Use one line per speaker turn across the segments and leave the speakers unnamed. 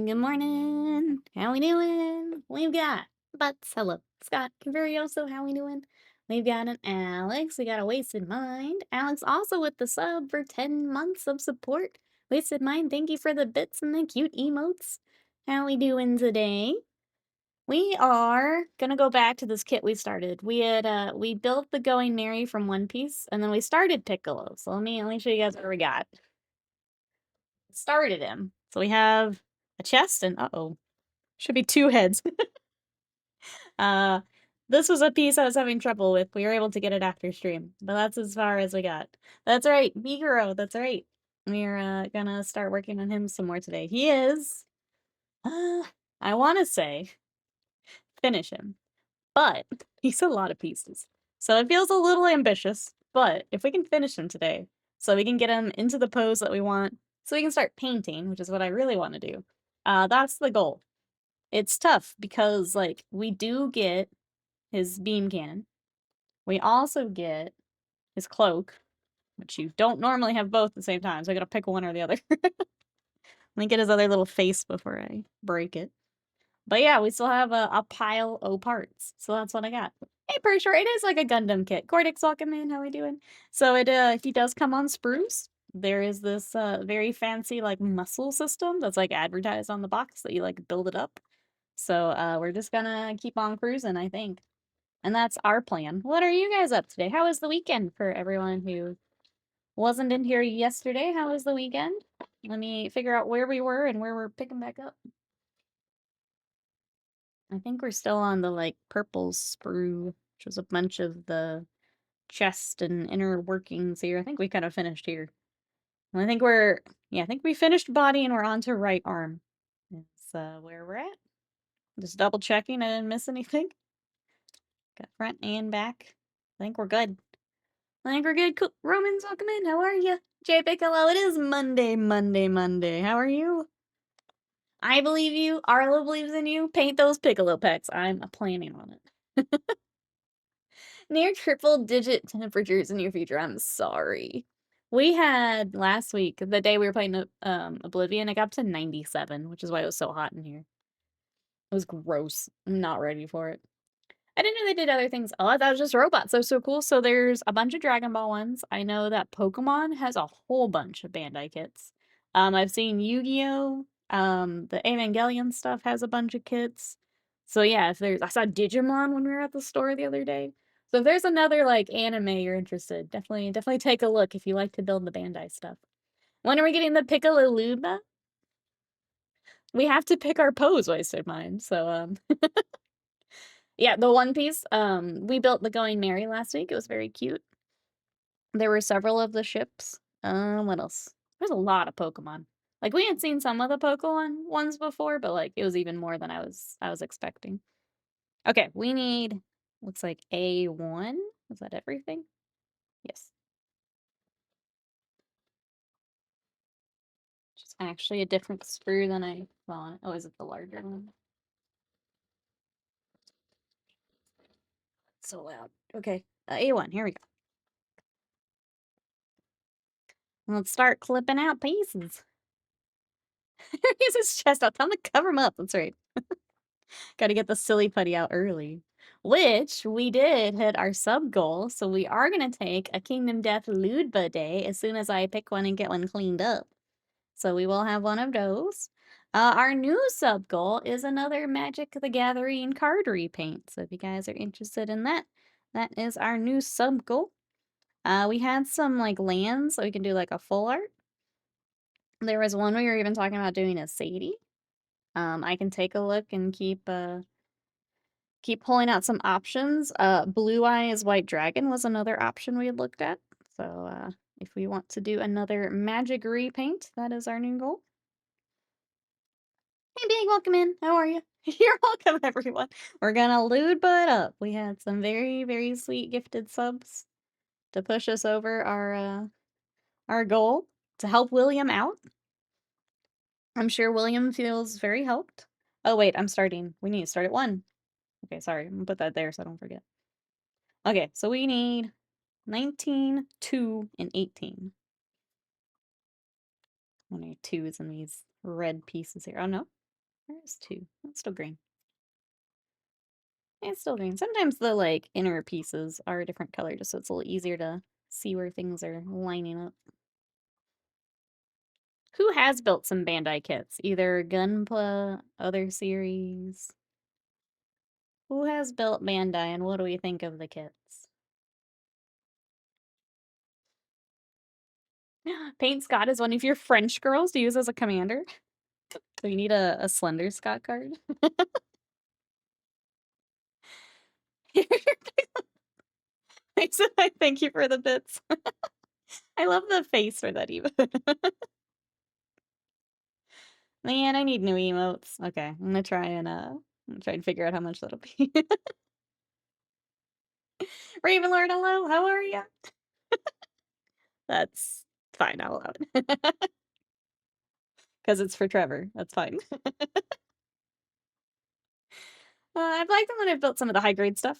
Good morning. How we doing? We've got Butts. Hello. Scott Converioso. How we doing? We've got an Alex. We got a Wasted Mind. Alex also with the sub for 10 months of support. Wasted Mind, thank you for the bits and the cute emotes. How we doing today? We are gonna go back to this kit we started. We built the Going Merry from One Piece, and then we started Piccolo. So let me show you guys what we got. Started him. So we have a chest and uh-oh. Should be 2 heads. Uh, this was a piece I was having trouble with. We were able to get it after stream, but that's as far as we got. That's right, Miguro, that's right. We're, gonna start working on him some more today. He is, I wanna say, finish him, but he's a lot of pieces. So it feels a little ambitious, but if we can finish him today, so we can get him into the pose that we want, so we can start painting, which is what I really wanna do, that's the goal. It's tough because, like, we do get his beam cannon. We also get his cloak, which you don't normally have both at the same time, so I gotta pick one or the other. Let me get his other little face before I break it. But yeah, we still have a pile o' parts, so that's what I got. Hey, pretty sure it is like a Gundam kit. Cortex, welcome in, how we doing? So he does come on sprues. There is this, very fancy, like, muscle system that's, like, advertised on the box that you, like, build it up. So, we're just gonna keep on cruising, I think. And that's our plan. What are you guys up today? How was the weekend for everyone who wasn't in here yesterday? How was the weekend? Let me figure out where we were and where we're picking back up. I think we're still on the, like, purple sprue, which was a bunch of the chest and inner workings here. I think we kind of finished here. And I think we finished body and we're on to right arm. That's where we're at. Just double checking I didn't miss anything. Got front and back. I think we're good. I think we're good. Cool. Romans, welcome in. How are you? Jay Piccolo, it is Monday. How are you? I believe you. Arlo believes in you. Paint those Piccolo packs. I'm planning on it. Near triple digit temperatures in your future. I'm sorry. We had last week, the day we were playing Oblivion, it got up to 97, which is why it was so hot in here. It was gross. I'm not ready for it. I didn't know they did other things. Oh, I thought it was just robots. So cool. So there's a bunch of Dragon Ball ones. I know that Pokemon has a whole bunch of Bandai kits. I've seen Yu-Gi-Oh! The Evangelion stuff has a bunch of kits. So yeah, I saw Digimon when we were at the store the other day. So if there's another like anime you're interested, definitely take a look if you like to build the Bandai stuff. When are we getting the Piccolo Luma? We have to pick our pose, Wasted Mind. So yeah, the One Piece, we built the Going Merry last week. It was very cute. There were several of the ships. What else? There's a lot of Pokemon. Like, we had seen some of the Pokemon ones before, but, like, it was even more than I was expecting. Okay, we need, looks like A1. Is that everything? Yes. It's actually a different sprue than I thought. Oh, is it the larger one? So loud. Okay, A1, here we go. Let's start clipping out pieces. Here's his chest out. Time to cover him up. That's right. Gotta get the silly putty out early. Which we did hit our sub goal, so we are gonna take a Kingdom Death Ludba day as soon as I pick one and get one cleaned up. So we will have one of those. Our new sub goal is another Magic the Gathering card repaint. So if you guys are interested in that, that is our new sub goal. We had some like lands, so we can do like a full art. There was one we were even talking about doing a Sadie. I can take a look and keep pulling out some options. Blue Eyes White Dragon was another option we had looked at. So if we want to do another magic repaint, that is our new goal. Hey, Big, welcome in. How are you? You're welcome, everyone. We're gonna lewd but up. We had some very, very sweet gifted subs to push us over our goal to help William out. I'm sure William feels very helped. Oh wait, I'm starting. We need to start at 1. Okay, sorry. I'm gonna put that there so I don't forget. Okay, so we need 19, 2, and 18. How many 2s in these red pieces here? Oh, no. There's two. That's still green. It's still green. Sometimes the like inner pieces are a different color just so it's a little easier to see where things are lining up. Who has built some Bandai kits? Either Gunpla, other series. Who has built Bandai and what do we think of the kits? Paint Scott is one of your French girls to use as a commander. So you need a Slender Scott card. I said I thank you for the bits. I love the face for that even. Man, I need new emotes. Okay, I'm gonna try and figure out how much that'll be. Ravenlord, hello, how are you? That's fine, I'll allow it. Because it's for Trevor. That's fine. I've liked them when I've built some of the high grade stuff.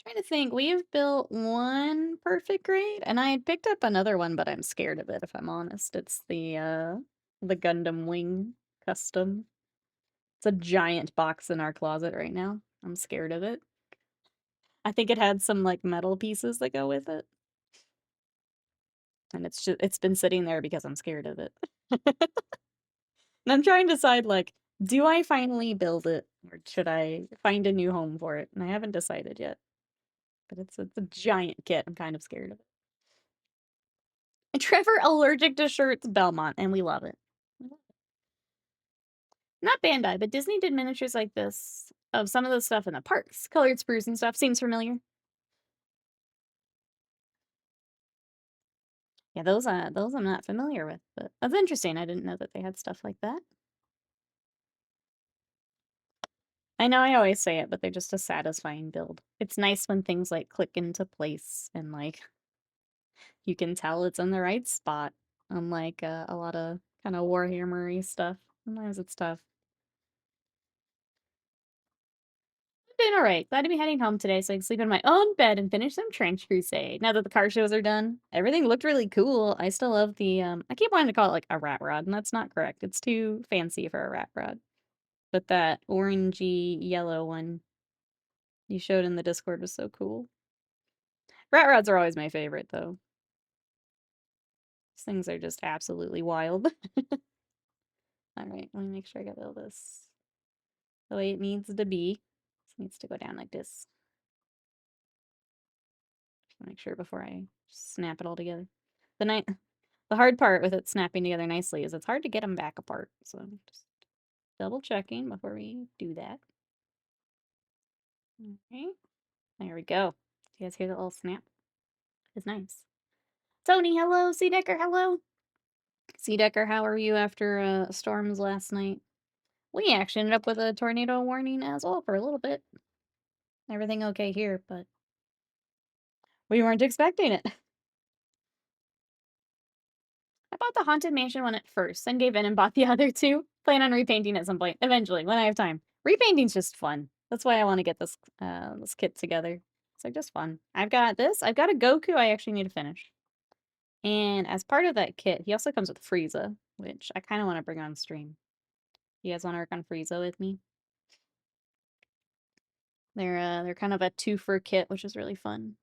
Trying to think, we've built one perfect grade, and I had picked up another one, but I'm scared of it if I'm honest. It's the Gundam Wing custom. It's a giant box in our closet right now. I'm scared of it. I think it had some like metal pieces that go with it. And it's been sitting there because I'm scared of it. And I'm trying to decide like, do I finally build it or should I find a new home for it? And I haven't decided yet. But it's a giant kit. I'm kind of scared of it. And Trevor allergic to shirts, Belmont, and we love it. Not Bandai, but Disney did miniatures like this of some of the stuff in the parks. Colored sprues and stuff. Seems familiar. Yeah, those I'm not familiar with, but that's interesting. I didn't know that they had stuff like that. I know I always say it, but they're just a satisfying build. It's nice when things like click into place and like you can tell it's in the right spot. Unlike a lot of kind of Warhammer-y stuff. Sometimes it's tough. I'm doing alright. Glad to be heading home today so I can sleep in my own bed and finish some Trench Crusade. Now that the car shows are done, everything looked really cool. I still love the, I keep wanting to call it like a rat rod, and that's not correct. It's too fancy for a rat rod. But that orangey yellow one you showed in the Discord was so cool. Rat rods are always my favorite, though. These things are just absolutely wild. Alright, let me make sure I got all this the way it needs to be. This needs to go down like this. Make sure before I snap it all together. The hard part with it snapping together nicely is it's hard to get them back apart. So I'm just double checking before we do that. Okay, there we go. You guys hear that little snap? It's nice. Tony, hello. C Decker, hello. C Decker, how are you after storms last night? We actually ended up with a tornado warning as well for a little bit. Everything okay here, but we weren't expecting it. I bought the Haunted Mansion one at first, then gave in and bought the other two. Plan on repainting at some point, eventually, when I have time. Repainting's just fun. That's why I want to get this this kit together. It's like just fun. I've got this. I've got a Goku I actually need to finish. And as part of that kit, he also comes with Frieza, which I kind of want to bring on stream. You guys want to work on Frieza with me? They're kind of a two-for kit, which is really fun.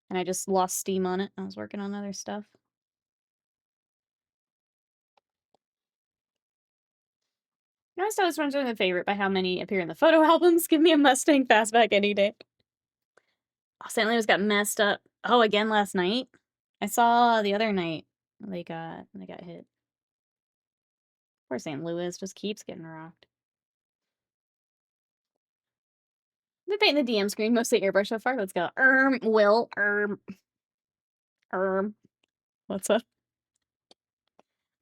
And I just lost steam on it. I was working on other stuff. Noticed I was wondering the favorite by how many appear in the photo albums. Give me a Mustang fastback any day. Oh, St. Louis got messed up. Oh, again last night? I saw the other night they got hit. Poor St. Louis just keeps getting rocked. The paint in the DM screen, mostly airbrush so far. Let's go. Will, What's up?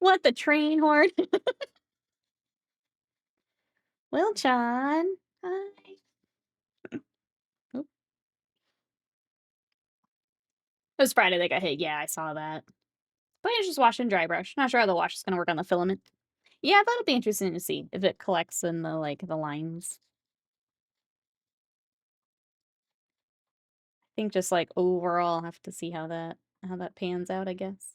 What, the train horn? Will Chan. Hi. Oop. It was Friday they got hit. Yeah, I saw that. But it's just wash and dry brush. Not sure how the wash is going to work on the filament. Yeah, that'll be interesting to see if it collects in the, like, the lines. I think just, like, overall, have to see how that pans out, I guess.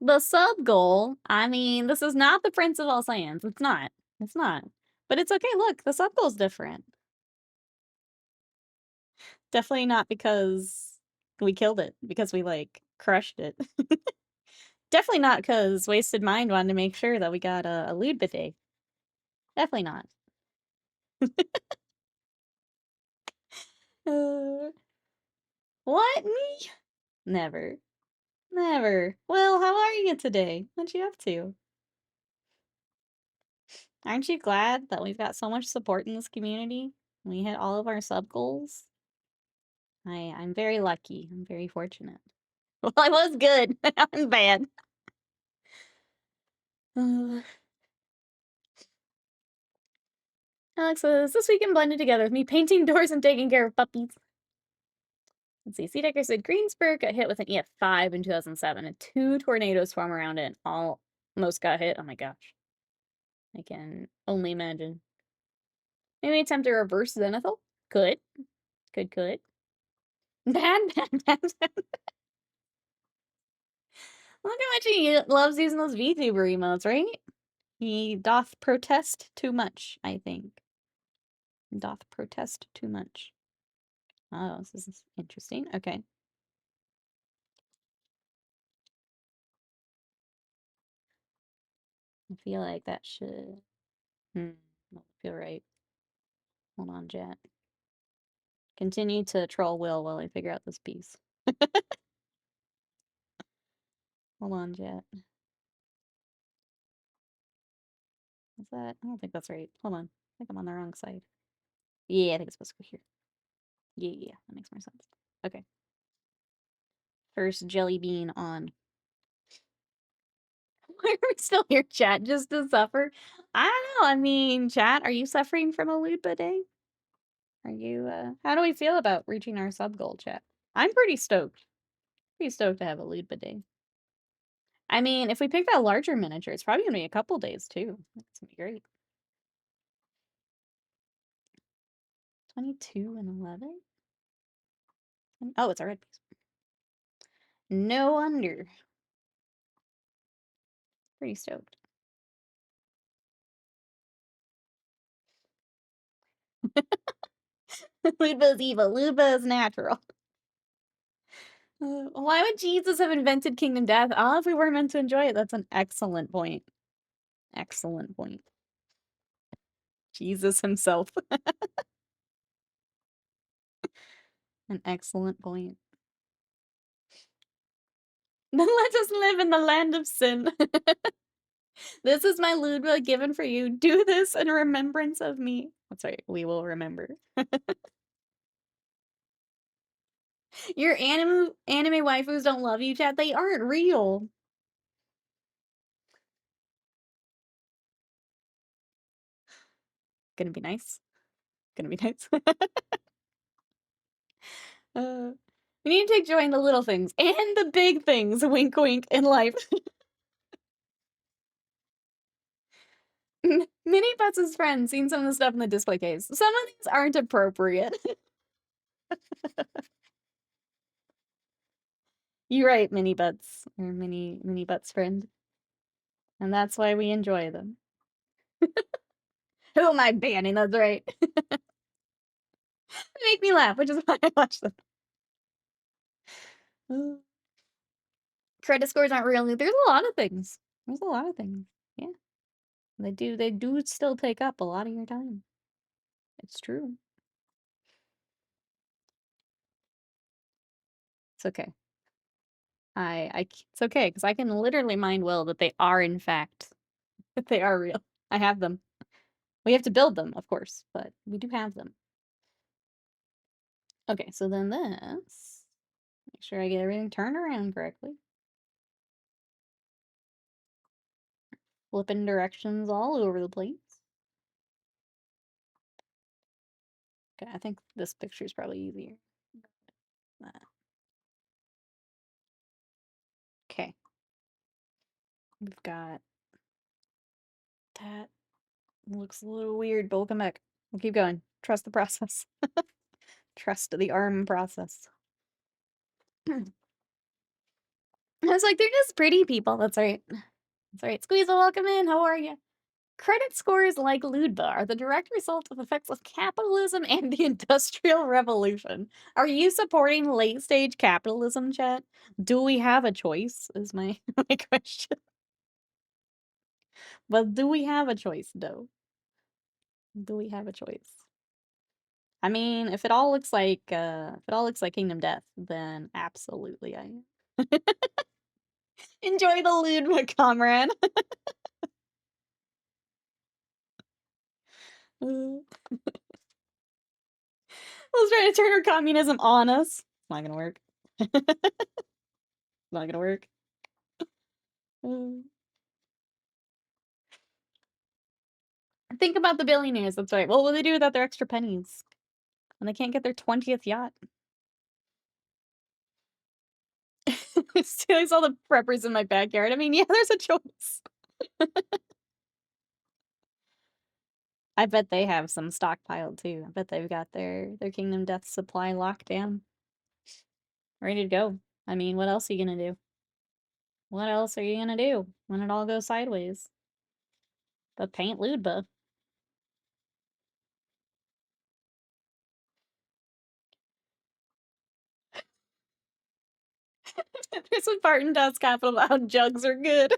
The sub goal, I mean, this is not the Prince of All Saiyans. It's not. It's not. But it's okay, look, the subgoal's different. Definitely not because we killed it, because we, like, crushed it. Definitely not because Wasted Mind wanted to make sure that we got a lewd bidet. Definitely not. Uh, what? Me? Never. Never. Well, how are you today? What you up to? Aren't you glad that we've got so much support in this community? We hit all of our sub goals. I'm very lucky. I'm very fortunate. Well, I was good. I'm bad. Alex says, this weekend blended together with me painting doors and taking care of puppies. Let's see. Seedecker said Greensburg got hit with an EF5 in 2007 and 2 tornadoes swam around it and almost got hit. Oh my gosh. I can only imagine. Maybe attempt to reverse Zenithal? Could. Could. Bad. Look how much he loves using those VTuber emotes, right? He doth protest too much, I think. Doth protest too much. Oh, this is interesting. Okay. I feel like that should... don't feel right. Hold on, Jet. Continue to troll Will while I figure out this piece. Hold on, Jet. Is that? I don't think that's right. Hold on. I think I'm on the wrong side. Yeah, I think it's supposed to go here. Yeah, that makes more sense. Okay. First jelly bean on. Why are we still here, chat? Just to suffer? I don't know. I mean, chat, are you suffering from a lewd bidet? Are you, how do we feel about reaching our sub goal, chat? I'm pretty stoked. Pretty stoked to have a lewd bidet. I mean, if we pick that larger miniature, it's probably gonna be a couple days too. It's gonna be great. 22 and 11? Oh, it's a red piece. No wonder. Pretty stoked. Luba's evil. Luba is natural. Why would Jesus have invented Kingdom Death? Oh, if we weren't meant to enjoy it. That's an excellent point. Excellent point. Jesus himself. An excellent point. Then let us live in the land of sin. This is my Ludwig given for you. Do this in remembrance of me. That's right. We will remember. Your anime waifus don't love you, chat. They aren't real. Gonna be nice. Gonna be nice. We need to take joy in the little things and the big things. Wink, wink. In life. Mini Butts' friend seen some of the stuff in the display case. Some of these aren't appropriate. You're right, Mini Butts. Or Mini Butts friend. And that's why we enjoy them. Who am I banning? That's right. They make me laugh, which is why I watch them. Credit scores aren't real. There's a lot of things. There's a lot of things. Yeah. They do still take up a lot of your time. It's true. It's okay. It's okay, because I can literally mind Will that they are, in fact, that they are real. I have them. We have to build them, of course, but we do have them. Okay, so then this, make sure I get everything turned around correctly. Flipping directions all over the place. Okay, I think this picture is probably easier. Okay. We've got that. Looks a little weird, but we'll come back. We'll keep going. Trust the process. Trust the arm process. I was like, they're just pretty people. That's right. That's right. Squeeze, welcome in. How are you? Credit scores like Ludba are the direct result of effects of capitalism and the Industrial Revolution. Are you supporting late stage capitalism, chat? Do we have a choice? Is my, my question. But do we have a choice, though? Do we have a choice? I mean, if it all looks like Kingdom Death, then absolutely I am. Enjoy the Ludma, comrade. Let's try to turn our communism on us. It's not gonna work. Not gonna work. Think about the billionaires, that's right. What will they do without their extra pennies? When they can't get their 20th yacht? I saw the preppers in my backyard. I mean, yeah, there's a choice. I bet they have some stockpiled too. I bet they've got their Kingdom Death supply locked down. Ready to go. I mean, what else are you gonna do? What else are you gonna do when it all goes sideways? But paint Ludba. There's a part in Dust Capital about how jugs are good.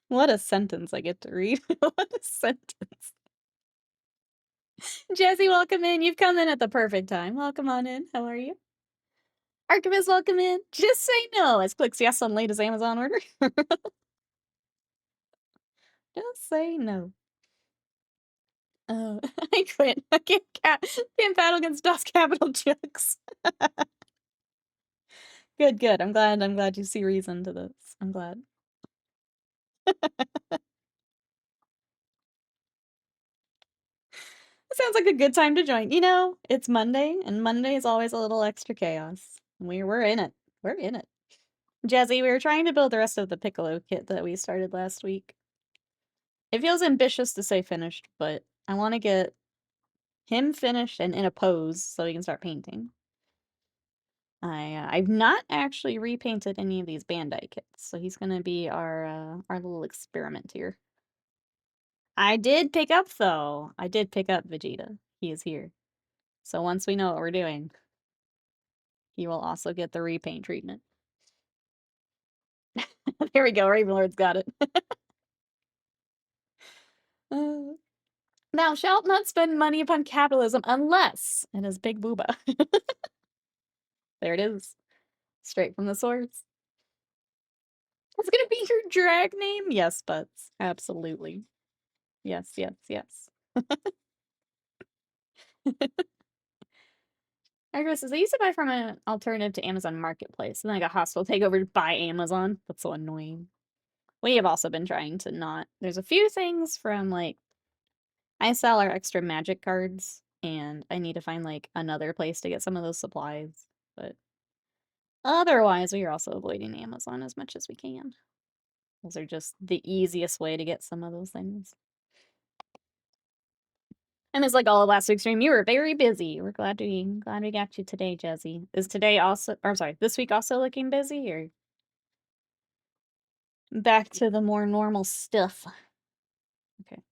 What a sentence I get to read. What a sentence. Jesse, welcome in. You've come in at the perfect time. Welcome on in. How are you? Archivist, welcome in. Just say no as clicks yes on latest Amazon order. Just say no. I quit. I can't battle against Dust Capital jugs. Good, good. I'm glad you see reason to this. I'm glad. Sounds like a good time to join. You know, it's Monday, and Monday is always a little extra chaos. We're in it. We're in it. Jazzy, we were trying to build the rest of the Piccolo kit that we started last week. It feels ambitious to say finished, but I want to get him finished and in a pose so he can start painting. I've not actually repainted any of these Bandai kits, so he's gonna be our little experiment here. I did pick up though. I did pick up Vegeta. He is here. So once we know what we're doing, he will also get the repaint treatment. There we go. Ravenlord's got it. Thou shalt not spend money upon capitalism unless it is Big Booba. There it is. Straight from the source. It's gonna be your drag name? Yes, Butts. Absolutely. Yes, yes, yes. Agro says, I used to buy from an alternative to Amazon Marketplace, and then I got hostile takeover by Amazon. That's so annoying. We have also been trying to not. There's a few things from, like, I sell our extra magic cards, and I need to find, like, another place to get some of those supplies. But otherwise, we are also avoiding Amazon as much as we can. Those are just the easiest way to get some of those things. And it's like all of last week's stream, you were very busy. We're glad we got you today, Jazzy. Is today also, or I'm sorry, this week also looking busy, or back to the more normal stuff? Okay.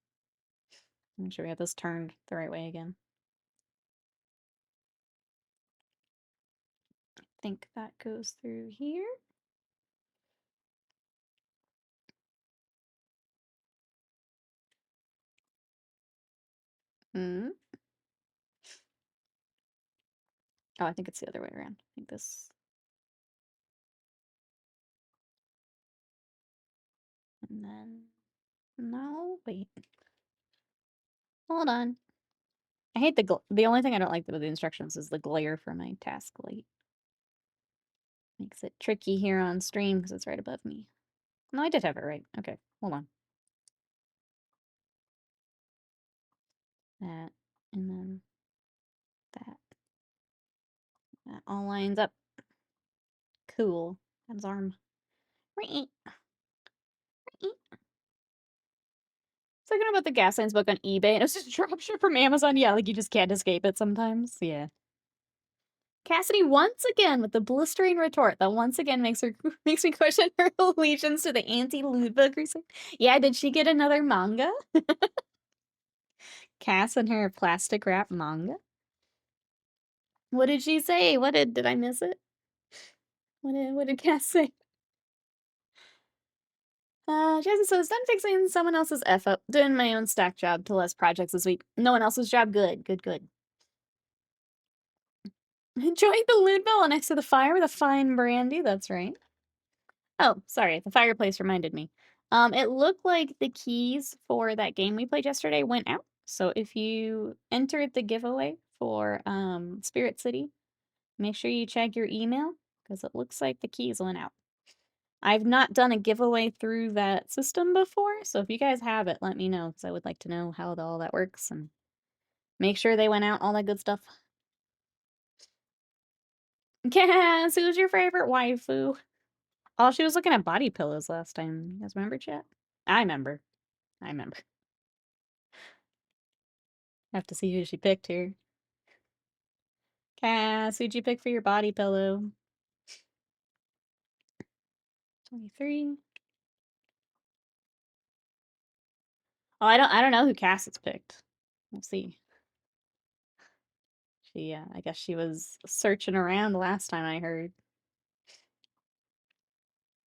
Make sure we have this turned the right way again. I think that goes through here. Hmm. Oh, I think it's the other way around. I think this. And then. No, wait. Hold on. I hate the only thing I don't like with the instructions is the glare for my task light. Makes it tricky here on stream because it's right above me. No, I did have it right. Okay, hold on. That, and then that. That all lines up. Cool. That's arm. Talking about the gas lines book on eBay, and it was just dropship from Amazon. Yeah, like you just can't escape it sometimes. Yeah. Cassidy once again with the blistering retort that once again makes me question her allegiance to the anti-Ludwig crusade. Yeah, did she get another manga? Cass and her plastic wrap manga? What did she say? Did I miss it? What did Cass say? Jasmine says, done fixing someone else's F up. Doing my own stack job to less projects this week. No one else's job. Good. Enjoying the Ludville next to the fire with a fine brandy. That's right. Oh, sorry. The fireplace reminded me. It looked like the keys for that game we played yesterday went out. So if you entered the giveaway for Spirit City, make sure you check your email because it looks like the keys went out. I've not done a giveaway through that system before, so if you guys have it, let me know because I would like to know how all that works and make sure they went out, all that good stuff. Cass, who's your favorite waifu? Oh, she was looking at body pillows last time. You guys remember, chat? I remember. Have to see who she picked here. Cass, who'd you pick for your body pillow? 23. Oh, I don't know who Cass has picked. We'll see. I guess she was searching around last time I heard.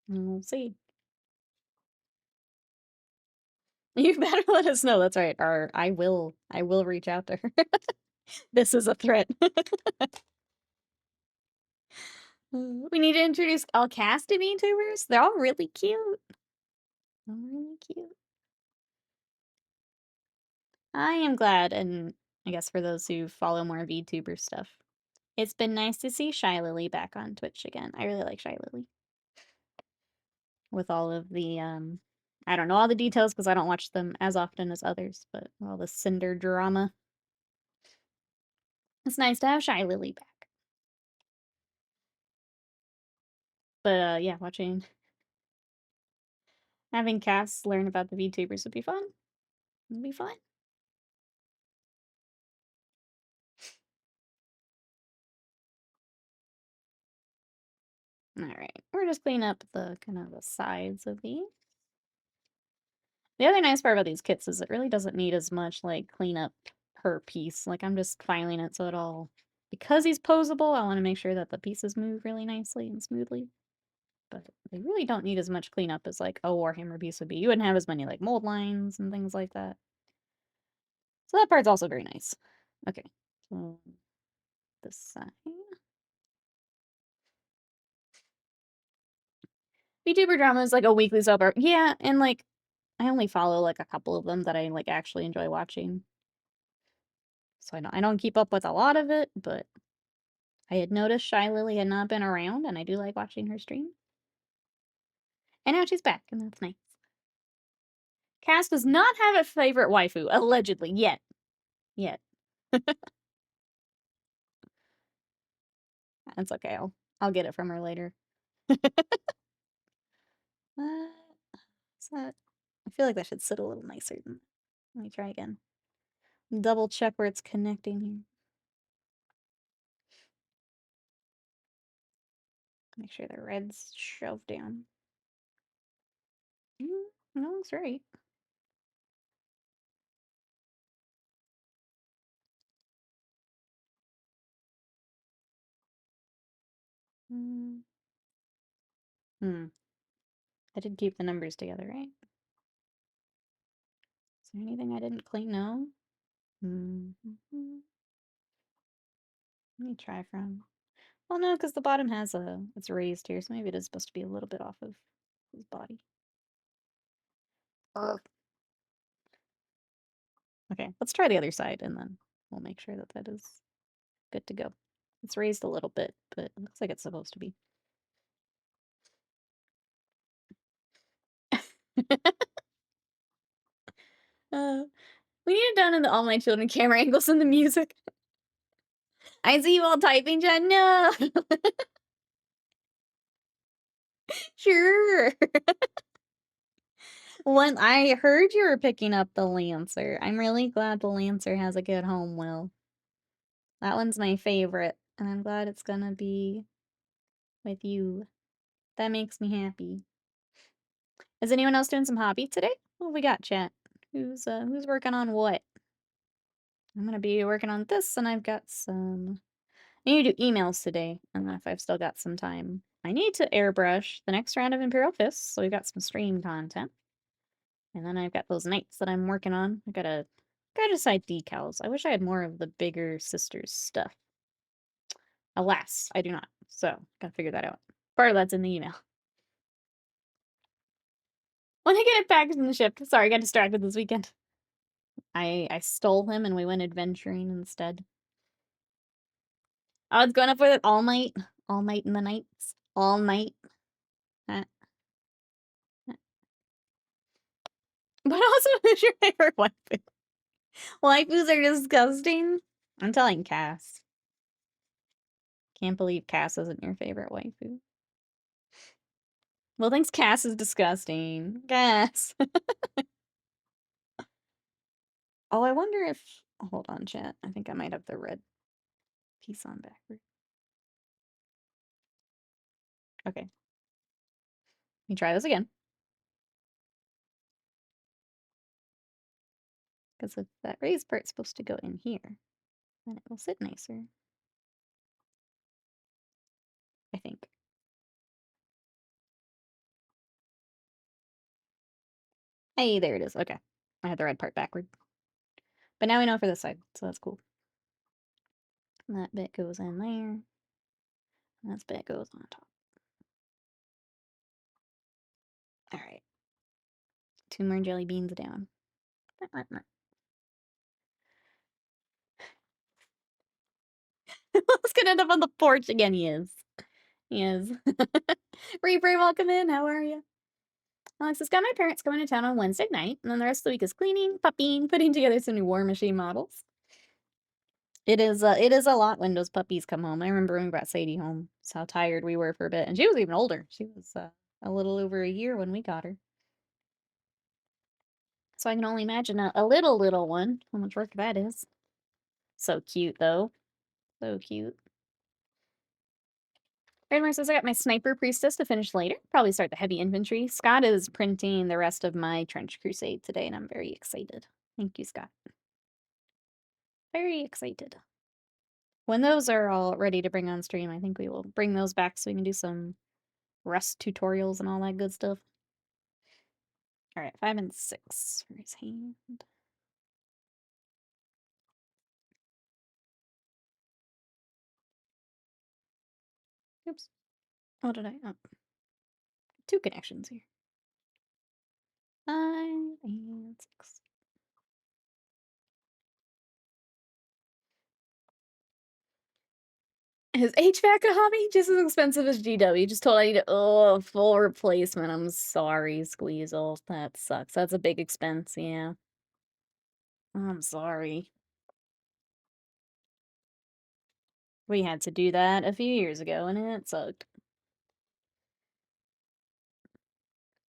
We'll see. You better let us know. That's right. I will reach out to her. This is a threat. We need to introduce all cast of VTubers. They're all really cute. I am glad, and I guess for those who follow more VTuber stuff, it's been nice to see Shy Lily back on Twitch again. I really like Shy Lily. With all of the, I don't know all the details because I don't watch them as often as others, but all the Cinder drama. It's nice to have Shy Lily back. But, yeah, having Cass learn about the VTubers would be fun. It'd be fun. Alright, we're just cleaning up the kind of the sides of these. The other nice part about these kits is it really doesn't need as much, like, cleanup per piece. Like, I'm just filing it so it all... Because he's posable, I want to make sure that the pieces move really nicely and smoothly. But they really don't need as much cleanup as, like, a Warhammer piece would be. You wouldn't have as many, like, mold lines and things like that. So that part's also very nice. Okay, so this side. VTuber drama is like a weekly soap opera. Yeah, and like I only follow like a couple of them that I like actually enjoy watching. So I don't keep up with a lot of it, but I had noticed Shy Lily had not been around, and I do like watching her stream. And now she's back, and that's nice. Cass does not have a favorite waifu, allegedly, yet. That's okay. I'll get it from her later. What's that? I feel like that should sit a little nicer than. Let me try again. Double check where it's connecting here. Make sure the red's shoved down. That looks right. I did keep the numbers together, right? Is there anything I didn't clean? No? Let me try from... Well, no, because the bottom has it's raised here, so maybe it is supposed to be a little bit off of his body. Okay, let's try the other side, and then we'll make sure that that is good to go. It's raised a little bit, but it looks like it's supposed to be. We need it done in the All My Children camera angles and the music. I see you all typing, Jen. No! Sure! When I heard you were picking up the Lancer, I'm really glad the Lancer has a good home, Will. That one's my favorite. And I'm glad it's gonna be with you. That makes me happy. Is anyone else doing some hobby today? What have we got, chat? Who's working on what? I'm gonna be working on this, and I've got some. I need to do emails today, and then if I've still got some time, I need to airbrush the next round of Imperial Fists, so we've got some stream content. And then I've got those knights that I'm working on. I gotta decide decals. I wish I had more of the bigger sisters stuff. Alas, I do not. So, gotta figure that out. Part of that's in the email. When I get it packaged and shipped. Sorry, I got distracted this weekend. I stole him and we went adventuring instead. I was going up with it all night. All night in the nights. All night. But also, who's your favorite waifu? Waifus are disgusting. I'm telling Cass. Can't believe Cass isn't your favorite waifu. Well, thinks Cass is disgusting. Cass. Oh, I wonder if... Hold on, chat. I think I might have the red piece on backward. Okay. Let me try this again. Because if that raised part's supposed to go in here, then it will sit nicer. I think. Hey, there it is. Okay. I had the red part backward. But now we know for this side, so that's cool. And that bit goes in there. And this bit goes on top. Alright. 2 more jelly beans down. It's gonna end up on the porch again. He is. He is. Reaper, welcome in. How are you? Alex has got my parents coming to town on Wednesday night, and then the rest of the week is cleaning, puppying, putting together some new War Machine models. It is a lot when those puppies come home. I remember when we brought Sadie home. That's how tired we were for a bit. And she was even older. She was a little over a year when we got her. So I can only imagine a little one, how much work that is. So cute, though. So cute. Raidmar says I got my Sniper Priestess to finish later. Probably start the heavy infantry. Scott is printing the rest of my Trench Crusade today, and I'm very excited. Thank you, Scott. Very excited. When those are all ready to bring on stream, I think we will bring those back so we can do some Rust tutorials and all that good stuff. Alright, 5 and 6 for his hand. Oops. What did I... Oh. 2 connections here. 5 and 6. Is HVAC a hobby? Just as expensive as GW. Just told I need a full replacement. I'm sorry, Squeezle. That sucks. That's a big expense, yeah. I'm sorry. We had to do that a few years ago, and it sucked.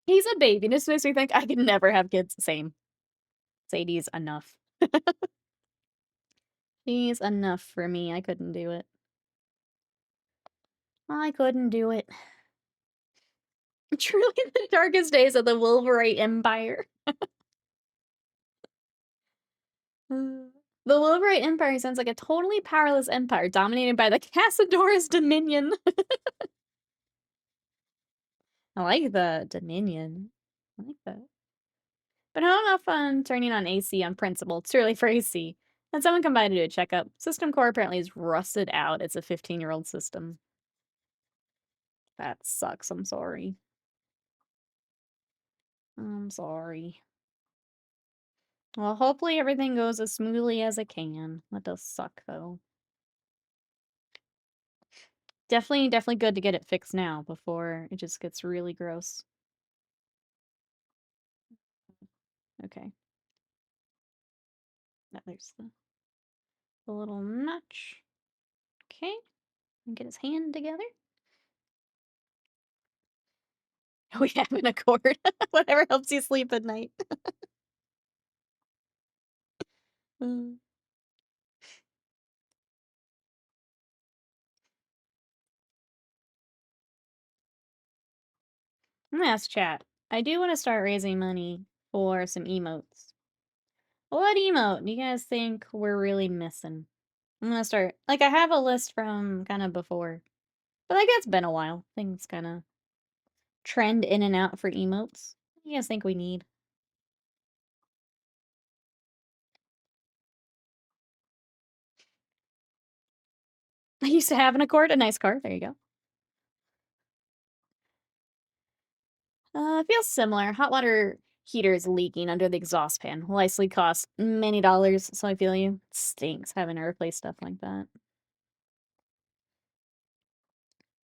He's a baby, and this makes me think I could never have kids. Same. Sadie's enough. She's enough for me. I couldn't do it. I couldn't do it. Truly the darkest days of the Wolverite Empire. The Wolverite Empire sounds like a totally powerless empire dominated by the Cassador's Dominion. I like the Dominion. I like that. But I don't know if I'm turning on AC on principle. It's too early for AC. Had someone come by to do a checkup. System core apparently is rusted out. It's a 15-year-old system. That sucks. I'm sorry. I'm sorry. Well, hopefully everything goes as smoothly as it can. That does suck, though. Definitely good to get it fixed now before it just gets really gross. Okay. Now there's the little notch. Okay. And get his hand together. We have an accord. Whatever helps you sleep at night. I'm gonna ask chat. I do want to start raising money for some emotes. What emote do you guys think we're really missing? I'm gonna start. Like, I have a list from kind of before, but like it's been a while. Things kind of trend in and out for emotes. What do you guys think we need? I used to have an Accord, a nice car. There you go. Feels similar. Hot water heater is leaking under the exhaust pan. Will likely cost many dollars, so I feel you. Stinks having to replace stuff like that.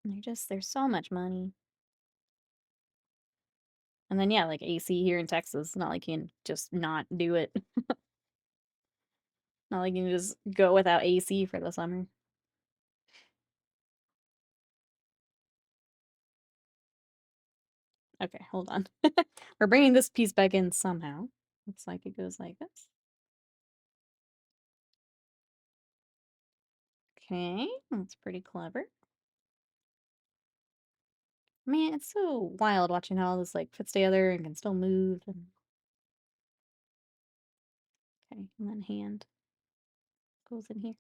There's so much money. And then, yeah, like AC here in Texas. Not like you can just not do it. Not like you can just go without AC for the summer. Okay, hold on. We're bringing this piece back in somehow. Looks like it goes like this. Okay, that's pretty clever. Man, it's so wild watching how all this like fits together and can still move. And... Okay, and then hand goes in here.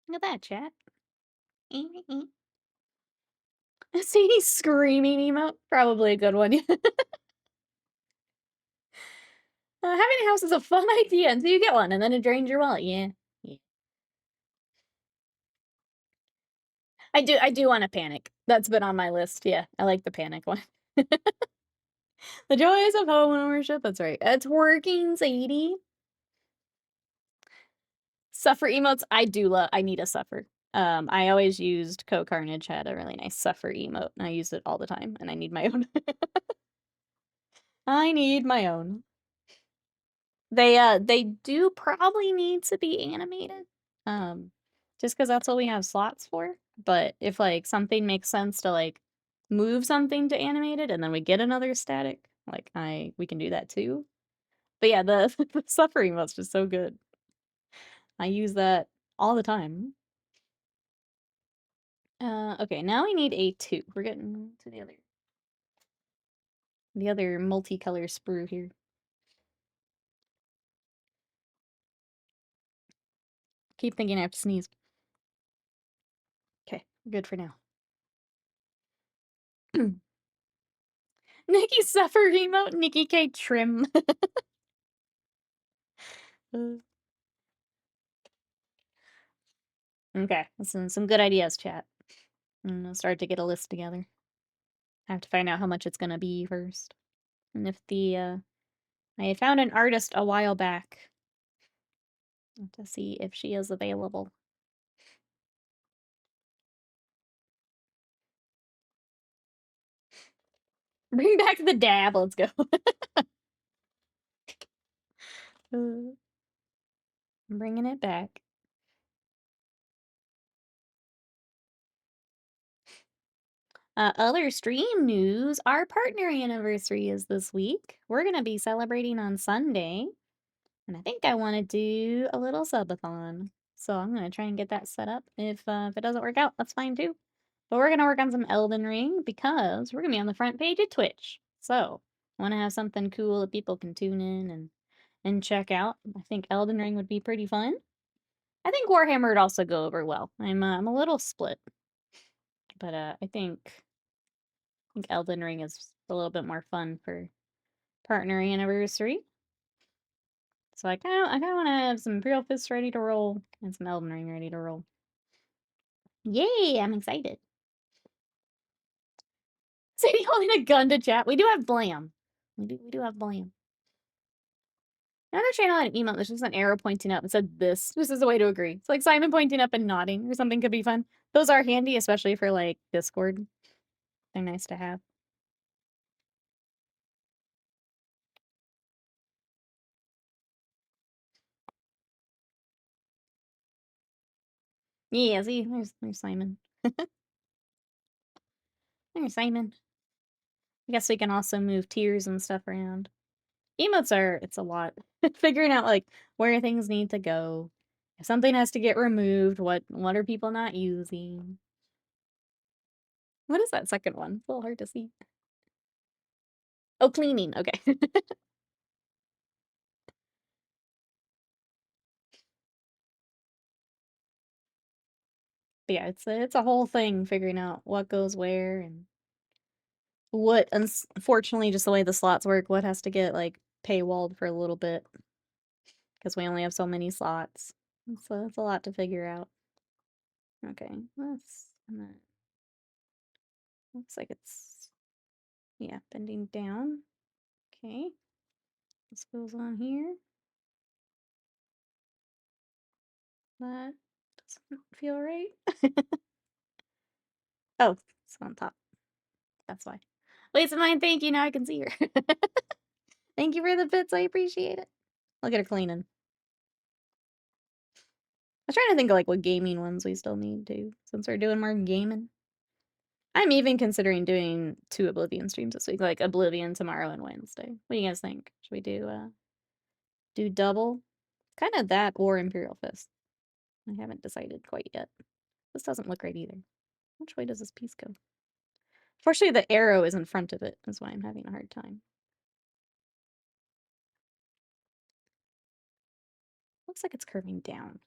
Look at that, chat. Sadie screaming emote, probably a good one. Having a house is a fun idea until you get one, and then it drains your wallet. Yeah, yeah. I do want to panic. That's been on my list. Yeah, I like the panic one. The joys of home ownership. That's right. It's working, Sadie. Suffer emotes. I do love. I need a suffer. I always used Co Carnage had a really nice suffer emote, and I use it all the time. And I need my own. I need my own. They do probably need to be animated. Just because that's what we have slots for. But if like something makes sense to like move something to animated and then we get another static, like we can do that too. But yeah, the, the suffering was just so good. I use that all the time. Okay, now we need a 2. We're getting to the other multicolor sprue here. Keep thinking I have to sneeze. Okay, good for now. Nikki suffer emote, Nikki K trim. Okay, some good ideas, chat. I'm gonna start to get a list together. I have to find out how much it's gonna be first. And if I had found an artist a while back to see if she is available. Bring back the dab, let's go. I'm bringing it back. Other stream news, our partner anniversary is this week. We're gonna be celebrating on Sunday. And I think I want to do a little subathon. So I'm going to try and get that set up. If it doesn't work out, that's fine too. But we're going to work on some Elden Ring because we're going to be on the front page of Twitch. So I want to have something cool that people can tune in and check out. I think Elden Ring would be pretty fun. I think Warhammer would also go over well. I'm a little split. But I think Elden Ring is a little bit more fun for partner anniversary. So I kind of want to have some Imperial Fists ready to roll and some Elden Ring ready to roll. Yay! I'm excited. Sadie holding a gun to chat. We do have Blam. We do have Blam. Another channel had an email. There's just an arrow pointing up and said this. This is a way to agree. It's like Simon pointing up and nodding or something could be fun. Those are handy, especially for like Discord. They're nice to have. Yeah, see, there's Simon. There's Simon. I guess we can also move tiers and stuff around. Emotes it's a lot. Figuring out like where things need to go. If something has to get removed, what are people not using? What is that second one? It's a little hard to see. Oh, cleaning, okay. But yeah, it's a whole thing figuring out what goes where and what, unfortunately, just the way the slots work, what has to get, like, paywalled for a little bit because we only have so many slots. It's a lot to figure out. Okay, and then looks like it's, yeah, bending down. Okay, this goes on here. That doesn't feel right. Oh, it's on top. That's why. Wait, so mine, thank you. Now I can see her. Thank you for the bits. I appreciate it. Look at her cleaning. I was trying to think of like what gaming ones we still need to, since we're doing more gaming. I'm even considering doing 2 Oblivion streams this week, like Oblivion tomorrow and Wednesday. What do you guys think? Should we do double? Kind of that or Imperial Fist. I haven't decided quite yet. This doesn't look right either. Which way does this piece go? Fortunately, the arrow is in front of it, is why I'm having a hard time. Looks like it's curving down.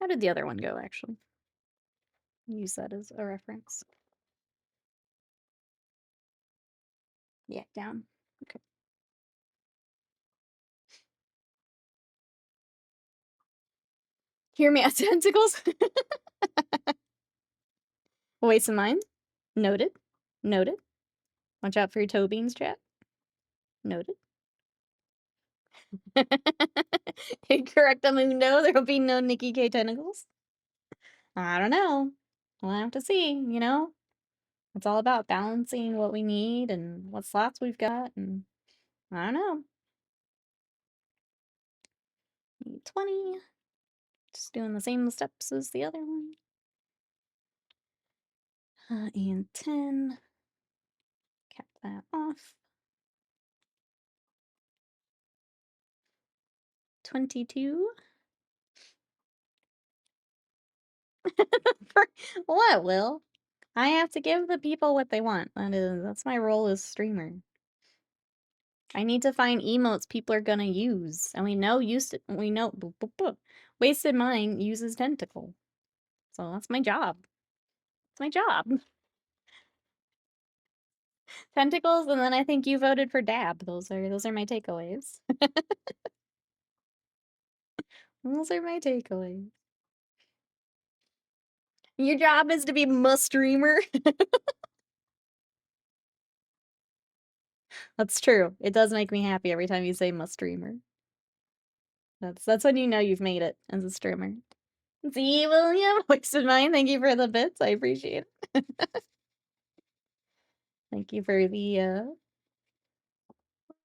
How did the other one go, actually? Use that as a reference. Yeah, down. Okay. Hear me out, tentacles? Waste of mine. Noted. Noted. Watch out for your toe beans, chat. Noted. Incorrect, Amundo. There'll be no Nikki K tentacles. I don't know. We'll have to see, you know? It's all about balancing what we need and what slots we've got, and I don't know. Need 20. Just doing the same steps as the other one. And 10. Cap that off. 22. What, Will? I have to give the people what they want. That's my role as streamer. I need to find emotes people are gonna use, and we know Wasted Mind uses tentacle, so that's my job. It's my job. Tentacles, and then I think you voted for dab. Those are my takeaways. Those are my takeaways. Your job is to be a streamer. That's true. It does make me happy every time you say "must streamer." That's when you know you've made it as a streamer. See, William, Wasted Mind. Thank you for the bits. I appreciate it. Thank you for the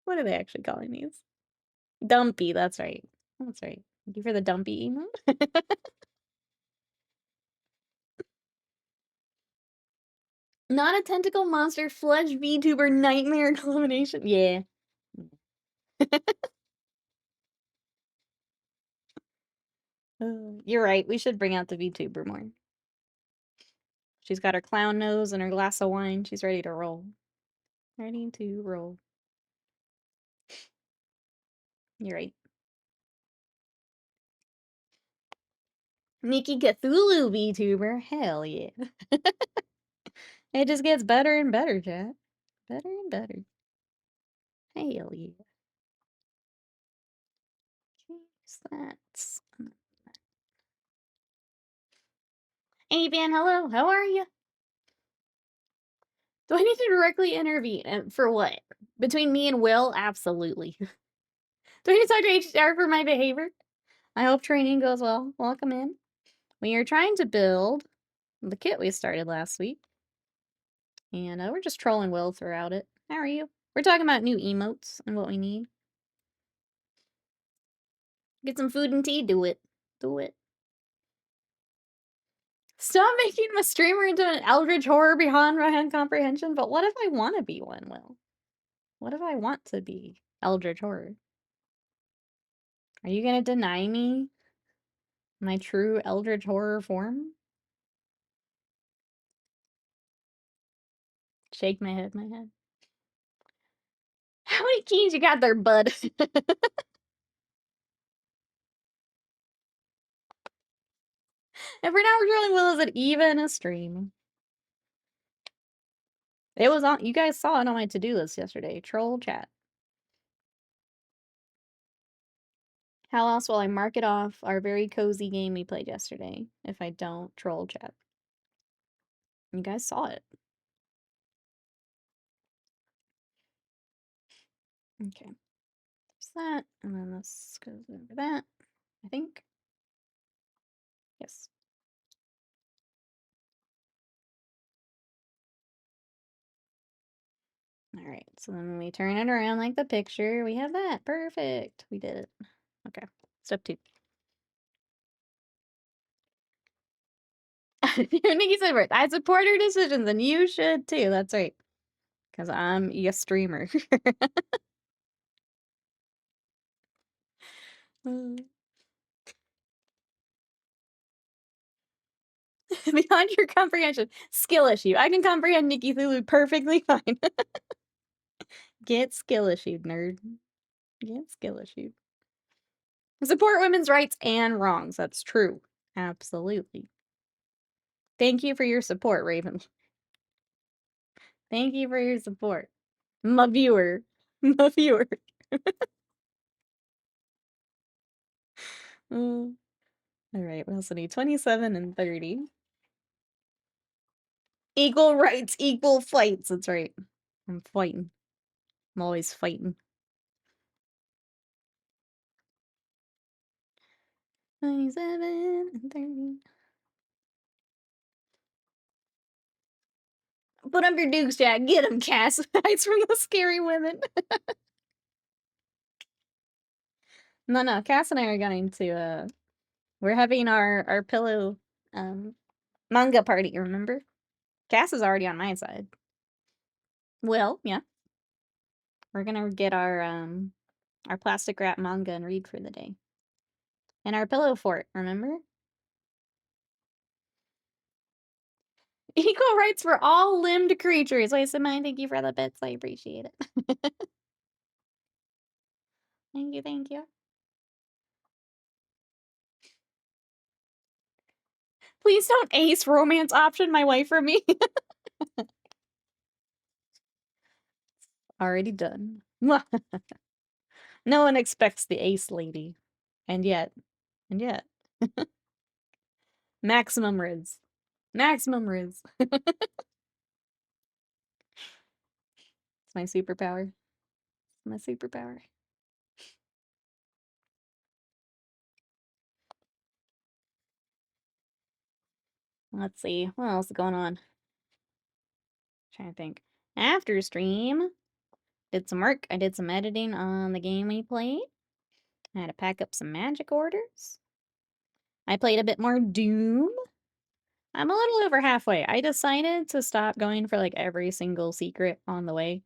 what are they actually calling these? Dumpy. That's right. That's right. Thank you for the dumpy emote. Not a tentacle monster, flesh VTuber nightmare combination. Yeah. You're right. We should bring out the VTuber more. She's got her clown nose and her glass of wine. She's ready to roll. Ready to roll. You're right. Nikki Cthulhu VTuber. Hell yeah. It just gets better and better, chat. Better and better. Hell yeah. Jeez, that's... Hey, Van, hello. How are you? Do I need to directly intervene? And for what? Between me and Will? Absolutely. Do I need to talk to HR for my behavior? I hope training goes well. Welcome in. We are trying to build the kit we started last week. And we're just trolling Will throughout it. How are you? We're talking about new emotes and what we need. Get some food and tea. Do it. Do it. Stop making my streamer into an eldritch horror beyond comprehension. But what if I want to be one, Will? What if I want to be eldritch horror? Are you gonna deny me my true eldritch horror form? Shake my head, my head. How many keys you got there, bud? And for now, we're drilling Will, is it even a stream? It was on, you guys saw it on my to-do list yesterday. Troll chat. How else will I mark it off our very cozy game we played yesterday if I don't troll chat? You guys saw it. Okay. There's that, and then this goes over that, I think. Yes. All right, so then when we turn it around like the picture, we have that. Perfect. We did it. Okay. Step 2. Nikki said, I support her decisions, and you should too. That's right. Because I'm a streamer. Beyond your comprehension. Skill issue. I can comprehend Nikki Thulu perfectly fine. Get skill issued, nerd. Get skill issued. Support women's rights and wrongs. That's true. Absolutely. Thank you for your support, Raven. Thank you for your support. My viewer. My viewer. All right, what else do I need? 27 and 30. Equal rights, equal fights. That's right. I'm fighting. I'm always fighting. 27 and 30. Put up your dukes, Jack. Get him, Cass. Fights from the scary women. No, Cass and I are going to, we're having our pillow, manga party, remember? Cass is already on my side. Well, yeah. We're gonna get our plastic wrap manga and read for the day. And our pillow fort, remember? Equal rights for all limbed creatures. Wait, Samine, thank you for the bits. I appreciate it. Thank you, thank you. Please don't ace romance option my wife for me. Already done. No one expects the ace lady. And yet. Maximum riz. Maximum riz. It's my superpower. My superpower. Let's see. What else is going on? Trying to think. After stream, did some work. I did some editing on the game we played. I had to pack up some magic orders. I played a bit more Doom. I'm a little over halfway. I decided to stop going for like every single secret on the way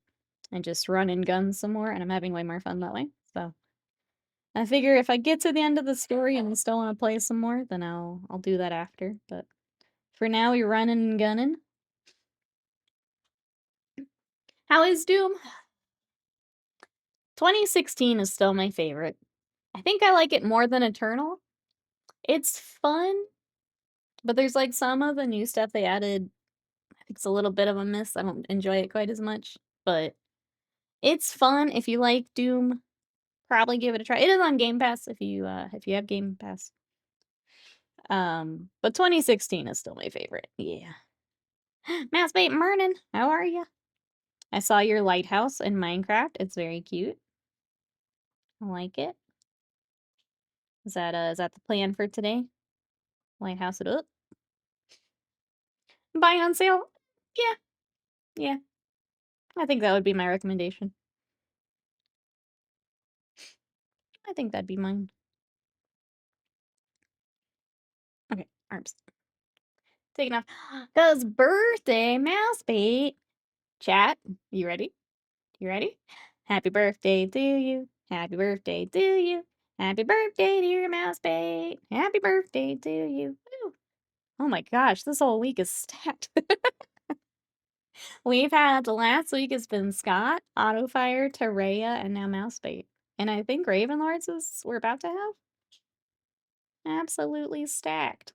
and just run and gun some more, and I'm having way more fun that way. So I figure if I get to the end of the story and still want to play some more, then I'll do that after. But for now, we're running and gunning. How is Doom? 2016 is still my favorite. I think I like it more than Eternal. It's fun, but there's like some of the new stuff they added. I think it's a little bit of a miss. I don't enjoy it quite as much, but it's fun. If you like Doom, probably give it a try. It is on Game Pass if you have Game Pass. But 2016 is still my favorite. Yeah. Mousebait Mernon, how are you? I saw your lighthouse in Minecraft. It's very cute. I like it. Is that the plan for today? Lighthouse it up. Buy on sale? Yeah. Yeah. I think that would be my recommendation. I think that'd be mine. Okay, arms. Taking off. Cause birthday mouse bait. Chat, you ready? You ready? Happy birthday to you. Happy birthday to you. Happy birthday, dear mouse bait. Happy birthday to you. Woo. Oh my gosh, this whole week is stacked. We've had the last week has been Scott, Autofire, Terrea, and now Mousebait. And I think Ravenlords is we're about to have absolutely stacked.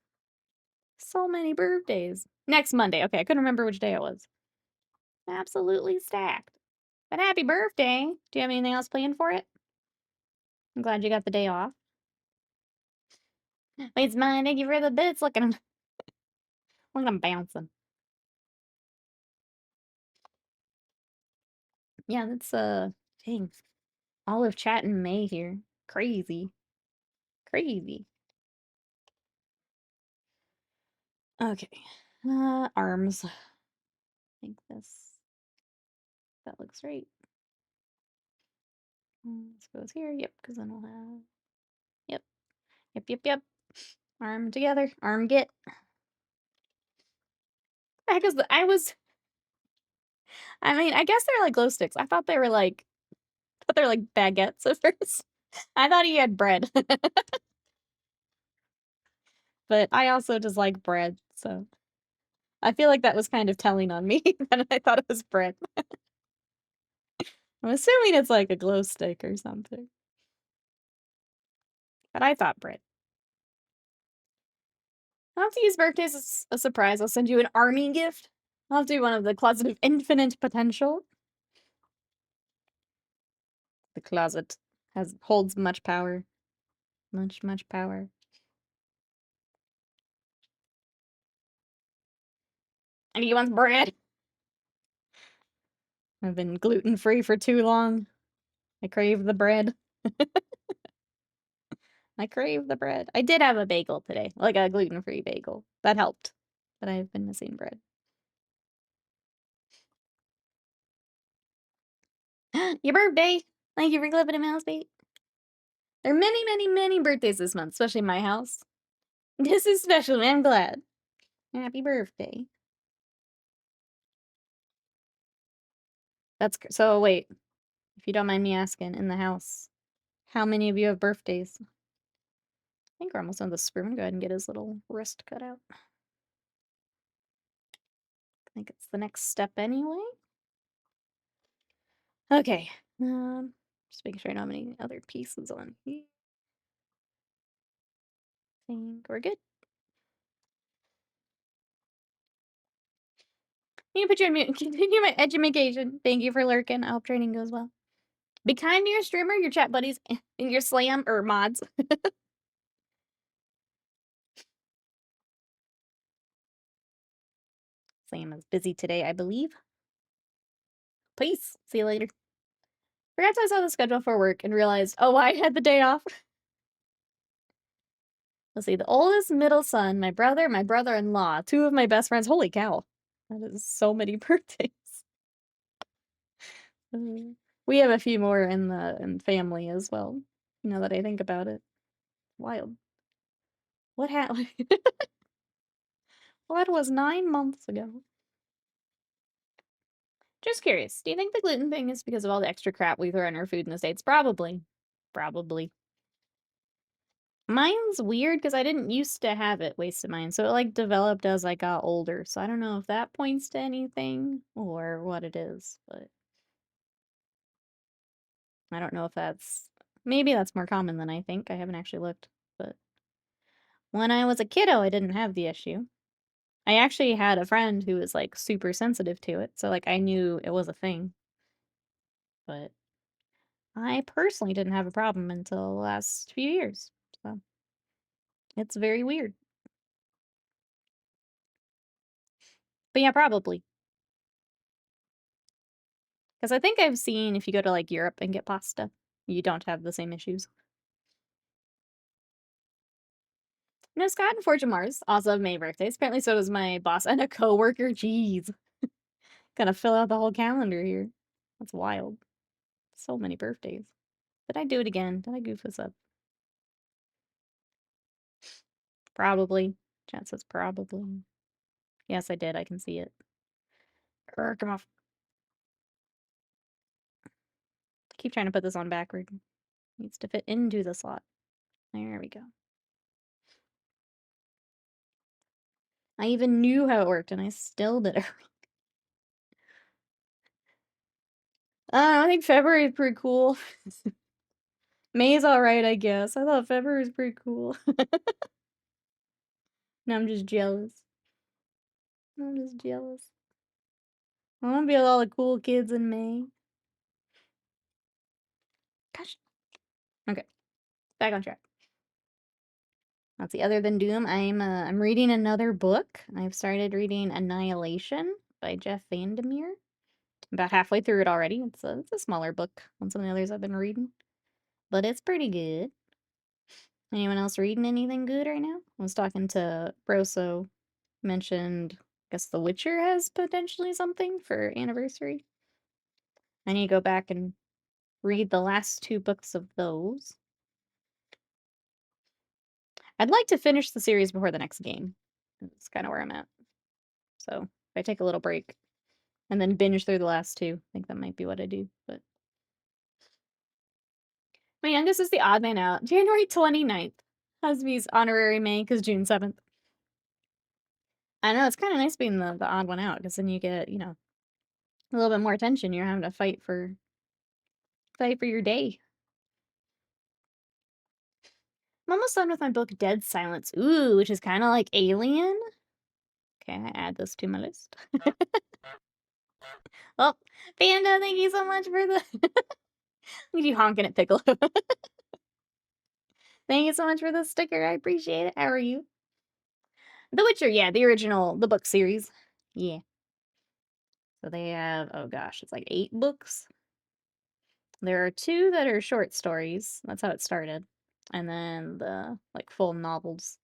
So many birthdays. Next Monday. Okay, I couldn't remember which day it was. Absolutely stacked. But happy birthday. Do you have anything else planned for it? I'm glad you got the day off. Wait, it's mine. Thank you for the bits. Look at him. Look at him bouncing. Yeah, that's dang. Olive chat in May here. Crazy. Crazy. Okay. Arms. I think that looks right. This goes here. Yep, because then we'll have. Yep. Yep, yep, yep. Arm together. Arm get. Because I mean, I guess they're like glow sticks. I thought they were like baguettes at first. I thought he had bread. But I also just like bread, so I feel like that was kind of telling on me that I thought it was bread. I'm assuming it's like a glow stick or something. But I thought bread. I'll have to use birthdays as a surprise. I'll send you an army gift. I'll have to do one of the Closet of Infinite Potential. The closet holds much power. Much power. And he wants bread. I've been gluten-free for too long. I crave the bread. I crave the bread. I did have a bagel today, like a gluten-free bagel. That helped. But I've been missing bread. Your birthday! Thank you for clipping a mouse bait. There are many birthdays this month, especially in my house. This is special, and I'm glad. Happy birthday. So wait, if you don't mind me asking, in the house, how many of you have birthdays? I think we're almost on the screw. I'm gonna go ahead and get his little wrist cut out. I think it's the next step anyway. Okay. Just making sure I don't have any other pieces on here. I think we're good. You put you on mute. Continue my education. Thank you for lurking. I hope training goes well. Be kind to your streamer, your chat buddies, and your slam or mods. Slam is busy today, I believe. Peace. See you later. Forgot I saw the schedule for work and realized, oh, I had the day off. Let's see, the oldest middle son, my brother, my brother-in-law, two of my best friends. Holy cow. That is so many birthdays. We have a few more in family as well. Now that I think about it. Wild. What happened? Well, that was 9 months ago. Just curious, do you think the gluten thing is because of all the extra crap we throw in our food in the States? Probably. Probably. Mine's weird because I didn't used to have it, wasted mine. So it like developed as I got older. So I don't know if that points to anything or what it is, but I don't know if maybe that's more common than I think. I haven't actually looked, but when I was a kiddo, I didn't have the issue. I actually had a friend who was like super sensitive to it. So like I knew it was a thing, but I personally didn't have a problem until the last few years. So it's very weird. But yeah, probably. Because I think I've seen if you go to like Europe and get pasta, you don't have the same issues. No, Scott and Fortune Mars also have May birthdays. Apparently so does my boss and a coworker. Jeez. Gonna fill out the whole calendar here. That's wild. So many birthdays. Did I do it again? Did I goof this up? Probably. Chat says probably. Yes, I did. I can see it. Come off. Keep trying to put this on backward. Needs to fit into the slot. There we go. I even knew how it worked and I still did it. I think February is pretty cool. May's alright, I guess. I thought February was pretty cool. No, I'm just jealous. I'm just jealous. I wanna be with all the cool kids in May. Gosh. Okay, back on track. Let's see, other than Doom, I'm reading another book. I've started reading Annihilation by Jeff Vandermeer. I'm about halfway through it already. It's a smaller book than some of the others I've been reading, but it's pretty good. Anyone else reading anything good right now? I was talking to Broso, mentioned, I guess The Witcher has potentially something for anniversary. I need to go back and read the last two books of those. I'd like to finish the series before the next game. That's kind of where I'm at. So if I take a little break and then binge through the last two, I think that might be what I do. But my youngest is the odd man out. January 29th. Husby's honorary May because June 7th. I know it's kind of nice being the odd one out because then you get, a little bit more attention. You're having to fight for your day. I'm almost done with my book Dead Silence. Ooh, which is kind of like Alien. Okay, I add this to my list. Oh, Panda, thank you so much for the. Look at you honking at Piccolo. Thank you so much for the sticker. I appreciate it. How are you? The Witcher, yeah, the original, the book series. Yeah. So they have, oh gosh, it's like 8 books. There are 2 that are short stories. That's how it started. And then the like full novels.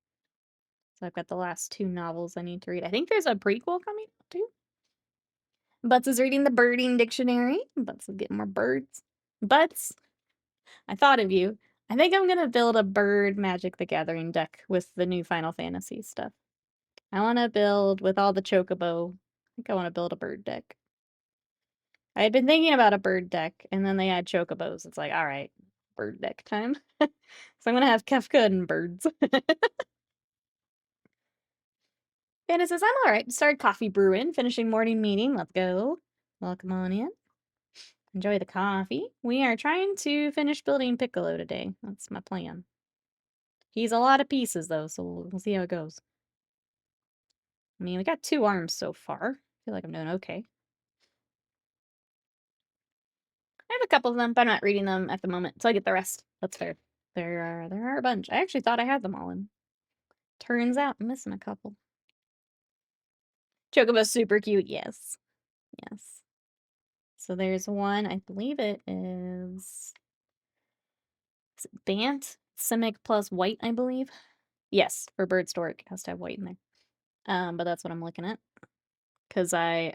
So I've got the last 2 novels I need to read. I think there's a prequel coming out too. Butts is reading the birding dictionary. Butts is getting more birds. Butts, I thought of you. I think I'm gonna build a bird Magic the Gathering deck with the new Final Fantasy stuff. I want to build with all the chocobo. I think I want to build a bird deck. I had been thinking about a bird deck, and then they had chocobos. It's like, all right, bird deck time. So I'm gonna have Kefka and birds. Vanna says, I'm all right. Started coffee brewing, finishing morning meeting. Let's go. Welcome on in. Enjoy the coffee. We are trying to finish building Piccolo today. That's my plan. He's a lot of pieces, though, so we'll see how it goes. I mean, we got 2 arms so far. I feel like I'm doing okay. I have a couple of them, but I'm not reading them at the moment until I get the rest. That's fair. There are a bunch. I actually thought I had them all in. Turns out I'm missing a couple. Chocobo's super cute, yes. Yes. So there's one, I believe it is it Bant? Simic plus white, I believe. Yes, for bird stork. It has to have white in there. But that's what I'm looking at. Cause I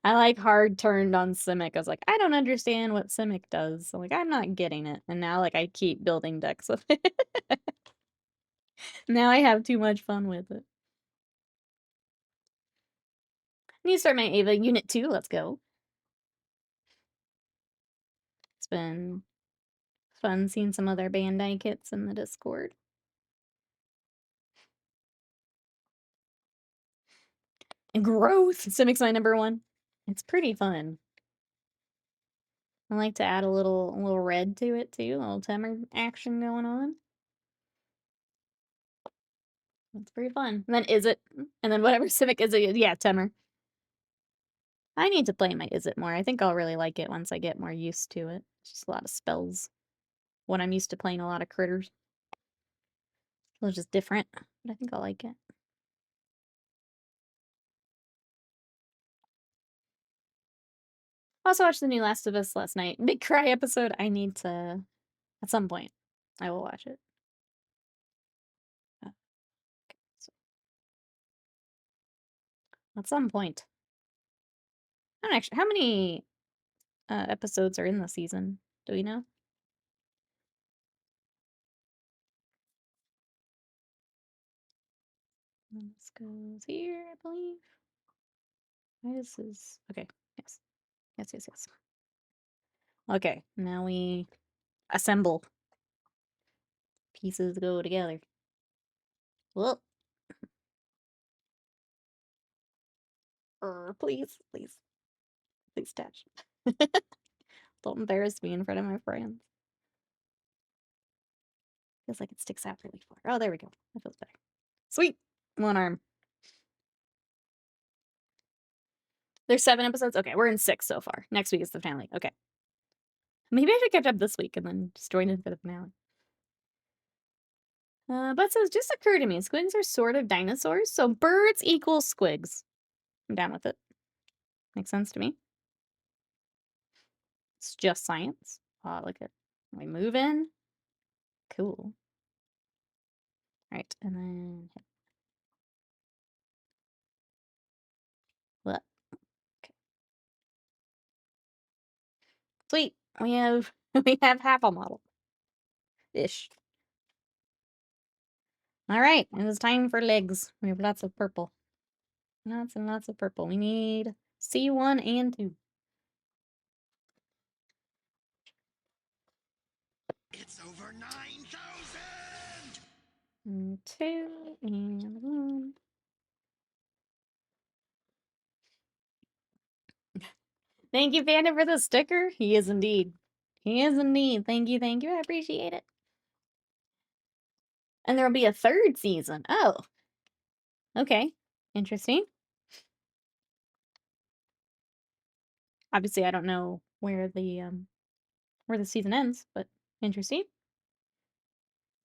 like hard turned on Simic. I was like, I don't understand what Simic does. So like I'm not getting it. And now like I keep building decks with it. Now I have too much fun with it. I need to start my Ava Unit 2. Let's go. It's been fun seeing some other Bandai kits in the Discord. And growth! Simic's my number 1. It's pretty fun. I like to add a little red to it too. A little Temur action going on. It's pretty fun. And then Izzet. And then whatever Simic is it? Yeah, Temur. I need to play my Izzet more. I think I'll really like it once I get more used to it. It's just a lot of spells. When I'm used to playing a lot of critters. It's just different. But I think I'll like it. Also watched the new Last of Us last night. Big cry episode. I need to, at some point, I will watch it. Okay, so at some point. I don't actually, how many episodes are in the season? Do we know? This goes here, I believe. This is okay. Yes. Yes. Okay, now we assemble. Pieces go together. Well, please attach. Don't embarrass me in front of my friends. Feels like it sticks out really far. Oh, there we go. That feels better. Sweet. One arm. There's 7 episodes? Okay, we're in 6 so far. Next week is the finale. Okay. Maybe I should catch up this week and then just join in for the finale. But so it just occurred to me, squigs are sort of dinosaurs, so birds equal squigs. I'm down with it. Makes sense to me. It's just science. Oh, look at we move in. Cool. Right, and then look. Okay. Sweet. We have half a model. Ish. Alright, it is time for legs. We have lots of purple. Lots and lots of purple. We need C1 and 2.
It's over 9,000!
2 and 1. Thank you, Panda, for the sticker. He is indeed. He is indeed. Thank you, thank you. I appreciate it. And there'll be a 3rd season. Oh. Okay. Interesting. Obviously, I don't know where the season ends, but interesting.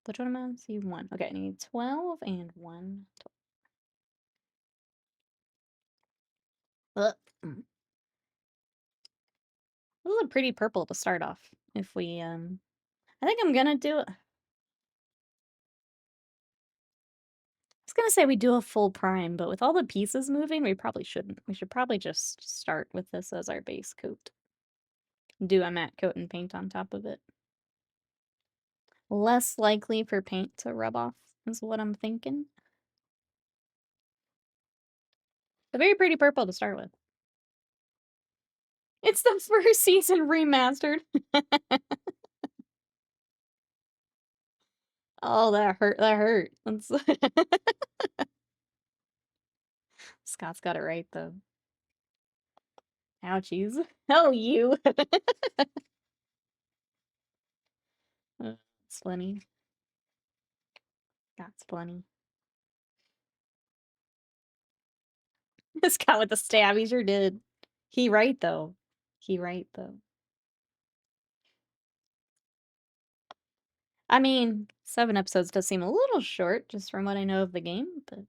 Which one am I on? C1. Okay, I need 12 and 1. Ugh. This is a pretty purple to start off. If we, I think I'm gonna do it. I was gonna say we do a full prime, but with all the pieces moving, we probably shouldn't. We should probably just start with this as our base coat. Do a matte coat and paint on top of it. Less likely for paint to rub off is what I'm thinking. A very pretty purple to start with. It's the first season remastered. Oh, that hurt. That hurt. That's Scott's got it right though. Ouchies. Oh, you. It's funny. That's funny. Scott with the stab. He sure did. He right though. He right though. I mean, 7 episodes does seem a little short, just from what I know of the game, but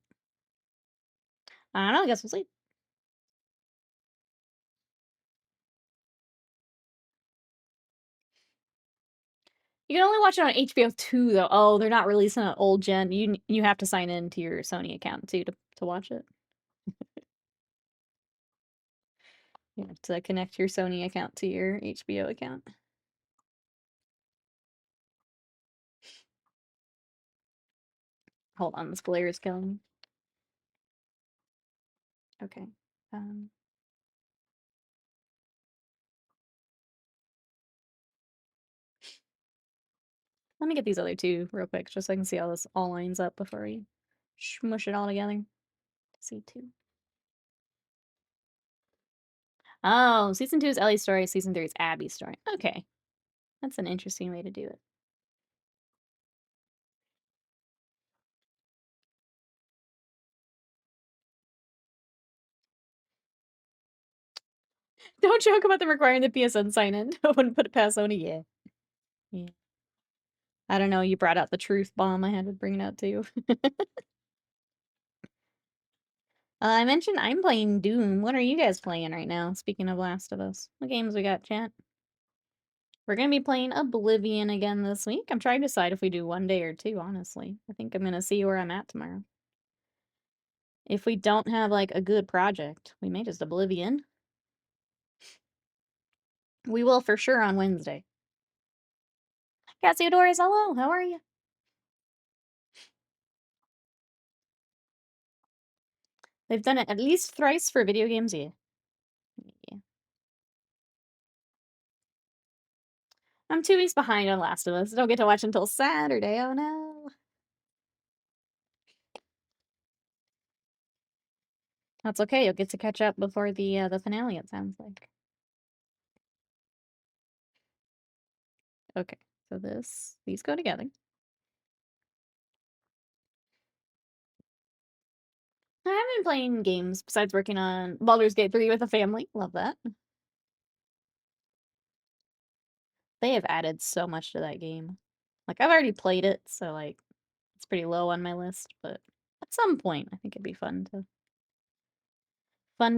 I don't know. I guess we'll see. You can only watch it on HBO 2 though. Oh, they're not releasing an old gen. You have to sign in to your Sony account too to watch it. You have to connect your Sony account to your HBO account. Hold on, this glare is killing me. Okay. Um, Let me get these other 2 real quick, just so I can see how this all lines up before we smush it all together. C2. Oh, season 2 is Ellie's story, season 3 is Abby's story. Okay. That's an interesting way to do it. Don't joke about them requiring the PSN sign-in. I wouldn't put it past Sony. Yeah. Yeah. I don't know, you brought out the truth bomb. I had to bring it out too. I mentioned I'm playing Doom. What are you guys playing right now? Speaking of Last of Us. What games we got, chat? We're gonna be playing Oblivion again this week. I'm trying to decide if we do 1 day or 2, honestly. I think I'm gonna see where I'm at tomorrow. If we don't have, like, a good project, we may just Oblivion. We will for sure on Wednesday. Cassiodorus, hello, how are you? They've done it at least thrice for video games, yeah. Yeah. I'm 2 weeks behind on Last of Us. Don't get to watch until Saturday, oh no. That's okay, you'll get to catch up before the finale, it sounds like. Okay, so these go together. I haven't been playing games besides working on Baldur's Gate 3 with a family. Love that. They have added so much to that game. Like, I've already played it, so, like, it's pretty low on my list, but at some point, I think it'd be fun to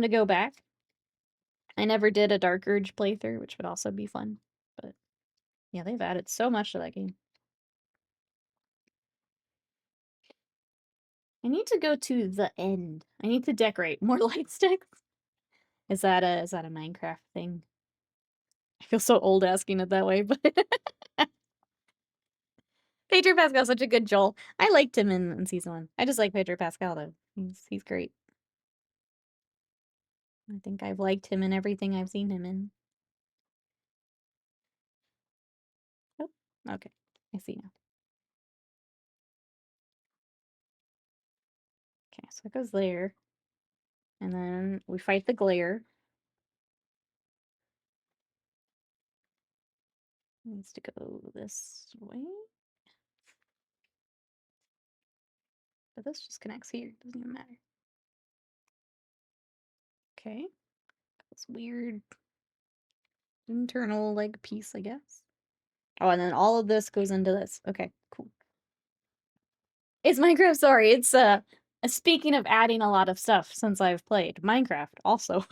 go back. I never did a Dark Urge playthrough, which would also be fun, but yeah, they've added so much to that game. I need to go to the end. I need to decorate more light sticks. Is that a Minecraft thing? I feel so old asking it that way, but Pedro Pascal's such a good Joel. I liked him in season 1. I just like Pedro Pascal though. He's great. I think I've liked him in everything I've seen him in. Oh, okay. I see now. Okay, so it goes there. And then we fight the glare. It needs to go this way. But this just connects here. Doesn't even matter. Okay. This weird internal, like, piece, I guess. Oh, and then all of this goes into this. Okay, cool. It's Minecraft, sorry. It's, speaking of adding a lot of stuff since I've played Minecraft also.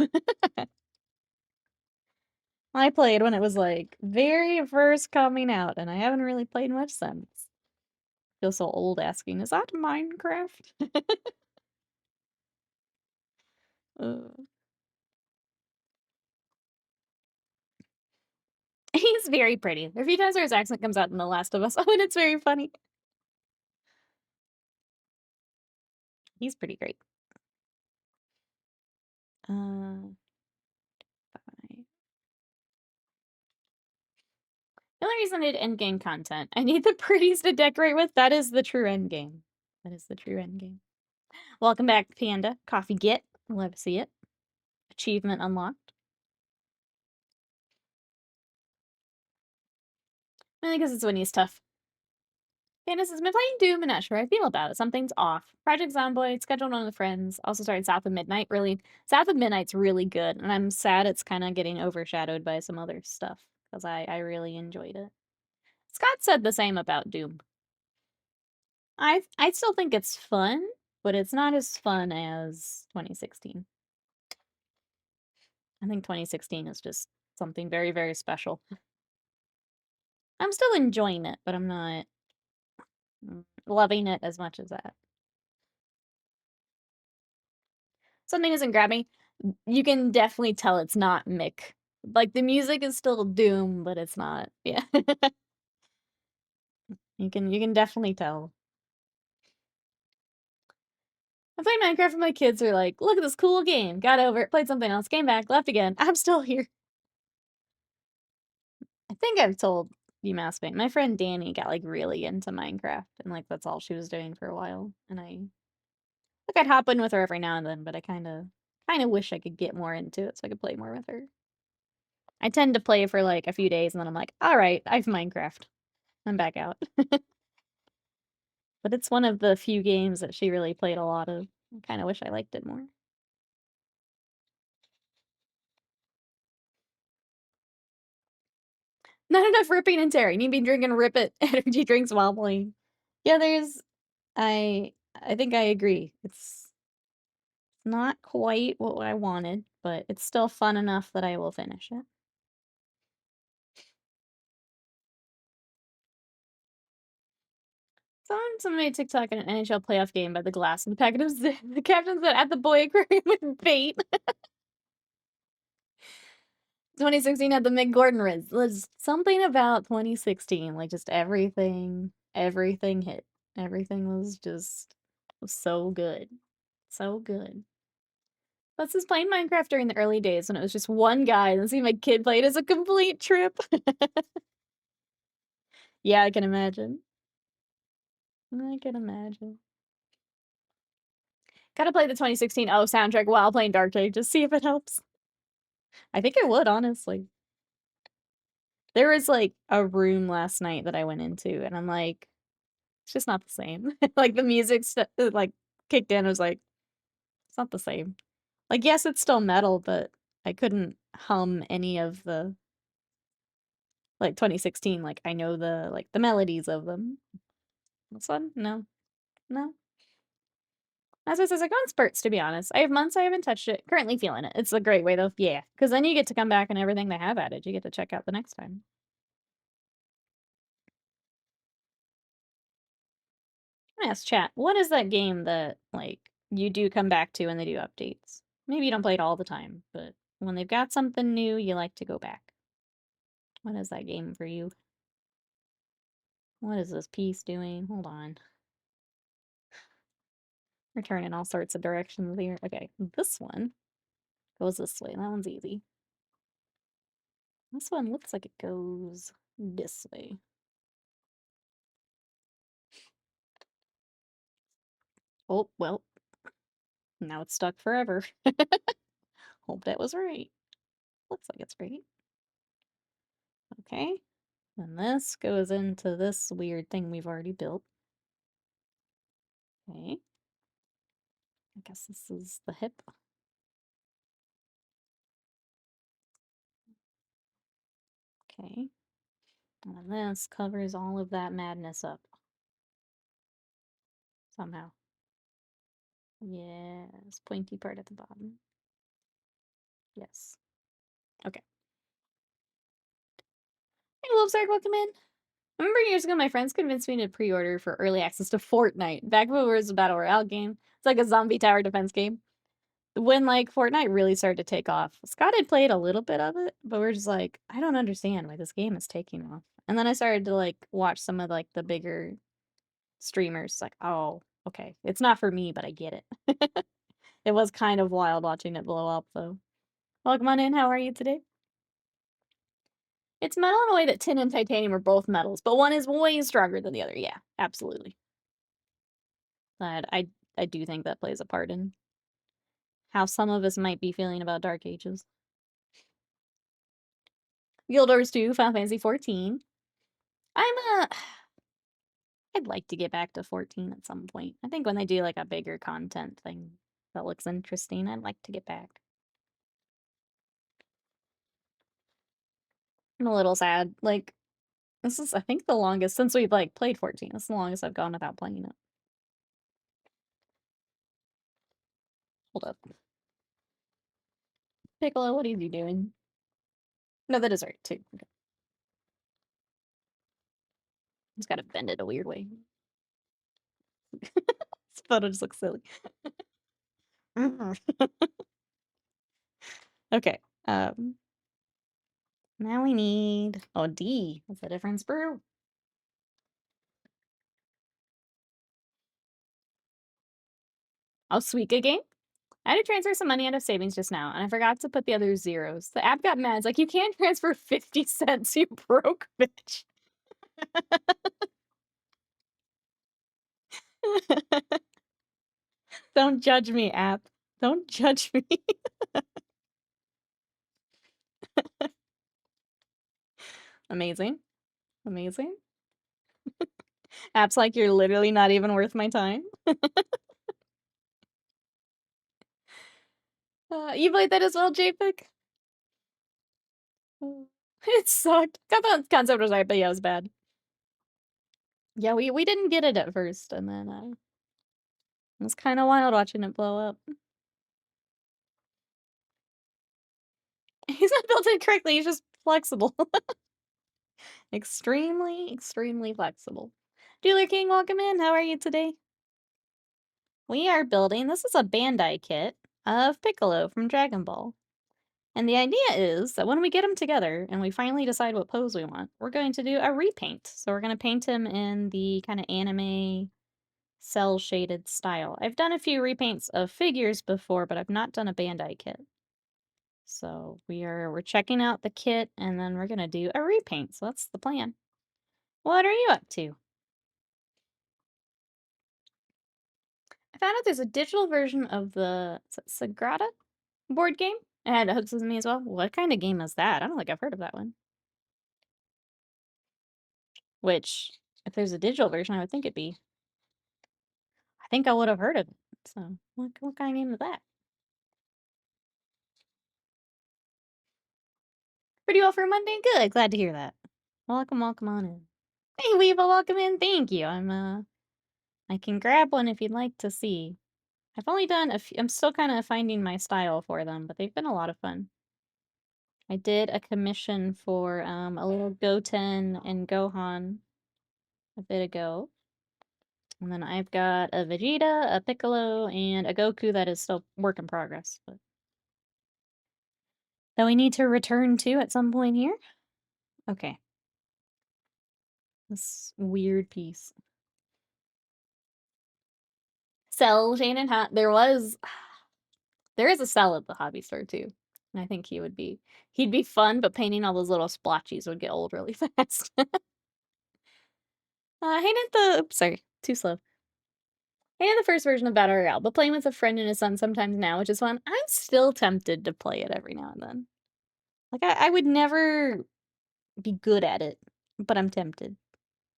I played when it was, like, very first coming out, and I haven't really played much since. Feel so old asking, "Is that Minecraft?" Uh, he's very pretty. There are a few times where his accent comes out in The Last of Us. Oh, and it's very funny. He's pretty great. Fine. The only reason I did endgame content, I need the pretties to decorate with. That is the true endgame. That is the true endgame. Welcome back, Panda. Coffee get. Love to see it. Achievement unlocked. I guess it's when he's tough. Candace has been playing Doom and not sure how I feel about it. Something's off. Project Zomboid, scheduled one with friends. Also started South of Midnight. Really, South of Midnight's really good, and I'm sad it's kind of getting overshadowed by some other stuff because I really enjoyed it. Scott said the same about Doom. I still think it's fun, but it's not as fun as 2016. I think 2016 is just something very, very special. I'm still enjoying it, but I'm not loving it as much as that. Something doesn't grab me. You can definitely tell it's not Mick. Like, the music is still Doom, but it's not. Yeah. You can definitely tell. I played Minecraft and my kids are like, "Look at this cool game." Got over it, played something else, came back, left again. I'm still here. I think I've told you, Massmate. My friend Danny got, like, really into Minecraft, and, like, that's all she was doing for a while, and I'd hop in with her every now and then, but I kinda wish I could get more into it so I could play more with her. I tend to play for, like, a few days, and then I'm like, "Alright, I've Minecraft. I'm back out." But it's one of the few games that she really played a lot of. I kinda wish I liked it more. Not enough ripping and tearing. You need to be drinking Rip It energy drinks while playing. Yeah, I I think I agree. It's not quite what I wanted, but it's still fun enough that I will finish it. Someone made a TikTok in an NHL playoff game by the glass, and the packet of the captain said, "At the boy aquarium with bait." 2016 had the Mick Gordon Riz. Was something about 2016, like, just everything hit. Everything was so good. So good. Plus, just playing Minecraft during the early days when it was just one guy, and seeing my kid play it as a complete trip. Yeah, I can imagine. I can imagine. Gotta play the 2016 soundtrack while playing Dark Age, just see if it helps. I think it would, honestly. There was, like, a room last night that I went into, and I'm like, "It's just not the same." Like, the music like, kicked in, I was like, "It's not the same." Like, yes, it's still metal, but I couldn't hum any of the like, 2016, like, I know the melodies of them. This one? No. No. As I says, I go in spurts, to be honest. I have months I haven't touched it. Currently feeling it. It's a great way, though. Yeah, because then you get to come back and everything they have added, you get to check out the next time. I'm gonna ask chat, what is that game that, like, you do come back to when they do updates? Maybe you don't play it all the time, but when they've got something new, you like to go back. What is that game for you? What is this piece doing? Hold on. We're turning all sorts of directions here. Okay, this one goes this way. That one's easy. This one looks like it goes this way. Oh, well, now it's stuck forever. Hope that was right. Looks like it's right. Okay. And this goes into this weird thing we've already built. Okay. I guess this is the hip. Okay. And this covers all of that madness up. Somehow. Yes. Pointy part at the bottom. Yes. Okay. Hey, Lobsark, welcome in. I remember years ago, my friends convinced me to pre-order for early access to Fortnite. Back when it was a battle royale game. It's like a zombie tower defense game. When, like, Fortnite really started to take off. Scott had played a little bit of it, but we're just like, "I don't understand why this game is taking off." And then I started to, like, watch some of, like, the bigger streamers, like, "Oh, okay. It's not for me, but I get it." It was kind of wild watching it blow up, though. Welcome on in, how are you today? It's metal in a way that tin and titanium are both metals, but one is way stronger than the other, yeah, absolutely. But I do think that plays a part in how some of us might be feeling about Dark Ages. Guild Wars 2, Final Fantasy 14. I'm, I'd like to get back to 14 at some point. I think when they do, like, a bigger content thing that looks interesting, I'd like to get back. I'm a little sad, like, this is, I think, the longest since we've, like, played 14, it's the longest I've gone without playing it. Hold up. Piccolo, what are you doing? No, that is right, too. Okay. Just gotta bend it a weird way. This photo just looks silly. Okay, now we need, oh, D. What's the difference, brew? Oh, sweet, good game. I had to transfer some money out of savings just now, and I forgot to put the other zeros. The app got mad. It's like, you can't transfer 50 cents, you broke bitch. Don't judge me, app. Don't judge me. Amazing. Amazing. App's like, you're literally not even worth my time. You played that as well, JPEG? It sucked. The concept was right, but yeah, it was bad. Yeah, we didn't get it at first, and then it was kind of wild watching it blow up. He's not built in correctly. He's just flexible. Extremely, extremely flexible. Dealer King, welcome in. How are you today? We are building, this is a Bandai kit of Piccolo from Dragon Ball. And the idea is that when we get them together and we finally decide what pose we want, we're going to do a repaint. So we're going to paint him in the kind of anime cel-shaded style. I've done a few repaints of figures before, but I've not done a Bandai kit. So we're checking out the kit and then we're going to do a repaint. So that's the plan. What are you up to? I found out there's a digital version of the Sagrada board game. It had hooks with me as well. What kind of game is that? I don't think I've heard of that one. which, if there's a digital version, I would think it'd be. I think I would have heard of it. So, what kind of game is that? Pretty well for a Monday? Good, glad to hear that. Welcome on in. Hey, Weevil, welcome in, thank you. I can grab one if you'd like to see. I've only done a few, I'm still kinda finding my style for them, but they've been a lot of fun. I did a commission for, a little Goten and Gohan a bit ago. And then I've got a Vegeta, a Piccolo, and a Goku that is still work in progress, but that we need to return to at some point here. Okay. This weird piece. Cel-shaded hat. There is a cell at the hobby store too. And I think he'd be fun, but painting all those little splotchies would get old really fast. I hated oops, sorry, too slow. I hated the first version of Battle Royale, but playing with a friend and his son sometimes now, which is fun. I'm still tempted to play it every now and then. Like I would never be good at it, but I'm tempted.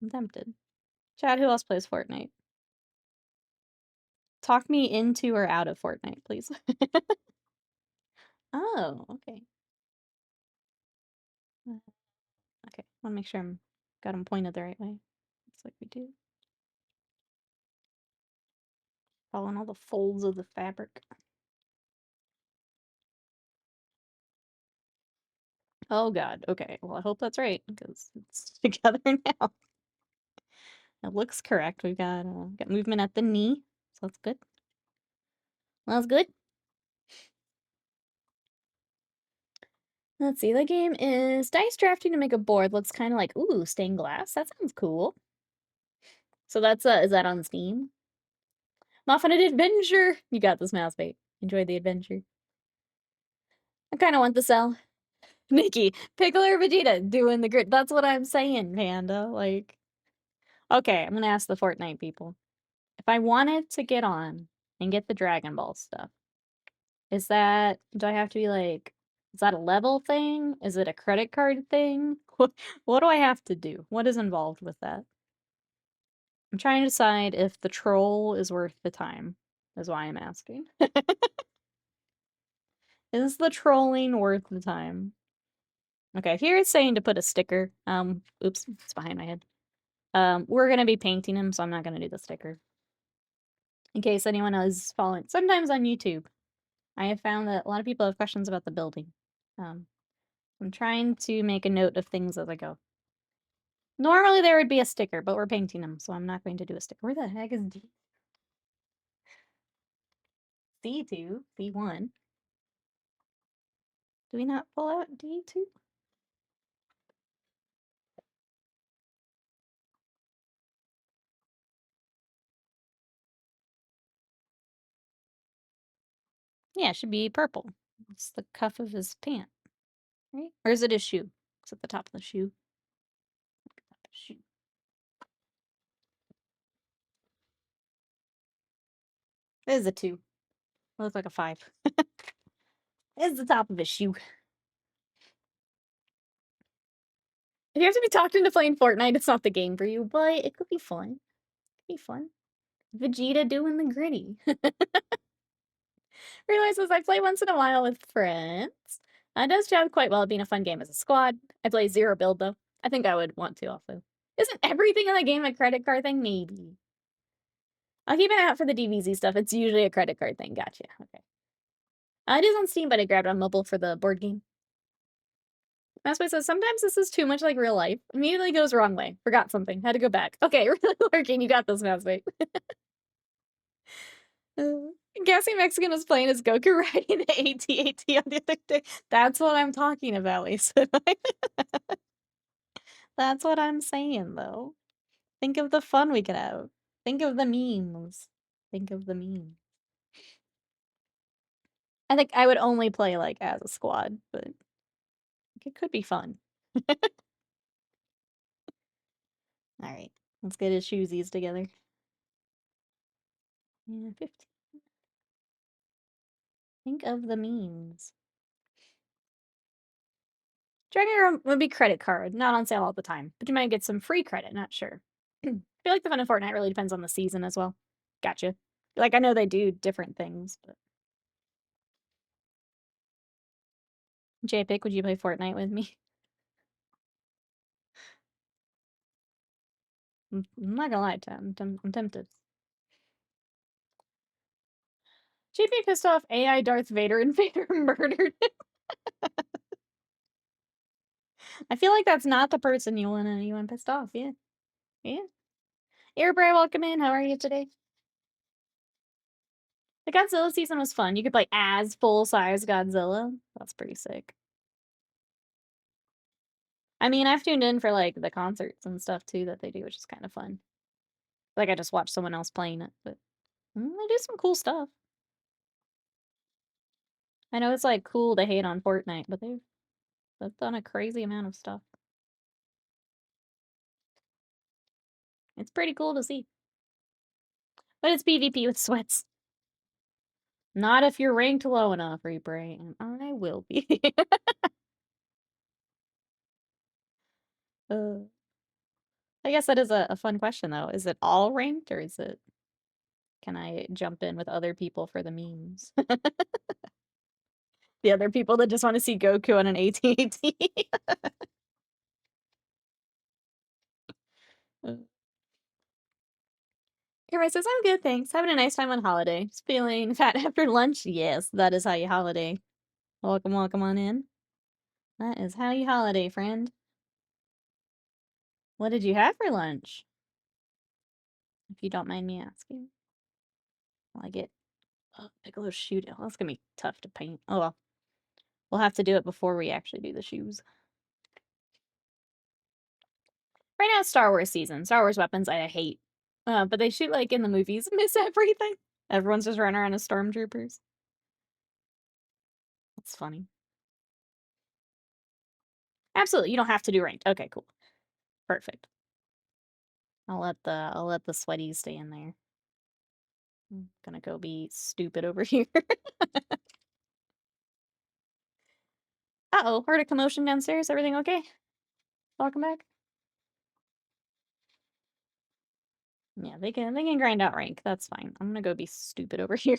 I'm tempted. Chad, who else plays Fortnite? Talk me into or out of Fortnite, please. Oh, okay. Okay, wanna make sure I'm got them pointed the right way. Looks like we do. Following all the folds of the fabric. Oh god, okay. Well, I hope that's right, because it's together now. It looks correct. We've got movement at the knee, so that's good. That's good. Let's see, the game is dice drafting to make a board. Looks kind of like, ooh, stained glass. That sounds cool. So that's, is that on Steam? Off on an adventure! You got this, Mousebait. Enjoy the adventure. I kind of want the cell. Nikki, Piccolo or Vegeta doing the grid. That's what I'm saying, Panda. Like, okay, I'm gonna ask the Fortnite people. If I wanted to get on and get the Dragon Ball stuff, do I have to be like, is that a level thing? Is it a credit card thing? What do I have to do? What is involved with that? I'm trying to decide if the troll is worth the time, is why I'm asking. Is the trolling worth the time? Okay, here it's saying to put a sticker. Oops, it's behind my head. We're gonna be painting him, so I'm not gonna do the sticker. In case anyone is following. Sometimes on YouTube, I have found that a lot of people have questions about the building. I'm trying to make a note of things as I go. Normally there would be a sticker, but we're painting him, so I'm not going to do a sticker. Where the heck is D? C2? C1? Do we not pull out D2? Yeah, it should be purple. It's the cuff of his pant, right? Or is it his shoe? It's at the top of the shoe. Shoe. It is a 2. It looks like a 5. It's the top of his shoe. If you have to be talked into playing Fortnite, it's not the game for you, but it could be fun. It could be fun. Vegeta doing the gritty. Realizes I play once in a while with friends. It does job quite well at being a fun game as a squad. I play 0 build though. I think I would want to also. Isn't everything in the game a credit card thing? Maybe. I'll keep an eye out for the DBZ stuff. It's usually a credit card thing. Gotcha. Okay. It is on Steam, but I grabbed it on mobile for the board game. Mouseboy says, sometimes this is too much like real life. Immediately goes wrong way. Forgot something. Had to go back. Okay, really working. You got this, Mouseboy. Gassy Mexican was playing as Goku riding the AT-AT on the other day. That's what I'm talking about, Lisa. That's what I'm saying, though. Think of the fun we could have. Think of the memes. Think of the memes. I think I would only play, like, as a squad, but it could be fun. Alright, let's get his shoesies together. Yeah, 15. Think of the memes. Dragon Room would be credit card, not on sale all the time, but you might get some free credit, not sure. I feel like the fun of Fortnite really depends on the season as well. Gotcha. Like, I know they do different things, but... JPic, would you play Fortnite with me? I'm not gonna lie, I'm tempted. JP pissed off AI Darth Vader and Vader murdered him. I feel like that's not the person you want pissed off, yeah. Yeah. Airbray, welcome in. How are you today? The Godzilla season was fun. You could play as full-size Godzilla. That's pretty sick. I mean, I've tuned in for, like, the concerts and stuff too that they do, which is kind of fun. Like, I just watched someone else playing it, but they do some cool stuff. I know it's, like, cool to hate on Fortnite, but they've done a crazy amount of stuff. It's pretty cool to see. But it's PvP with sweats. Not if you're ranked low enough, Reaper, and I will be. uh, I guess that is a fun question, though. Is it all ranked, or is it... Can I jump in with other people for the memes? The other people that just want to see Goku on an AT-AT. Everybody says, I'm good, thanks. Having a nice time on holiday. Just feeling fat after lunch? Yes, that is how you holiday. Welcome, welcome on in. That is how you holiday, friend. What did you have for lunch? If you don't mind me asking. Will I get... Oh, Piccolo shoe. Oh, that's gonna be tough to paint. Oh well. We'll have to do it before we actually do the shoes. Right now it's Star Wars season. Star Wars weapons I hate. But they shoot like in the movies. Miss everything. Everyone's just running around as stormtroopers. That's funny. Absolutely, you don't have to do ranked. Okay, cool. Perfect. I'll let the sweaties stay in there. I'm gonna go be stupid over here. Uh-oh, heard a commotion downstairs. Everything okay? Welcome back. Yeah, they can grind out rank. That's fine. I'm gonna go be stupid over here.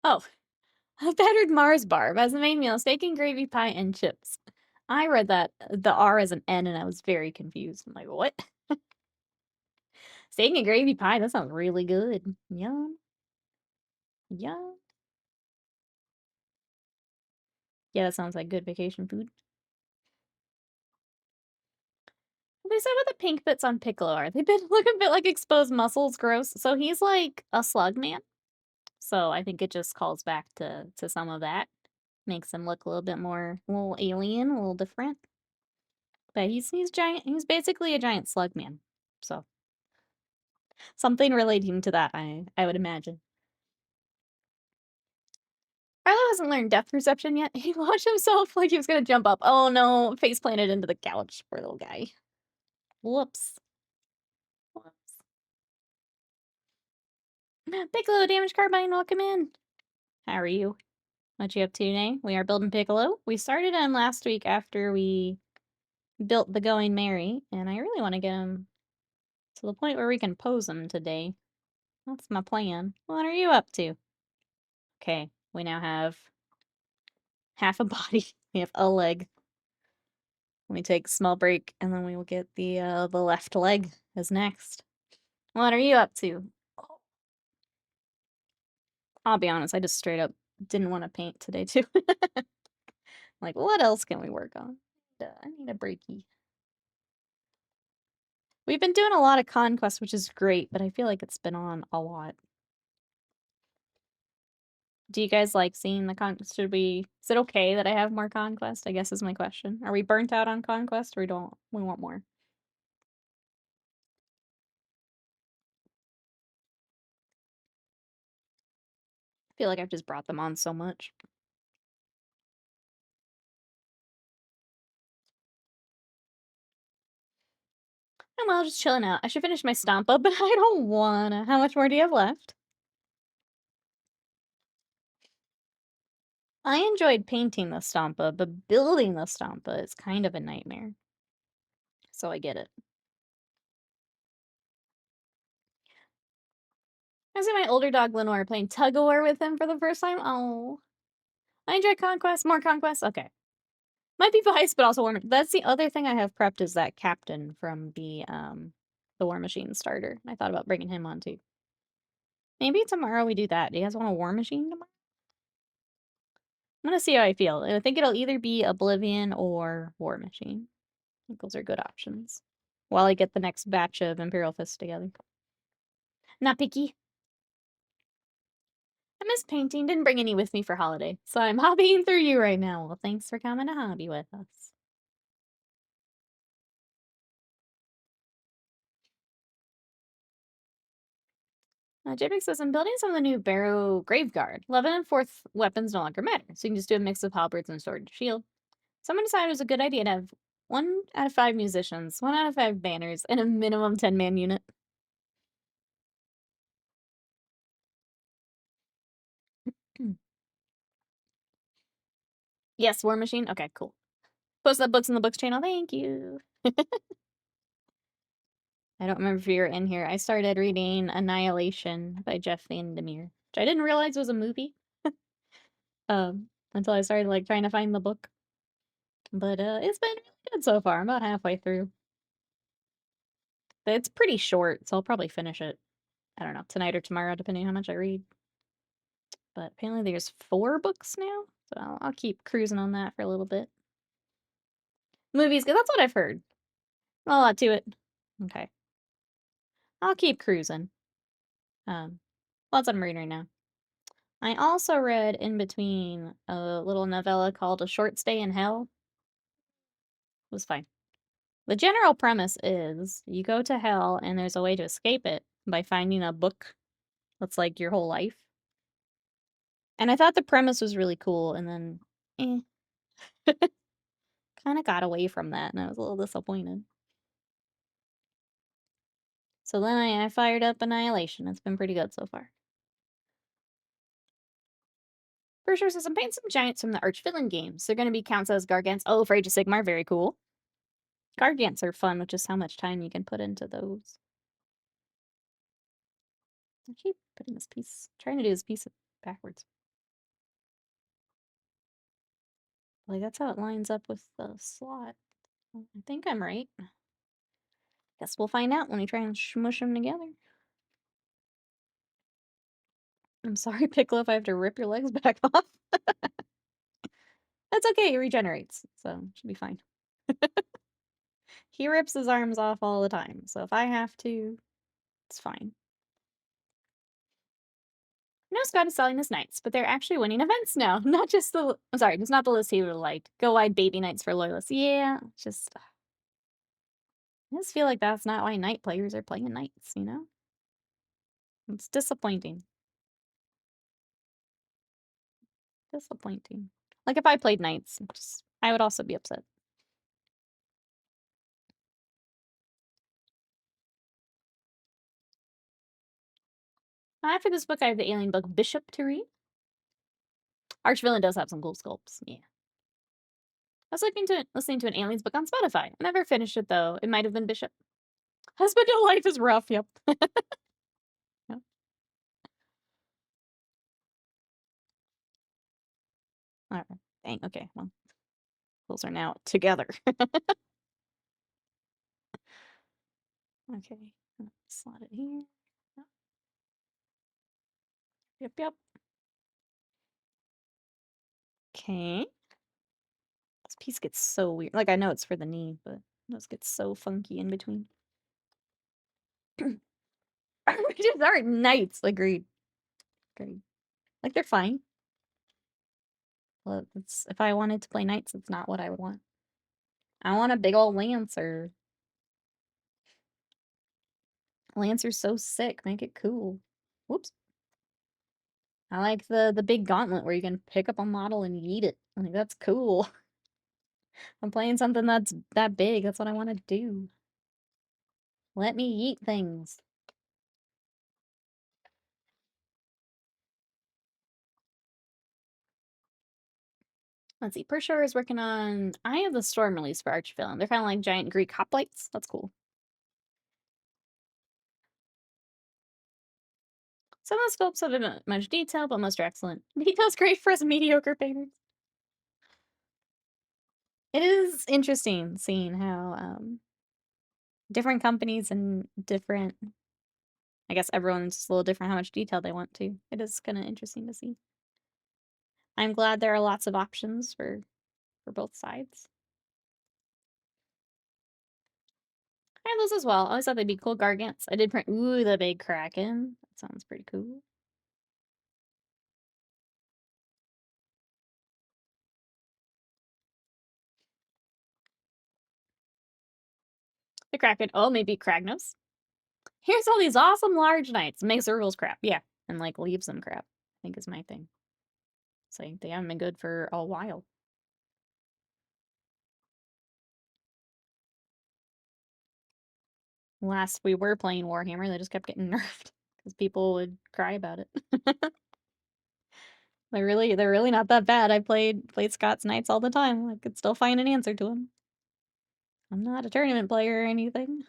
Oh, a battered Mars bar as the main meal, steak and gravy, pie, and chips. I read that the R as an N, and I was very confused. I'm like, what? Steak and gravy pie? That sounds really good. Yum. Yum. Yeah, that sounds like good vacation food. They said what the pink bits on Piccolo are. They look a bit like exposed muscles. Gross. So he's like a slug man. So I think it just calls back to some of that. Makes him look a little bit more, a little alien, a little different. But he's giant. He's basically a giant slug man. So something relating to that, I would imagine. Arlo hasn't learned depth perception yet. He launched himself like he was gonna jump up. Oh no, face planted into the couch. Poor little guy. Whoops. Whoops. Piccolo, damage carbine, welcome in. How are you? What you up to today? We are building Piccolo. We started him last week after we built the Going Merry, and I really want to get him to the point where we can pose him today. That's my plan. What are you up to? Okay, we now have half a body. We have a leg. Let me take a small break, and then we will get the left leg is next. What are you up to? I'll be honest, I just straight up didn't want to paint today too. Like, what else can we work on? I need a breaky. We've been doing a lot of Conquest, which is great, but I feel like it's been on a lot. Do you guys like seeing the Conquest? Is it okay that I have more Conquest? I guess is my question. Are we burnt out on Conquest, or we want more? I feel like I've just brought them on so much. I'm well, just chilling out. I should finish my stomp up, but I don't wanna. How much more do you have left? I enjoyed painting the Stampa, but building the Stampa is kind of a nightmare. So I get it. I see my older dog Lenore playing tug of war with him for the first time. Oh, I enjoy conquest. More conquest. Okay, might be vice, but also war. That's the other thing I have prepped is that captain from the War Machine starter. I thought about bringing him on too. Maybe tomorrow we do that. Do you guys want a War Machine tomorrow? I'm gonna see how I feel. I think it'll either be Oblivion or War Machine. I think those are good options. While I get the next batch of Imperial Fists together. Not picky. I miss painting. Didn't bring any with me for holiday, so I'm hobbying through you right now. Well, thanks for coming to hobby with us. Jibix says, I'm building some of the new Barrow Graveguard. 11 and 4th weapons no longer matter, so you can just do a mix of halberds and sword and shield. Someone decided it was a good idea to have 1 out of 5 musicians, 1 out of 5 banners, and a minimum 10-man unit. Yes, War Machine? Okay, cool. Post that books in the books channel. Thank you. I don't remember if you were in here. I started reading Annihilation by Jeff Vandermeer, which I didn't realize was a movie until I started like trying to find the book. But it's been really good so far. I'm about halfway through. But it's pretty short, so I'll probably finish it. I don't know, tonight or tomorrow, depending how much I read. But apparently there's 4 books now, so I'll keep cruising on that for a little bit. Movies good. That's what I've heard. Not a lot to it. Okay. I'll keep cruising. Lots I'm reading right now. I also read in between a little novella called A Short Stay in Hell. It was fine. The general premise is you go to hell and there's a way to escape it by finding a book that's like your whole life. And I thought the premise was really cool, and then kind of got away from that, and I was a little disappointed. So then I fired up Annihilation. It's been pretty good so far. For sure says, I'm painting some giants from the Archvillain games. They're going to be counts as Gargants. Oh, for Age of Sigmar, very cool. Gargants are fun, which is how much time you can put into those. I keep putting this piece, trying to do this piece backwards. Like, that's how it lines up with the slot. I think I'm right. Guess we'll find out when we try and smush them together. I'm sorry, Piccolo, if I have to rip your legs back off. That's okay, he regenerates, so should be fine. He rips his arms off all the time, so if I have to, it's fine. No, Scott is selling his knights, but they're actually winning events now. Not just the. I'm sorry, it's not the list he would have liked. Go wide baby knights for loyalists. Yeah, just. I just feel like that's not why knight players are playing knights, you know? It's disappointing. Disappointing. Like if I played knights, I would also be upset. After this book, I have the alien book Bishop to read. Archvillain does have some cool sculpts. Yeah. I was listening to an aliens book on Spotify. I never finished it though. It might have been Bishop. Husband of life is rough. Yep. Yep. All right. Dang. Okay. Well, those are now together. Okay. Slot it here. Yep. Yep. Okay. This piece gets so weird. Like I know it's for the knee, but this gets so funky in between. Just aren't knights. Agreed. Agreed. Like they're fine. Well, it's if I wanted to play knights, it's not what I would want. I want a big old lancer. Lancer's so sick. Make it cool. Whoops. I like the big gauntlet where you can pick up a model and yeet it. Like that's cool. I'm playing something that's that big. That's what I want to do. Let me eat things. Let's see. Pershore is working on Eye of the Storm release for Archvillain. They're kind of like giant Greek hoplites. That's cool. Some of the sculpts haven't much detail, but most are excellent. Detail's great for us mediocre painters. It is interesting seeing how different companies and different, I guess everyone's just a little different how much detail they want to. It is kind of interesting to see. I'm glad there are lots of options for both sides. I have those as well. I always thought they'd be cool gargants. I did print, ooh, the big kraken. That sounds pretty cool. The kraken, oh, maybe Kragnos. Here's all these awesome large knights. Makes the rules crap, yeah. And like leaves them crap, I think is my thing. So they haven't been good for a while. Last we were playing Warhammer, they just kept getting nerfed because people would cry about it. They're really not that bad. I played Scott's Knights all the time. I could still find an answer to them. I'm not a tournament player or anything.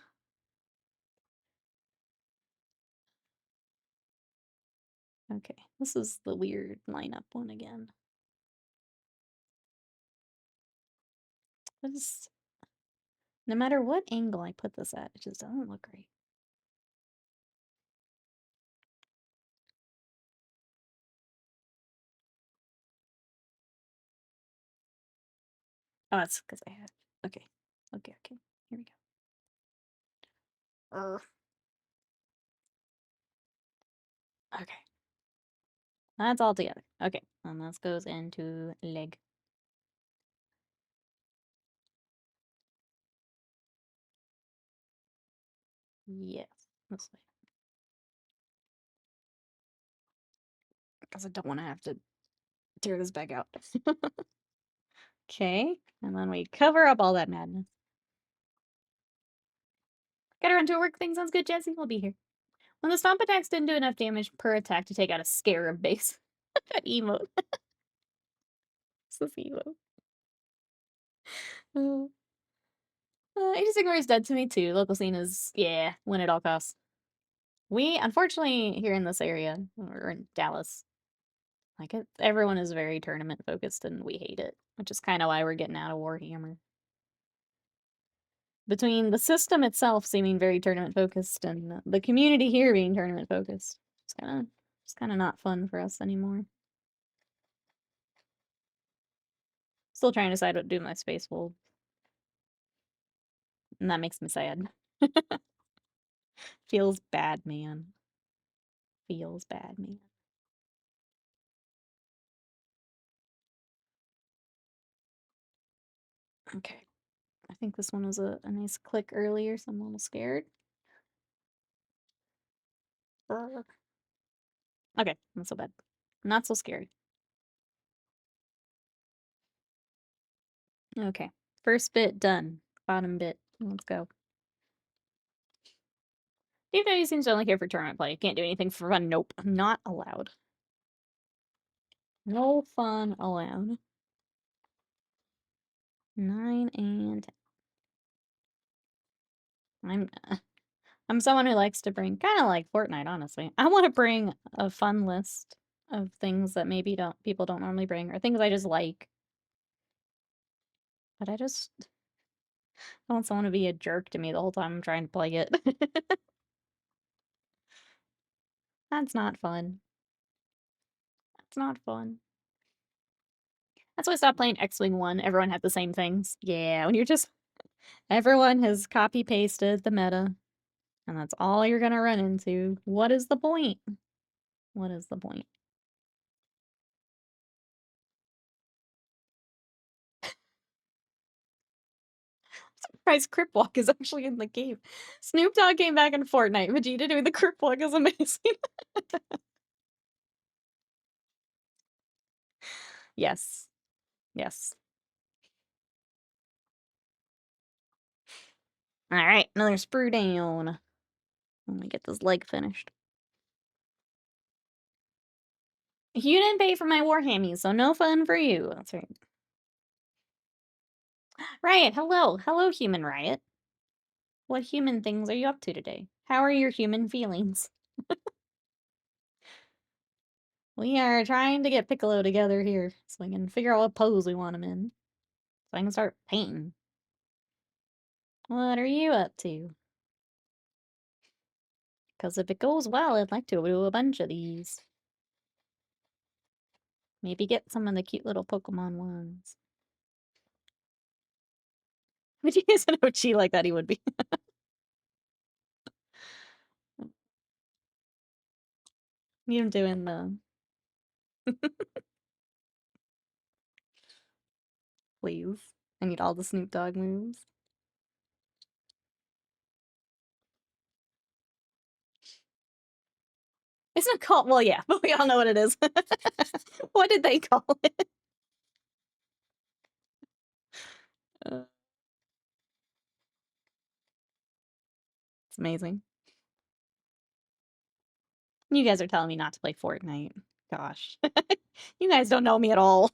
Okay, this is the weird lineup one again. This, no matter what angle I put this at, it just doesn't look right. Oh, that's because I have. Okay. Okay, okay. Here we go. Okay. That's all together. Okay. And this goes into leg. Yes. This way. Because I don't want to have to tear this back out. Okay. And then we cover up all that madness. Gotta run to work. Thing sounds good, Jesse. I'll be here. When the stomp attacks didn't do enough damage per attack to take out a scarab base. That emote. It's this emote. 86 is dead to me too. Local scene is, yeah, win at all costs. We, unfortunately, here in this area, or in Dallas, like everyone is very tournament focused and we hate it, which is kind of why we're getting out of Warhammer. Between the system itself seeming very tournament focused and the community here being tournament focused, it's kind of not fun for us anymore. Still trying to decide what to do with my Space Wolf. And that makes me sad. Feels bad, man. Feels bad, man. Okay. I think this one was a nice click earlier, so I'm a little scared. Okay, not so bad. Not so scary. Okay. First bit done. Bottom bit. Let's go. DFW seems to only care for tournament play. Can't do anything for fun. Nope. Not allowed. No fun allowed. 9 and 10. I'm someone who likes to bring, kind of like Fortnite, honestly. I want to bring a fun list of things that maybe people don't normally bring, or things I just like. But I don't want someone to be a jerk to me the whole time I'm trying to play it. That's not fun. That's not fun. That's why I stopped playing X-Wing 1. Everyone had the same things. Yeah, when you're just... Everyone has copy-pasted the meta. And that's all you're gonna run into. What is the point? What is the point? Surprised Crip Walk is actually in the game. Snoop Dogg came back in Fortnite. Vegeta doing the Crip Walk is amazing. Yes. Yes. Alright, another sprue down. Let me get this leg finished. You didn't pay for my warhammies, so no fun for you. That's right. Riot, hello. Hello, human Riot. What human things are you up to today? How are your human feelings? We are trying to get Piccolo together here, so we can figure out what pose we want him in. So I can start painting. What are you up to? Because if it goes well, I'd like to do a bunch of these. Maybe get some of the cute little Pokemon ones. Would you use an OG like that? He would be. Need him doing the. Please. I need all the Snoop Dogg moves. It's not called. Well, yeah, but we all know what it is. What did they call it? Uh, it's amazing. You guys are telling me not to play Fortnite. Gosh. You guys don't know me at all.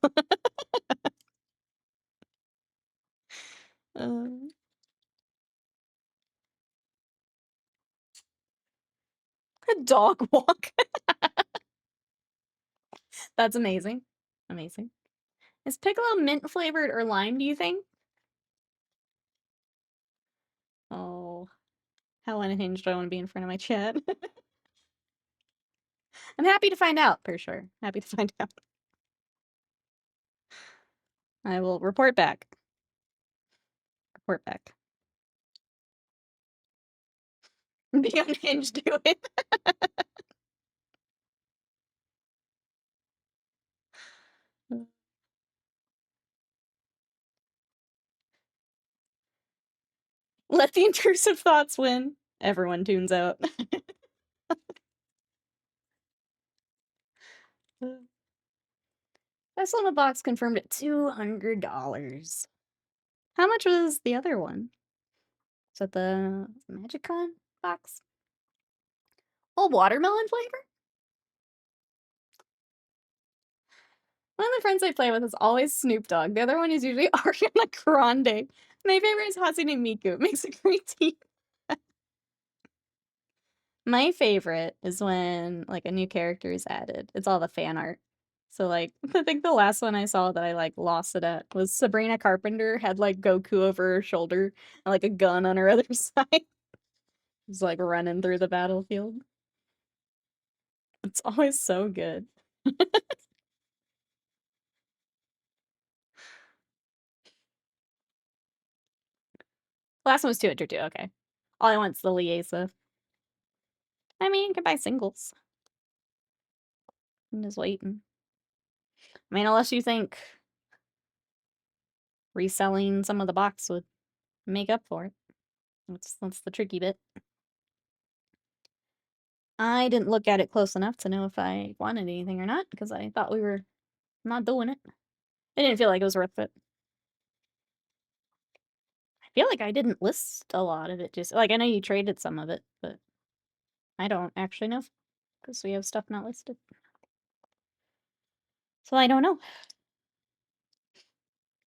uh, a dog walk. That's amazing. Amazing. Is Piccolo mint flavored or lime, do you think? Oh, how unhinged do I want to be in front of my chat? I'm happy to find out, for sure. Happy to find out. I will report back. Report back. Be unhinged, do it. Let the intrusive thoughts win. Everyone tunes out. This on the box confirmed at $200. How much was the other one? Is that the Magicon box? Oh, watermelon flavor? One of the friends I play with is always Snoop Dogg. The other one is usually Ariana Grande. My favorite is Hatsune Miku. It makes a great team. My favorite is when, like, a new character is added. It's all the fan art. So, like, I think the last one I saw that I, like, lost it at was Sabrina Carpenter had, like, Goku over her shoulder and, like, a gun on her other side. Just, like, running through the battlefield. It's always so good. Last one was 202, okay. All I want's the Liesa. I mean, you can buy singles. I'm just waiting. I mean, unless you think reselling some of the box would make up for it. That's the tricky bit. I didn't look at it close enough to know if I wanted anything or not, because I thought we were not doing it. I didn't feel like it was worth it. I feel like I didn't list a lot of it, just like, I know you traded some of it, but I don't actually know, because we have stuff not listed. So I don't know.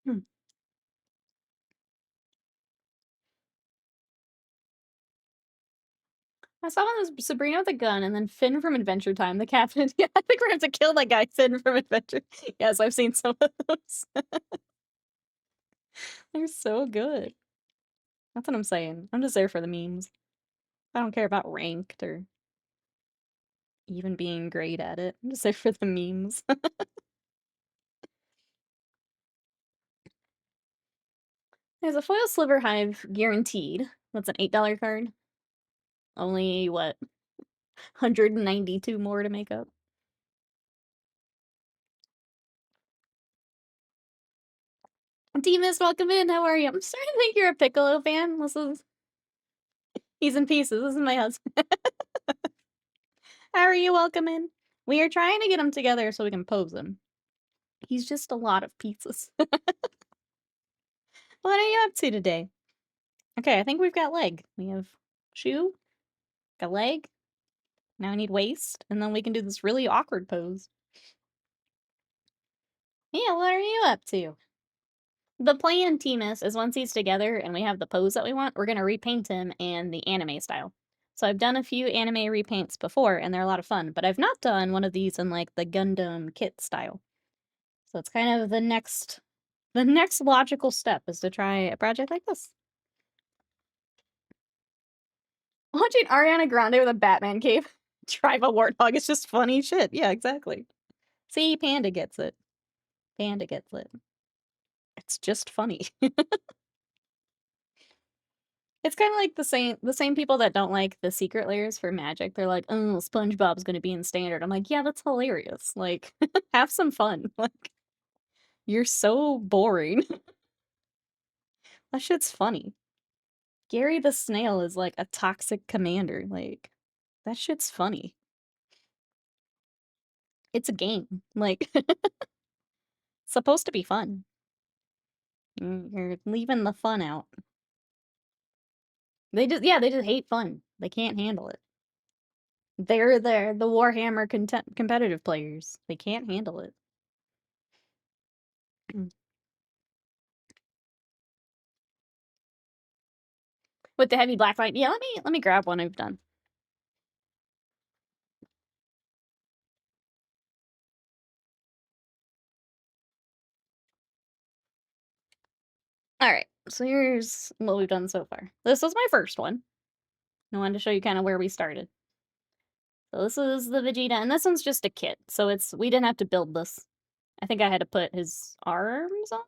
Hmm. I saw one that was Sabrina with a gun, and then Finn from Adventure Time, the captain. Yeah, I think we're gonna have to kill that guy, Finn from Adventure. Yes, I've seen some of those. They're so good. That's what I'm saying. I'm just there for the memes. I don't care about ranked or even being great at it. I'm just there for the memes. There's a foil sliver hive guaranteed. That's an $8 card. Only, what, 192 more to make up? Demus, welcome in. How are you? I'm starting to think you're a Piccolo fan. He's in pieces. This is my husband. How are you? Welcome in. We are trying to get him together so we can pose him. He's just a lot of pieces. What are you up to today? Okay, I think we've got leg. We have shoe, got leg. Now I need waist, and then we can do this really awkward pose. Yeah, what are you up to? The plan, Timus, is once he's together and we have the pose that we want, we're gonna repaint him in the anime style. So I've done a few anime repaints before, and they're a lot of fun, but I've not done one of these in like the Gundam kit style. So it's kind of the next logical step is to try a project like this. Watching Ariana Grande with a Batman cape drive a warthog is just funny shit. Yeah, exactly. See, Panda gets it. Panda gets it. It's just funny. It's kinda like the same people that don't like the secret layers for magic. They're like, "Oh, SpongeBob's gonna be in standard." I'm like, "Yeah, that's hilarious. Like, have some fun." Like, you're so boring. That shit's funny. Gary the Snail is like a toxic commander. Like, that shit's funny. It's a game. Like, supposed to be fun. You're leaving the fun out. They just hate fun. They can't handle it. They're the Warhammer competitive players. They can't handle it. With the heavy black light. Yeah, let me grab one I've done. Alright, so here's what we've done so far. This was my first one. I wanted to show you kinda where we started. So this is the Vegeta, and this one's just a kit, so we didn't have to build this. I think I had to put his arms on?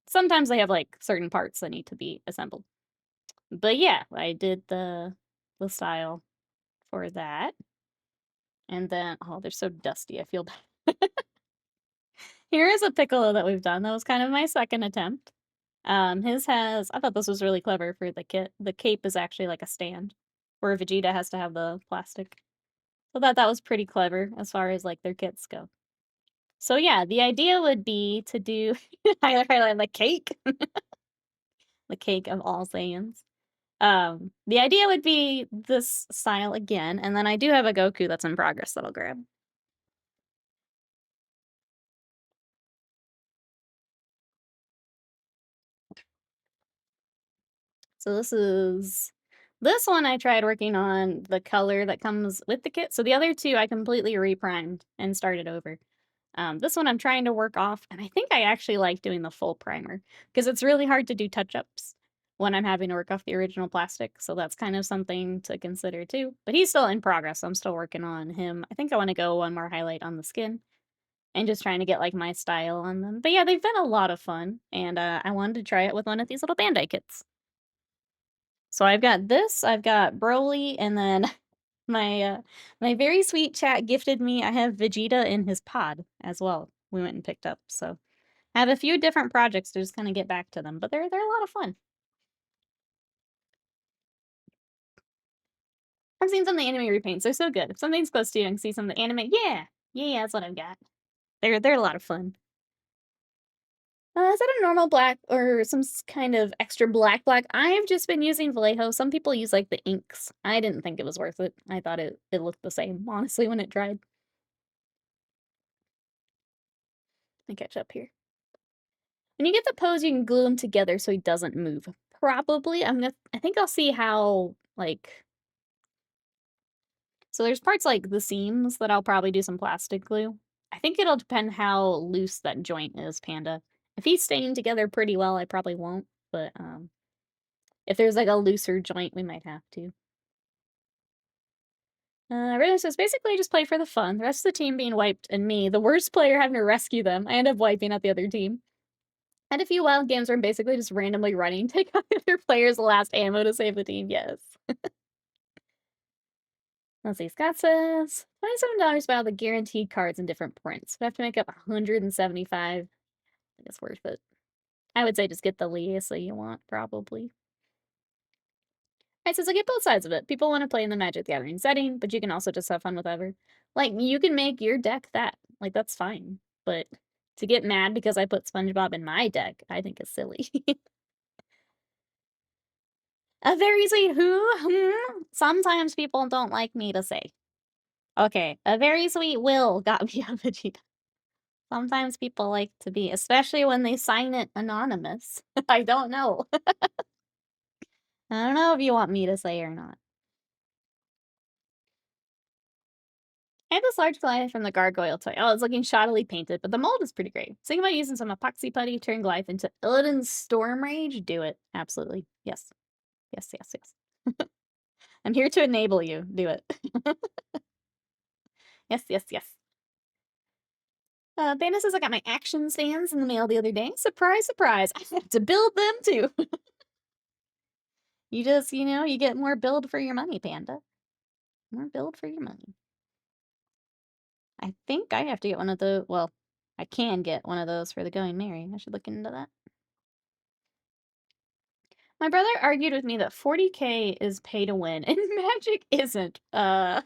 Sometimes they have, like, certain parts that need to be assembled. But yeah, I did the style for that. And then oh, they're so dusty, I feel bad. Here is a Piccolo that we've done, that was kind of my second attempt. His has I thought this was really clever for the kit. The cape is actually like a stand, where Vegeta has to have the plastic. So that was pretty clever as far as, like, their kits go. So, yeah, the idea would be to do highlight the cake, the cake of all Saiyans. The idea would be this style again, and then I do have a Goku that's in progress that I'll grab. So this one I tried working on the color that comes with the kit. So the other two I completely reprimed and started over. This one I'm trying to work off, and I think I actually like doing the full primer because it's really hard to do touch-ups when I'm having to work off the original plastic. So that's kind of something to consider too. But he's still in progress. I'm still working on him. I think I want to go one more highlight on the skin and just trying to get like my style on them. But yeah, they've been a lot of fun, and I wanted to try it with one of these little Bandai kits. So I've got this, I've got Broly, and then my very sweet chat gifted me I have Vegeta in his pod as well. We went and picked up, so I have a few different projects to just kinda get back to them, but they're a lot of fun. I've seen some of the anime repaints, they're so good. If something's close to you and see some of the anime yeah! Yeah, that's what I've got. They're a lot of fun. Is that a normal black or some kind of extra black? I've just been using Vallejo. Some people use like the inks. I didn't think it was worth it. I thought it looked the same, honestly, when it dried. Let me catch up here. When you get the pose, you can glue him together so he doesn't move. Probably. I think I'll see how like so there's parts like the seams that I'll probably do some plastic glue. I think it'll depend how loose that joint is, Panda. If he's staying together pretty well, I probably won't, but if there's like a looser joint, we might have to. Really, so it's basically just play for the fun. The rest of the team being wiped, and me, the worst player, having to rescue them. I end up wiping out the other team. Had a few wild games where I'm basically just randomly running, take out the other player's last ammo to save the team. Yes. Let's see. Scott says $27 buy all the guaranteed cards in different prints. We have to make up 175. I think it's worth it. I would say just get the Lisa you want, probably. I says I get both sides of it. People want to play in the Magic the Gathering setting, but you can also just have fun with whatever. Like, you can make your deck that. Like, that's fine. But to get mad because I put SpongeBob in my deck, I think is silly. A very sweet who? Sometimes people don't like me to say. Okay, a very sweet Will got me a Vegeta. Sometimes people like to be, especially when they sign it anonymous. I don't know. I don't know if you want me to say or not. I have this large Goliath from the Gargoyle toy. Oh, it's looking shoddily painted, but the mold is pretty great. Thinking about using some epoxy putty, turn Goliath into Illidan's Storm Rage? Do it. Absolutely. Yes. Yes, yes, yes. I'm here to enable you. Do it. Yes, yes, yes. Dana says I got my action stands in the mail the other day. Surprise, surprise. I have to build them too. You just, you get more build for your money, Panda. More build for your money. I think I have to get one of the, well, I can get one of those for the Going Merry. I should look into that. My brother argued with me that 40K is pay to win, and Magic isn't. Uh,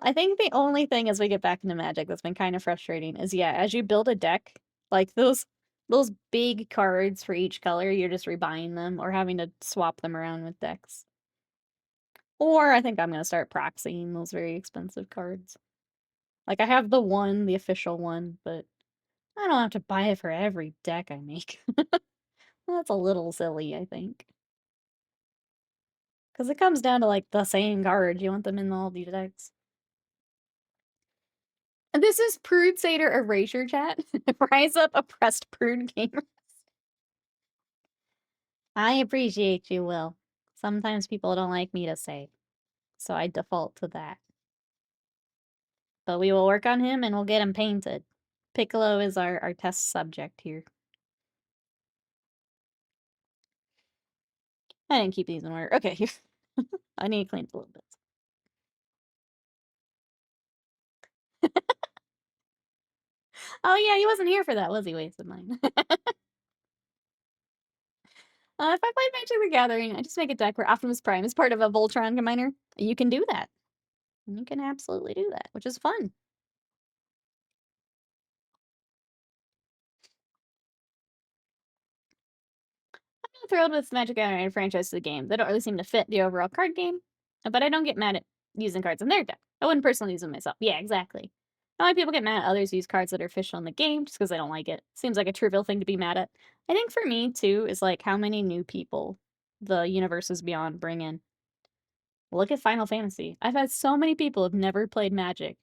I think the only thing as we get back into Magic that's been kind of frustrating is, yeah, as you build a deck, like those big cards for each color, you're just rebuying them or having to swap them around with decks. Or I think I'm gonna start proxying those very expensive cards. Like I have the official one, but I don't have to buy it for every deck I make. That's a little silly, I think. Because it comes down to like the same cards. You want them in all these decks. And this is Prude Satyr Erasure Chat. Rise up, oppressed Prude gamers. I appreciate you, Will. Sometimes people don't like me to say, so I default to that. But we will work on him and we'll get him painted. Piccolo is our test subject here. I didn't keep these in order. Okay, here. I need to clean it a little bit. Oh yeah, he wasn't here for that, was he? Wasted mine. If I played Magic the Gathering, I just make a deck where Optimus Prime is part of a Voltron combiner. You can do that. You can absolutely do that, which is fun. I'm thrilled with Magic the Gathering franchise to the game. They don't really seem to fit the overall card game, but I don't get mad at using cards in their deck. I wouldn't personally use them myself. Yeah, exactly. Not why people get mad at others who use cards that are official in the game just because they don't like it. Seems like a trivial thing to be mad at. I think for me, too, is like how many new people the Universes Beyond bring in. Look at Final Fantasy. I've had so many people who've never played Magic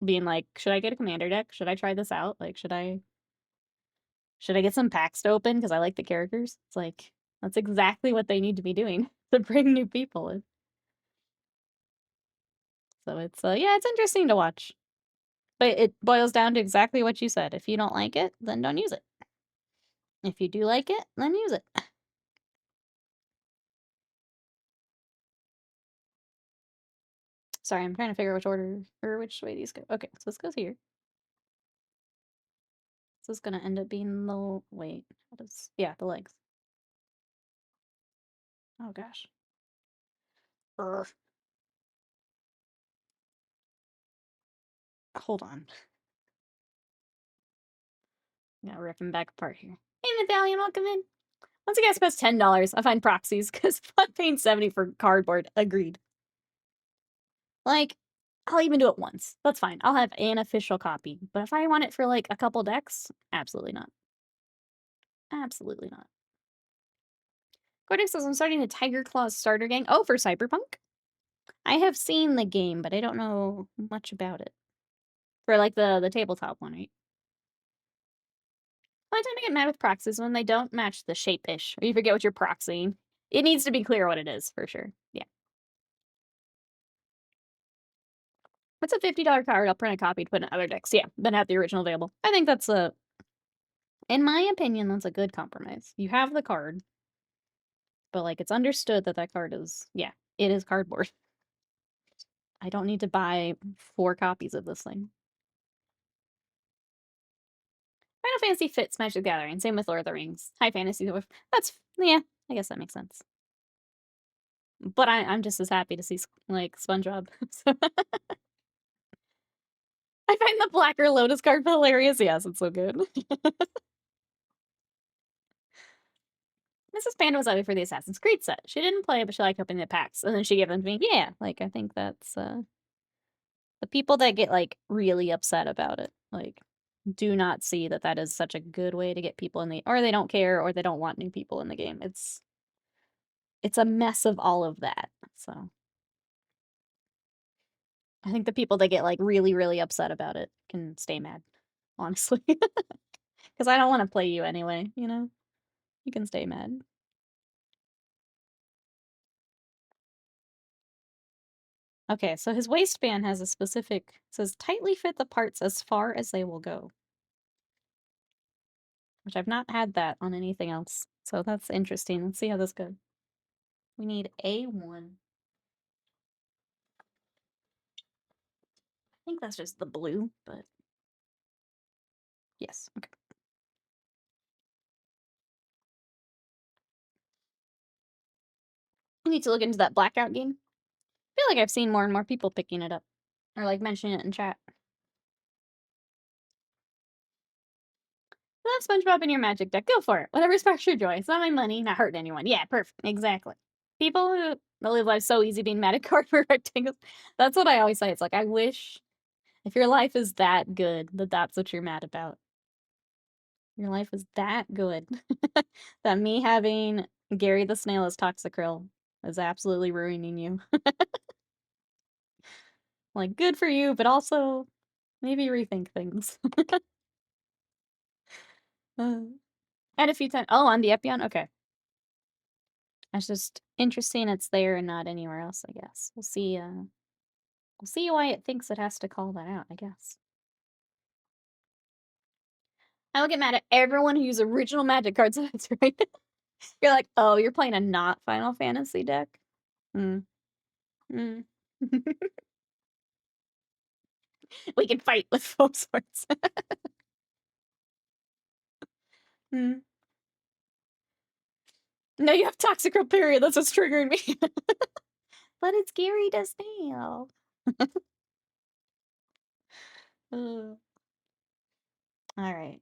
being like, should I get a commander deck? Should I try this out? Like, should I get some packs to open because I like the characters? It's like, that's exactly what they need to be doing to bring new people in. So it's, yeah, it's interesting to watch. But it boils down to exactly what you said. If you don't like it, then don't use it. If you do like it, then use it. Sorry, I'm trying to figure out which order, or which way these go. Okay, so this goes here. This is gonna end up being the, wait, yeah, the legs. Oh gosh. Ugh. Hold on. Yeah, rip him back apart here. Hey, Medallion, welcome in. Once you guys spend $10, I find proxies because I'm paying 70 for cardboard. Agreed. Like, I'll even do it once. That's fine. I'll have an official copy. But if I want it for like a couple decks, absolutely not. Absolutely not. Cortex says I'm starting the Tiger Claws starter gang. Oh, for Cyberpunk? I have seen the game, but I don't know much about it. For like the tabletop one, right? I tend to get mad with proxies when they don't match the shape-ish, or you forget what you're proxying. It needs to be clear what it is, for sure. Yeah. What's a $50 card? I'll print a copy to put in other decks. Yeah, then have the original available. I think that's in my opinion, that's a good compromise. You have the card, but like it's understood that that card is, yeah, it is cardboard. I don't need to buy 4 copies of this thing. Final Fantasy fits Magic the Gathering. Same with Lord of the Rings. High Fantasy. That's, yeah, I guess that makes sense. But I'm just as happy to see like SpongeBob. So I find the blacker Lotus card hilarious. Yes, it's so good. Mrs. Panda was out for the Assassin's Creed set. She didn't play, but she liked opening the packs, and then she gave them to me. Yeah, like, I think that's, the people that get, like, really upset about it, like, do not see that that is such a good way to get people in the or they don't care, or they don't want new people in the game. It's a mess of all of that, so I think the people that get, like, really, really upset about it can stay mad, honestly, because I don't wanna play you anyway, you know? You can stay mad. Okay, so his waistband has a specific says, "Tightly fit the parts as far as they will go," which I've not had that on anything else, so that's interesting. Let's see how this goes. We need A1. I think that's just the blue, but yes, okay. I need to look into that Blackout game. I feel like I've seen more and more people picking it up, or, like, mentioning it in chat. Love SpongeBob in your Magic deck, go for it. Whatever sparks your joy. It's not my money, not hurting anyone. Yeah, perfect. Exactly. People who live life so easy being mad at cardboard rectangles. That's what I always say. It's like, I wish if your life is that good, that that's what you're mad about. Your life is that good that me having Gary the Snail as Toxicryl is absolutely ruining you. Like, good for you, but also maybe rethink things. Uh, and a few times. Oh, on the Epion? Okay. It's just interesting it's there and not anywhere else, I guess. We'll see why it thinks it has to call that out, I guess. I will get mad at everyone who uses original Magic cards. That's right. You're like, oh, you're playing a not Final Fantasy deck? Mm. Mm. We can fight with folk swords. Mm. No, you have Toxicrow, period. That's what's triggering me. But it's Gary the Snail. All right.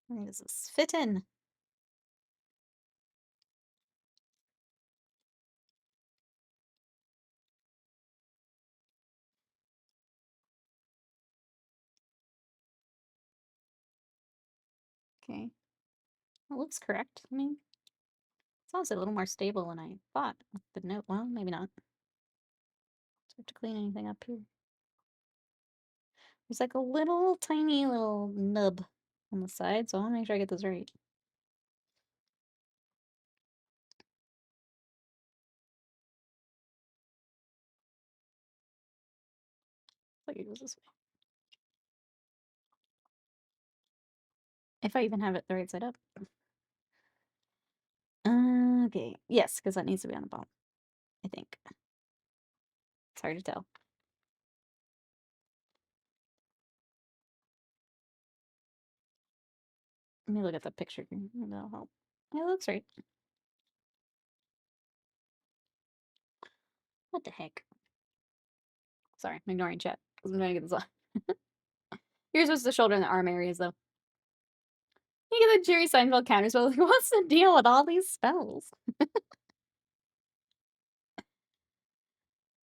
Where does this fit in? Okay. That looks correct. I mean, it's also a little more stable than I thought. But no, well, maybe not. So I have to clean anything up here. There's like a little tiny little nub on the side, so I want to make sure I get this right. Like it goes this way. If I even have it the right side up. Okay. Yes, because that needs to be on the bottom. I think. It's hard to tell. Let me look at the picture here. Maybe that'll help. Yeah, it looks right. What the heck? Sorry, I'm ignoring chat because I'm trying to get this on. Here's what's the shoulder and the arm areas, though. You get the Jerry Seinfeld counter spell. Like, what's the deal with all these spells?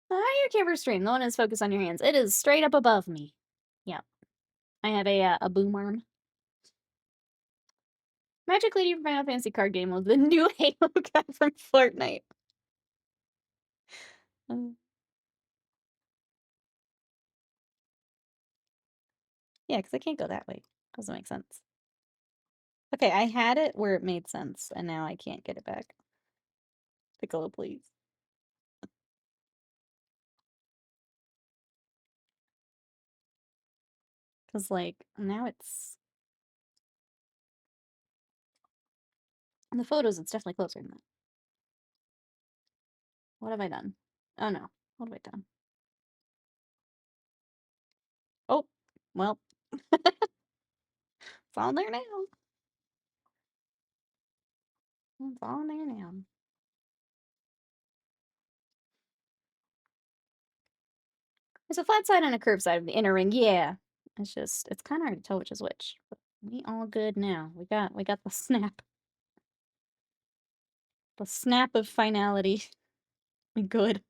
Your camera stream. The one is focused on your hands. It is straight up above me. Yeah. I have a boom arm. Magic Lady from Final Fantasy card game was the new Halo guy from Fortnite. Yeah, because I can't go that way. Doesn't make sense. Okay, I had it where it made sense, and now I can't get it back. Piccolo, please. Because, like, now it's... In the photos, it's definitely closer than that. What have I done? Oh, no. What have I done? Oh, well. It's on there now. It's on there now. There's a flat side and a curved side of the inner ring. Yeah. It's kind of hard to tell which is which. But we all good now. We got the snap. The snap of finality. We good.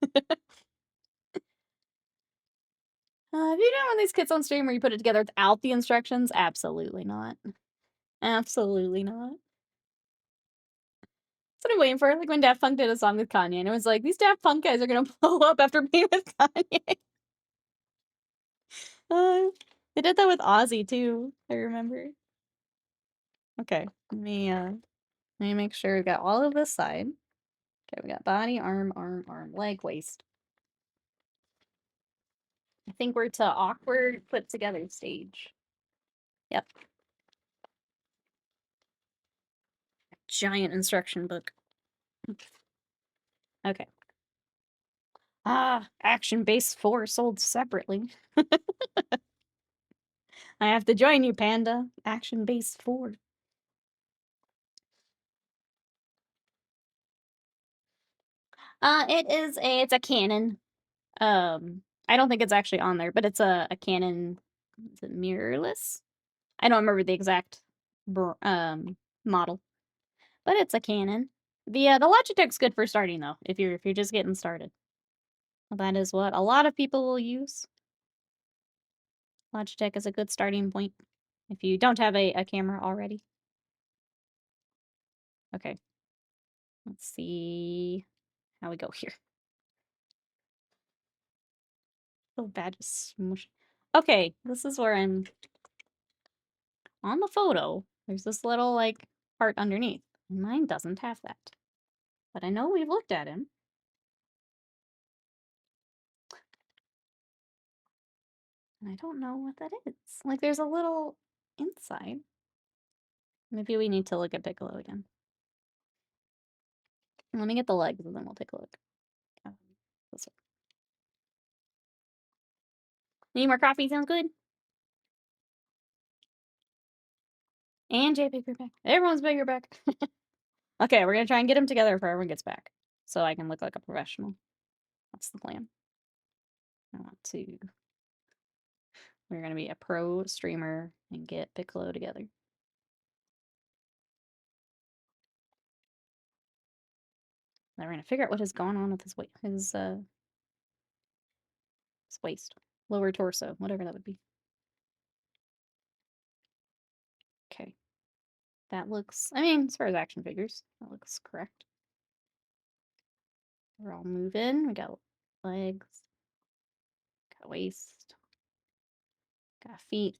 Have you done one of these kits on stream where you put it together without the instructions? Absolutely not. Absolutely not. That's what I'm waiting for. Like when Daft Punk did a song with Kanye, and it was like, these Daft Punk guys are gonna blow up after being with Kanye. Uh, they did that with Ozzy too, I remember. Okay, let me make sure we got all of this side. Okay, we got body, arm, leg, waist. I think we're to awkward put together stage. Yep. Giant instruction book. Okay. Ah, Action Base 4 sold separately. I have to join you, Panda. Action Base 4. It's a Canon. I don't think it's actually on there, but it's a Canon. Is it mirrorless? I don't remember the exact model, but it's a Canon. The Logitech's good for starting though, if you're just getting started. Well, that is what a lot of people will use. Logitech is a good starting point if you don't have a camera already. Okay. Let's see how we go here. So bad to smush. Okay, this is where I'm on the photo. There's this little like part underneath. Mine doesn't have that. But I know we've looked at him. And I don't know what that is. Like there's a little inside. Maybe we need to look at Piccolo again. Let me get the legs and then we'll take a look. This one. Need more coffee? Sounds good. And JP, you're back. Everyone's back. You're back. Okay, we're gonna try and get them together before everyone gets back, so I can look like a professional. That's the plan. I want to. We're gonna be a pro streamer and get Piccolo together. Then we're gonna figure out what has gone on with his weight, his waist, lower torso, whatever that would be. Okay, that looks. I mean, as far as action figures, that looks correct. We're all moving. We got legs, got waist, got feet.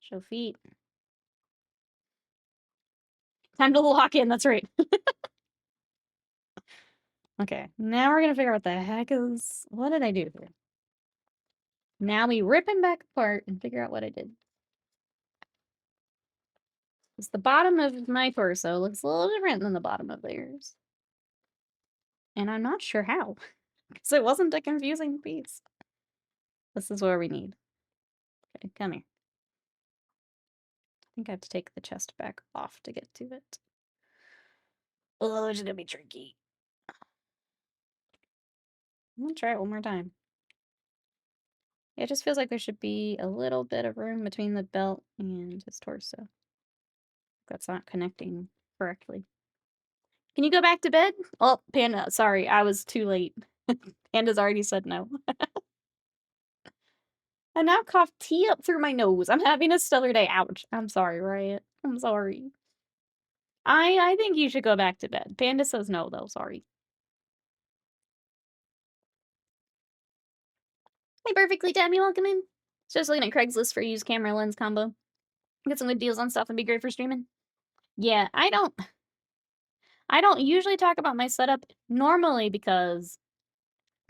Show feet. Time to lock in. That's right. Okay, now we're gonna figure out what the heck is. What did I do here? Now we rip him back apart and figure out what I did. Because the bottom of my torso looks a little different than the bottom of theirs. And I'm not sure how. Because it wasn't a confusing piece. This is where we need. Okay, come here. I think I have to take the chest back off to get to it. Oh, it's gonna be tricky. I'm gonna try it one more time. It just feels like there should be a little bit of room between the belt and his torso. That's not connecting correctly. Can you go back to bed? Oh, Panda, sorry, I was too late. Panda's already said no. I now cough tea up through my nose. I'm having a stellar day. Ouch. I'm sorry, Riot. I'm sorry. I think you should go back to bed. Panda says no, though. Sorry. Hey, perfectly Tammy, welcome in. Just looking at Craigslist for used camera lens combo. Get some good deals on stuff and be great for streaming. Yeah, I don't usually talk about my setup normally because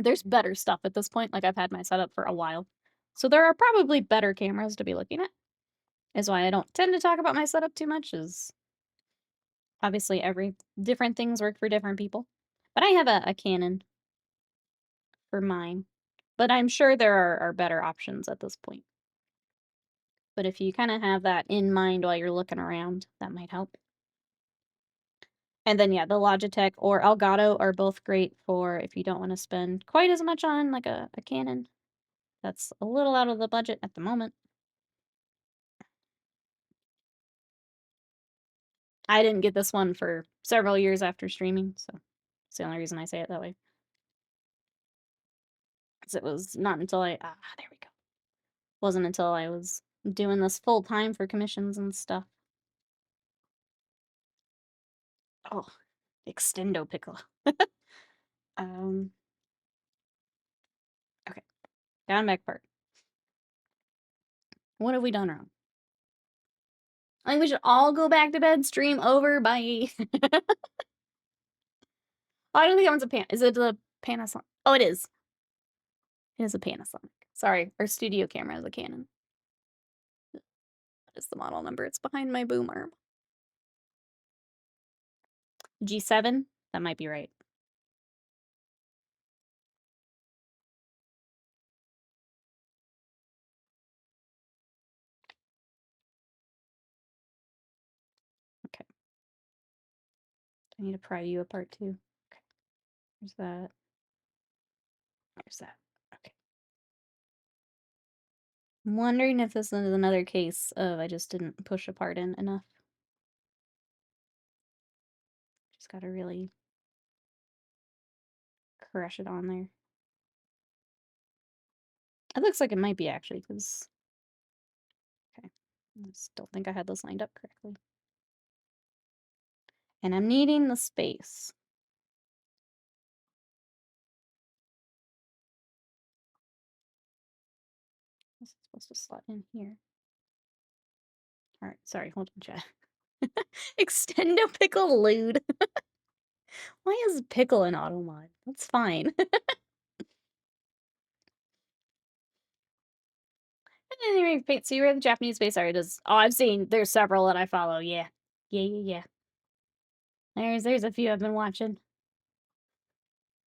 there's better stuff at this point. Like I've had my setup for a while. So there are probably better cameras to be looking at. Is why I don't tend to talk about my setup too much, is obviously every different things work for different people. But I have a Canon for mine. But I'm sure there are better options at this point. But if you kind of have that in mind while you're looking around, that might help. And then, yeah, the Logitech or Elgato are both great for if you don't want to spend quite as much on like a Canon. That's a little out of the budget at the moment. I didn't get this one for several years after streaming, so it's the only reason I say it that way. 'Cause it was not until there we go. Wasn't until I was doing this full time for commissions and stuff. Oh, extendo pickle. Um, okay, down back part. What have we done wrong? I think we should all go back to bed. Stream over. Bye. I don't think that one's a pan. Is it the Panasonic? Oh, it is. It is a Panasonic. Sorry, our studio camera is a Canon. That is the model number. It's behind my boom arm. G7? That might be right. Okay. I need to pry you apart too. Okay. There's that. There's that. Okay. I'm wondering if this is another case of I just didn't push a part in enough. Just gotta really crush it on there. It looks like it might be actually, because okay. I just don't think I had this lined up correctly. And I'm needing the space. This is supposed to slot in here. Alright, sorry, hold on, chat. Extendo pickle lewd. Why is pickle an auto mod? That's fine. Anyway, so you read the Japanese space artist. Oh, I've seen. There's several that I follow. Yeah, yeah. There's a few I've been watching.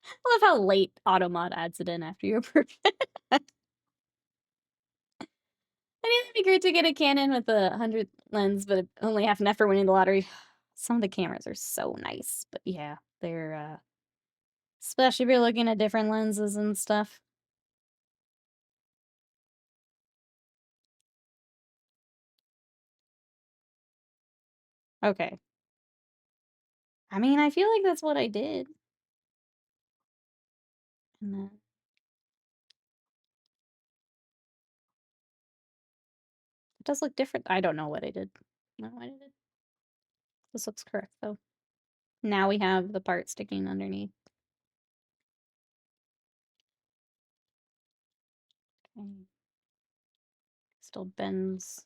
I love how late Automod adds it in after you approve it. I mean, it'd be great to get a Canon with a 100 lens, but only half an effort winning the lottery. Some of the cameras are so nice, but yeah, they're especially if you're looking at different lenses and stuff. Okay. I mean, I feel like that's what I did. And then it does look different. I don't know what I did. No, what I did. This looks correct though. Now we have the part sticking underneath. Okay. Still bends.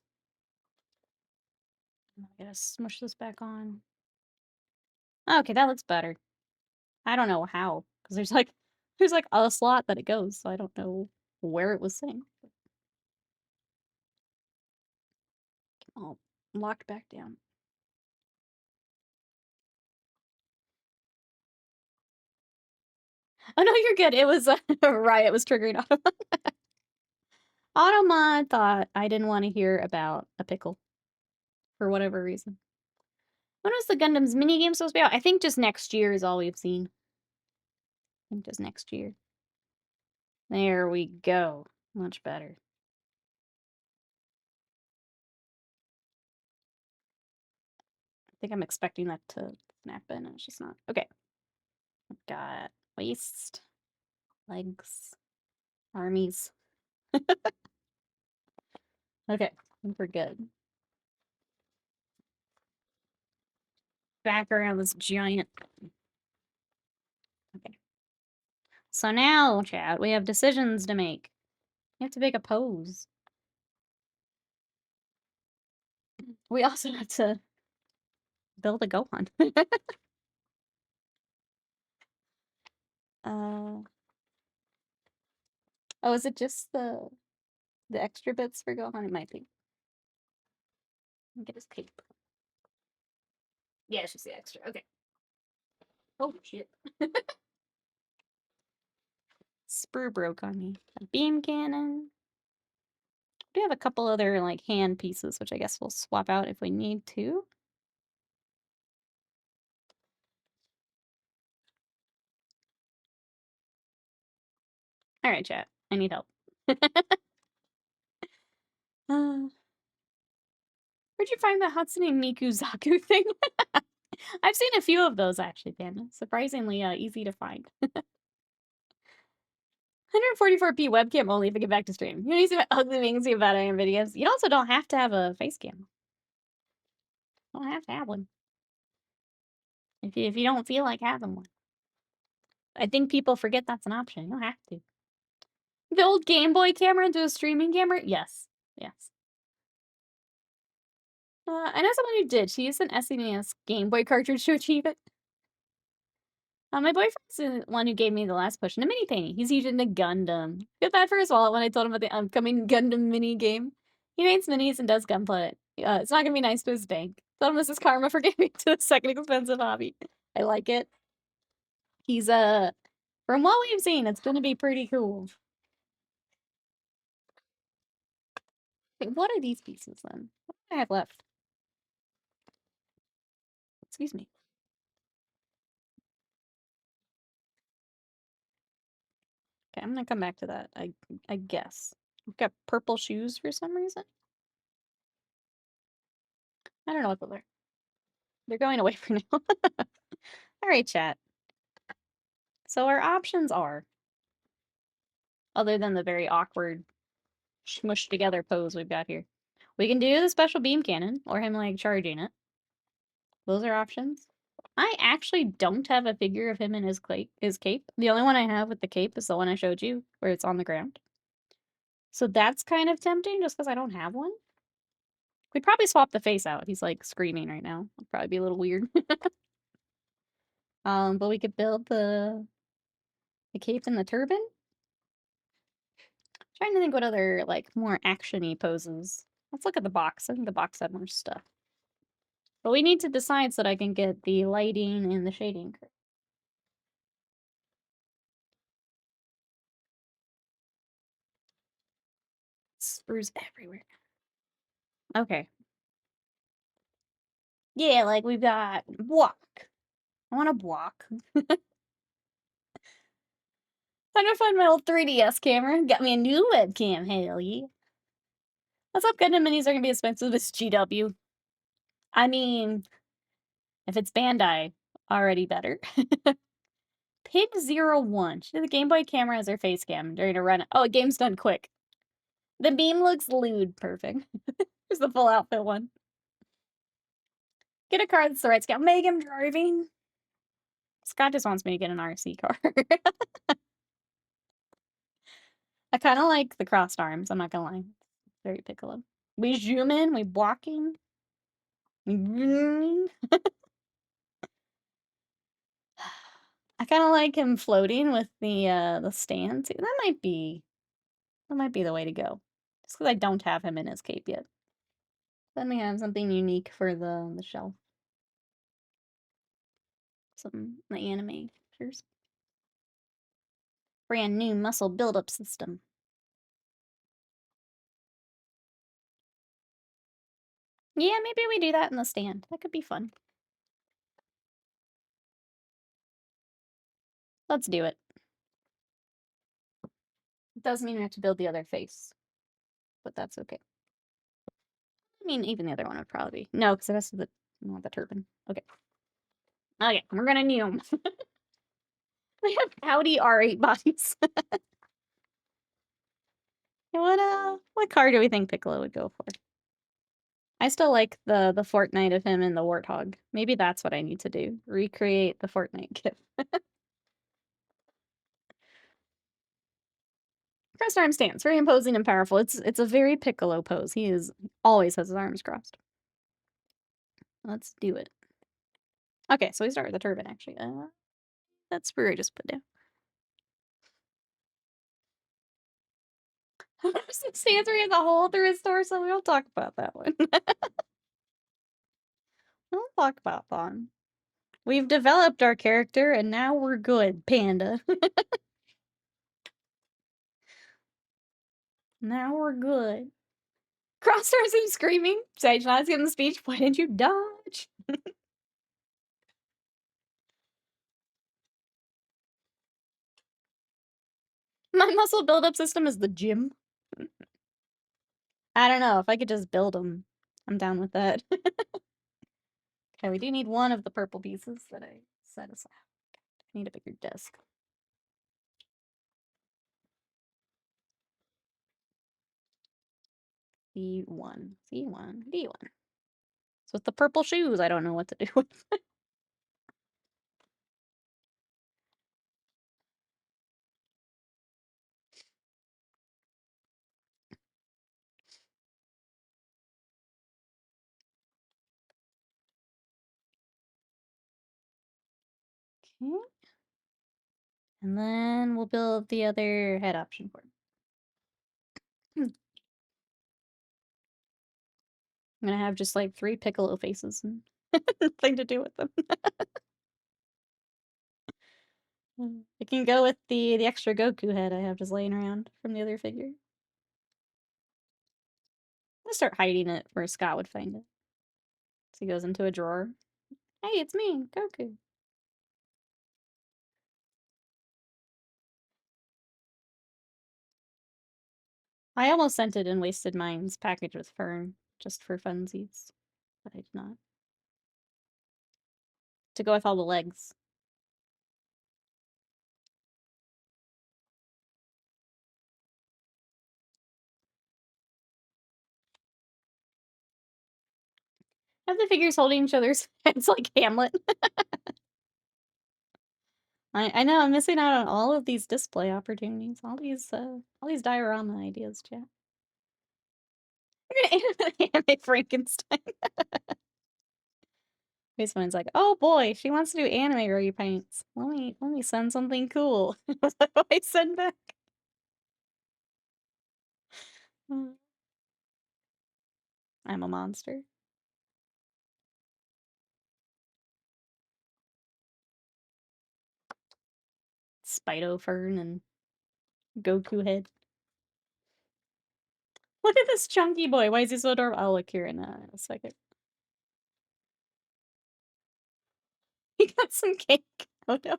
I gotta smush this back on. Okay, that looks better. I don't know how, because there's like a slot that it goes, so I don't know where it was sitting. Oh, locked back down. Oh no, you're good. It was Riot was triggering Automon. Automon thought I didn't want to hear about a pickle for whatever reason. When was the Gundam's minigame supposed to be out? I think just next year is all we've seen. I think just next year. There we go. Much better. I think I'm expecting that to snap in, and it's just not. Okay. Got waist, legs, armies. Okay, I think we're good. Back around this giant. Okay. So now, Chad, we have decisions to make. We have to make a pose. We also have to build a Gohan. uh, oh, is it just the extra bits for Gohan? It might be. Get his cape. Yeah, it's just the extra. Okay. Oh shit. Sprue broke on me. A beam cannon. We do have a couple other like hand pieces, which I guess we'll swap out if we need to. All right, chat. I need help. Uh, where'd you find the Hatsune Miku Zaku thing? I've seen a few of those actually, Panda. Surprisingly easy to find. 144p webcam only if I get back to stream. You know, you see my ugly things about IM videos. You also don't have to have a face cam. You don't have to have one. If you don't feel like having one. I think people forget that's an option. You don't have to. The old Game Boy camera into a streaming camera? Yes. Yes. I know someone who did. She used an SNES Game Boy cartridge to achieve it. My boyfriend's the one who gave me the last push in a mini painting. He's using a Gundam. Feel bad for his wallet when I told him about the upcoming Gundam mini game. He paints minis and does gunplay. It's not gonna be nice to his bank. Told him this is karma for giving to the second expensive hobby. I like it. He's from what we've seen, it's gonna be pretty cool. Wait, what are these pieces then? What do I have left? Excuse me. Okay, I'm gonna come back to that. I guess. I've got purple shoes for some reason. I don't know what those are. They're going away for now. Alright, chat. So our options are, other than the very awkward smushed together pose we've got here. We can do the special beam cannon, or him like charging it. Those are options. I actually don't have a figure of him in his cape. The only one I have with the cape is the one I showed you, where it's on the ground. So that's kind of tempting, just because I don't have one. We'd probably swap the face out. He's like screaming right now. It'd probably be a little weird. But we could build the cape and the turban. Trying to think what other like more actiony poses. Let's look at the box. I think the box had more stuff. But we need to decide so that I can get the lighting and the shading. Sprues everywhere. Okay. Yeah, like we've got walk. I want to walk. Time to find my old 3DS camera. Got me a new webcam. Hell yeah. What's up, Gundam minis are gonna be expensive as GW. I mean, if it's Bandai, already better. Pig01. She did the Game Boy camera as her face cam during a run. Oh, game's done quick. The beam looks lewd. Perfect. Here's the full outfit one. Get a car that's the right scale. Make him driving. Scott just wants me to get an RC car. I kind of like the crossed arms. I'm not gonna lie. Very Piccolo. We zoom in. We walking. I kind of like him floating with the stand too. That might be the way to go. Just because I don't have him in his cape yet. Let me have something unique for the shelf. Some the anime pictures. Brand new muscle buildup system. Yeah, maybe we do that in the stand. That could be fun. Let's do it. It does mean we have to build the other face, but that's okay. I mean, even the other one would probably be. No, because the rest of the turban. Okay. Okay, we're gonna need them. They have Audi R8 bodies. What car do we think Piccolo would go for? I still like the Fortnite of him and the Warthog. Maybe that's what I need to do. Recreate the Fortnite gif. Crossed arm stance, very imposing and powerful. It's a very Piccolo pose. He always has his arms crossed. Let's do it. Okay, so we start with the turban actually. That sprue I just put down. Stance where he has a hole through his torso. We don't talk about that one. We'll talk about that one. We've developed our character and now we're good, Panda. Now we're good. Cross arms him screaming. Sage Knight's giving the speech. Why didn't you dodge? My muscle buildup system is the gym. I don't know, if I could just build them, I'm down with that. Okay, we do need one of the purple pieces that I set aside. I need a bigger desk. C1, C1, D1. So with the purple shoes, I don't know what to do with. Okay. And then we'll build the other head option for him. I'm gonna have just like 3 Piccolo faces and nothing to do with them. It can go with the extra Goku head I have just laying around from the other figure. I'm gonna start hiding it where Scott would find it. So he goes into a drawer. Hey, it's me, Goku. I almost sent it in Wasted Minds package with Fern, just for funsies, but I did not. To go with all the legs. Have the figures holding each other's heads like Hamlet. I know, I'm missing out on all of these display opportunities, all these diorama ideas, chat. You're gonna animate Frankenstein. This one's like, oh boy, she wants to do anime repaints. Let me send something cool. What do I send back? I'm a monster. Spido Fern and Goku head. Look at this chunky boy. Why is he so adorable? I'll look here in a second. He got some cake. Oh no.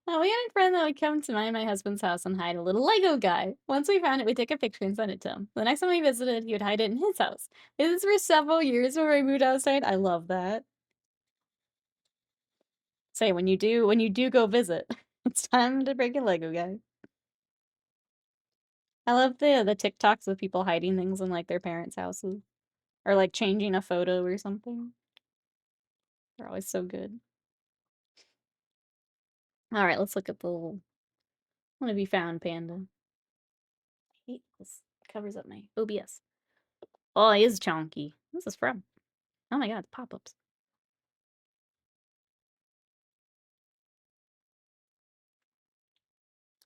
Oh, we had a friend that would come to my husband's house and hide a little Lego guy. Once we found it, we'd take a picture and send it to him. The next time we visited, he would hide it in his house. We did this for several years before we moved outside. I love that. Say when you do go visit, it's time to bring a Lego guy. I love the TikToks of people hiding things in like their parents' houses. Or like changing a photo or something. They're always so good. Alright, let's look at the little wanna be found panda. I hate this. It covers up my OBS. Oh, he is chonky. What's this from? Oh my god, pop-ups.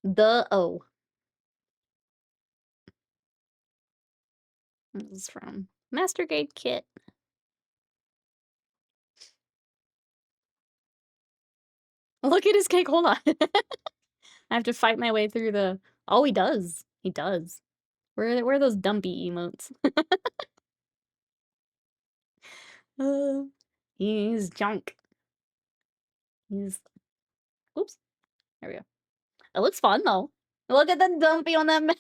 The O. This is from Master Grade Kit. Look at his cake, hold on. I have to fight my way through the... Oh, he does. He does. Where are those dumpy emotes? He's junk. He's... Oops. There we go. It looks fun, though. Look at the dumpy on that mech.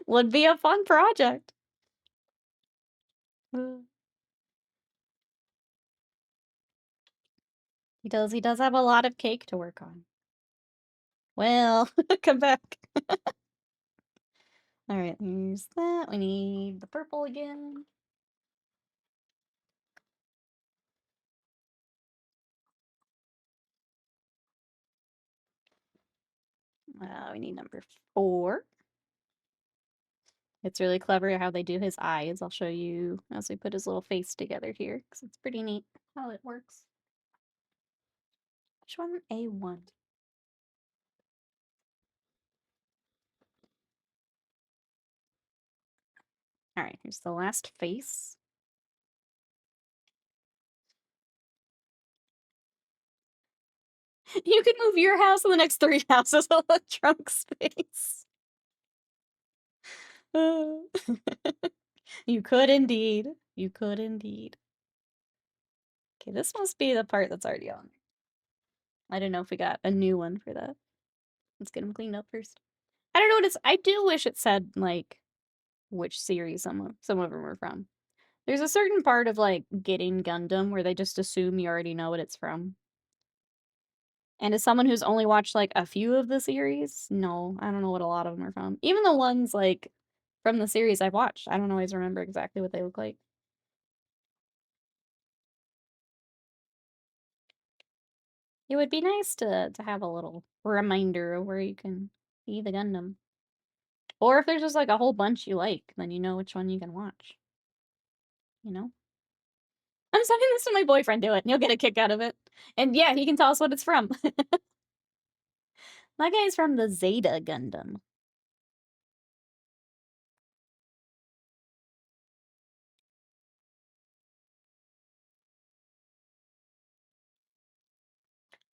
Would be a fun project. He does have a lot of cake to work on. Well, come back. Alright, here's that. We need the purple again. We need number 4. It's really clever how they do his eyes. I'll show you as we put his little face together here, because it's pretty neat how it works. Which one? A1. Alright, here's the last face. You can move your house in the next 3 houses on the trunk space. You could indeed. You could indeed. Okay, this must be the part that's already on. I don't know if we got a new one for that. Let's get them cleaned up first. I don't know what it's. I do wish it said like which series some of them are from. There's a certain part of like getting Gundam where they just assume you already know what it's from. And as someone who's only watched like a few of the series, no, I don't know what a lot of them are from. Even the ones like from the series I've watched, I don't always remember exactly what they look like. It would be nice to have a little reminder of where you can see the Gundam. Or if there's just like a whole bunch you like, then you know which one you can watch. You know? I'm sending this to my boyfriend, do it, and he'll get a kick out of it. And yeah, he can tell us what it's from. That guy's from the Zeta Gundam.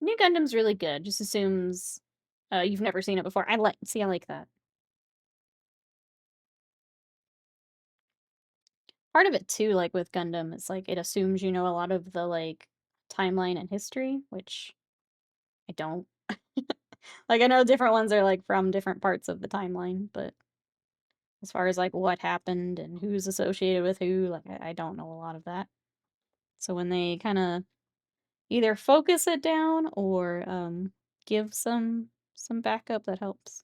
New Gundam's really good. Just assumes you've never seen it before. I like that. Part of it too, like with Gundam, is like it assumes you know a lot of the like timeline and history, which I don't. Like I know different ones are like from different parts of the timeline, but as far as like what happened and who's associated with who, like I don't know a lot of that. So when they kind of either focus it down or give some backup, that helps.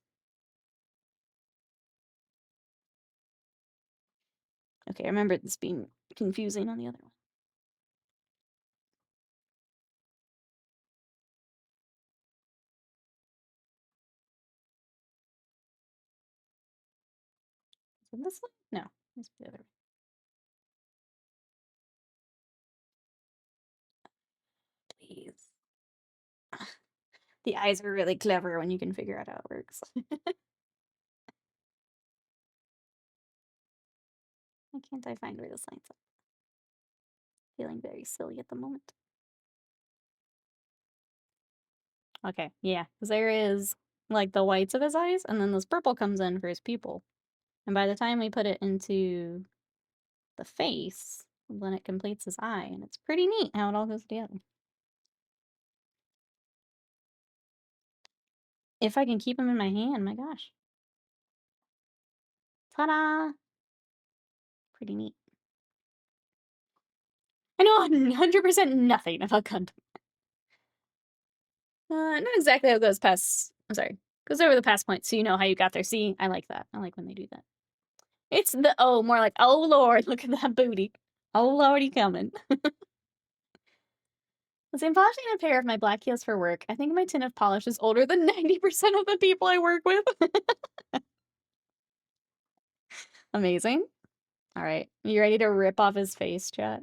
Okay, I remember this being confusing on the other one. Is it this one? No, it's the other one. Please. The eyes are really clever when you can figure out how it works. Why can't I find where this lines up? Feeling very silly at the moment. Okay, yeah, because there is like the whites of his eyes, and then this purple comes in for his pupil. And by the time we put it into the face, then it completes his eye, and it's pretty neat how it all goes together. If I can keep him in my hand, my gosh. Ta-da! Pretty neat. I know 100% nothing about Gundam. Not exactly how it goes past. I'm sorry. Goes over the past point, so you know how you got there. See, I like that. I like when they do that. It's the more like, oh lord, look at that booty. Oh lordy coming. I'm polishing a pair of my black heels for work. I think my tin of polish is older than 90% of the people I work with. Amazing. All right. You ready to rip off his face, chat?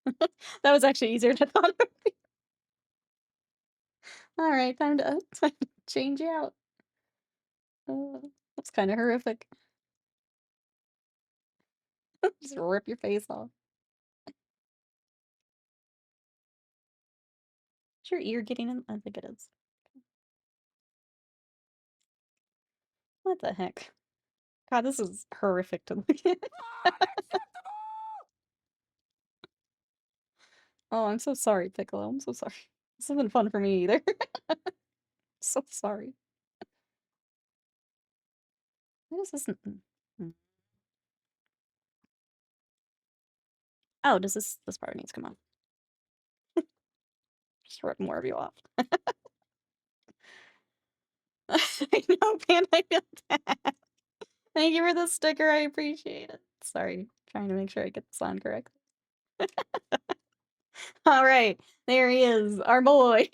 That was actually easier than I thought it would be. All right, time to change you out. That's kind of horrific. Just rip your face off. Is your ear getting in? I think it is. What the heck? God, this is horrific to look at. Oh, I'm so sorry, Piccolo. I'm so sorry. This isn't fun for me either. So sorry. What is this? Oh, does this part needs to come on? Just rip more of you off. I know, man. I feel bad. Thank you for the sticker. I appreciate it. Sorry, trying to make sure I get this on correct. All right, there he is, our boy.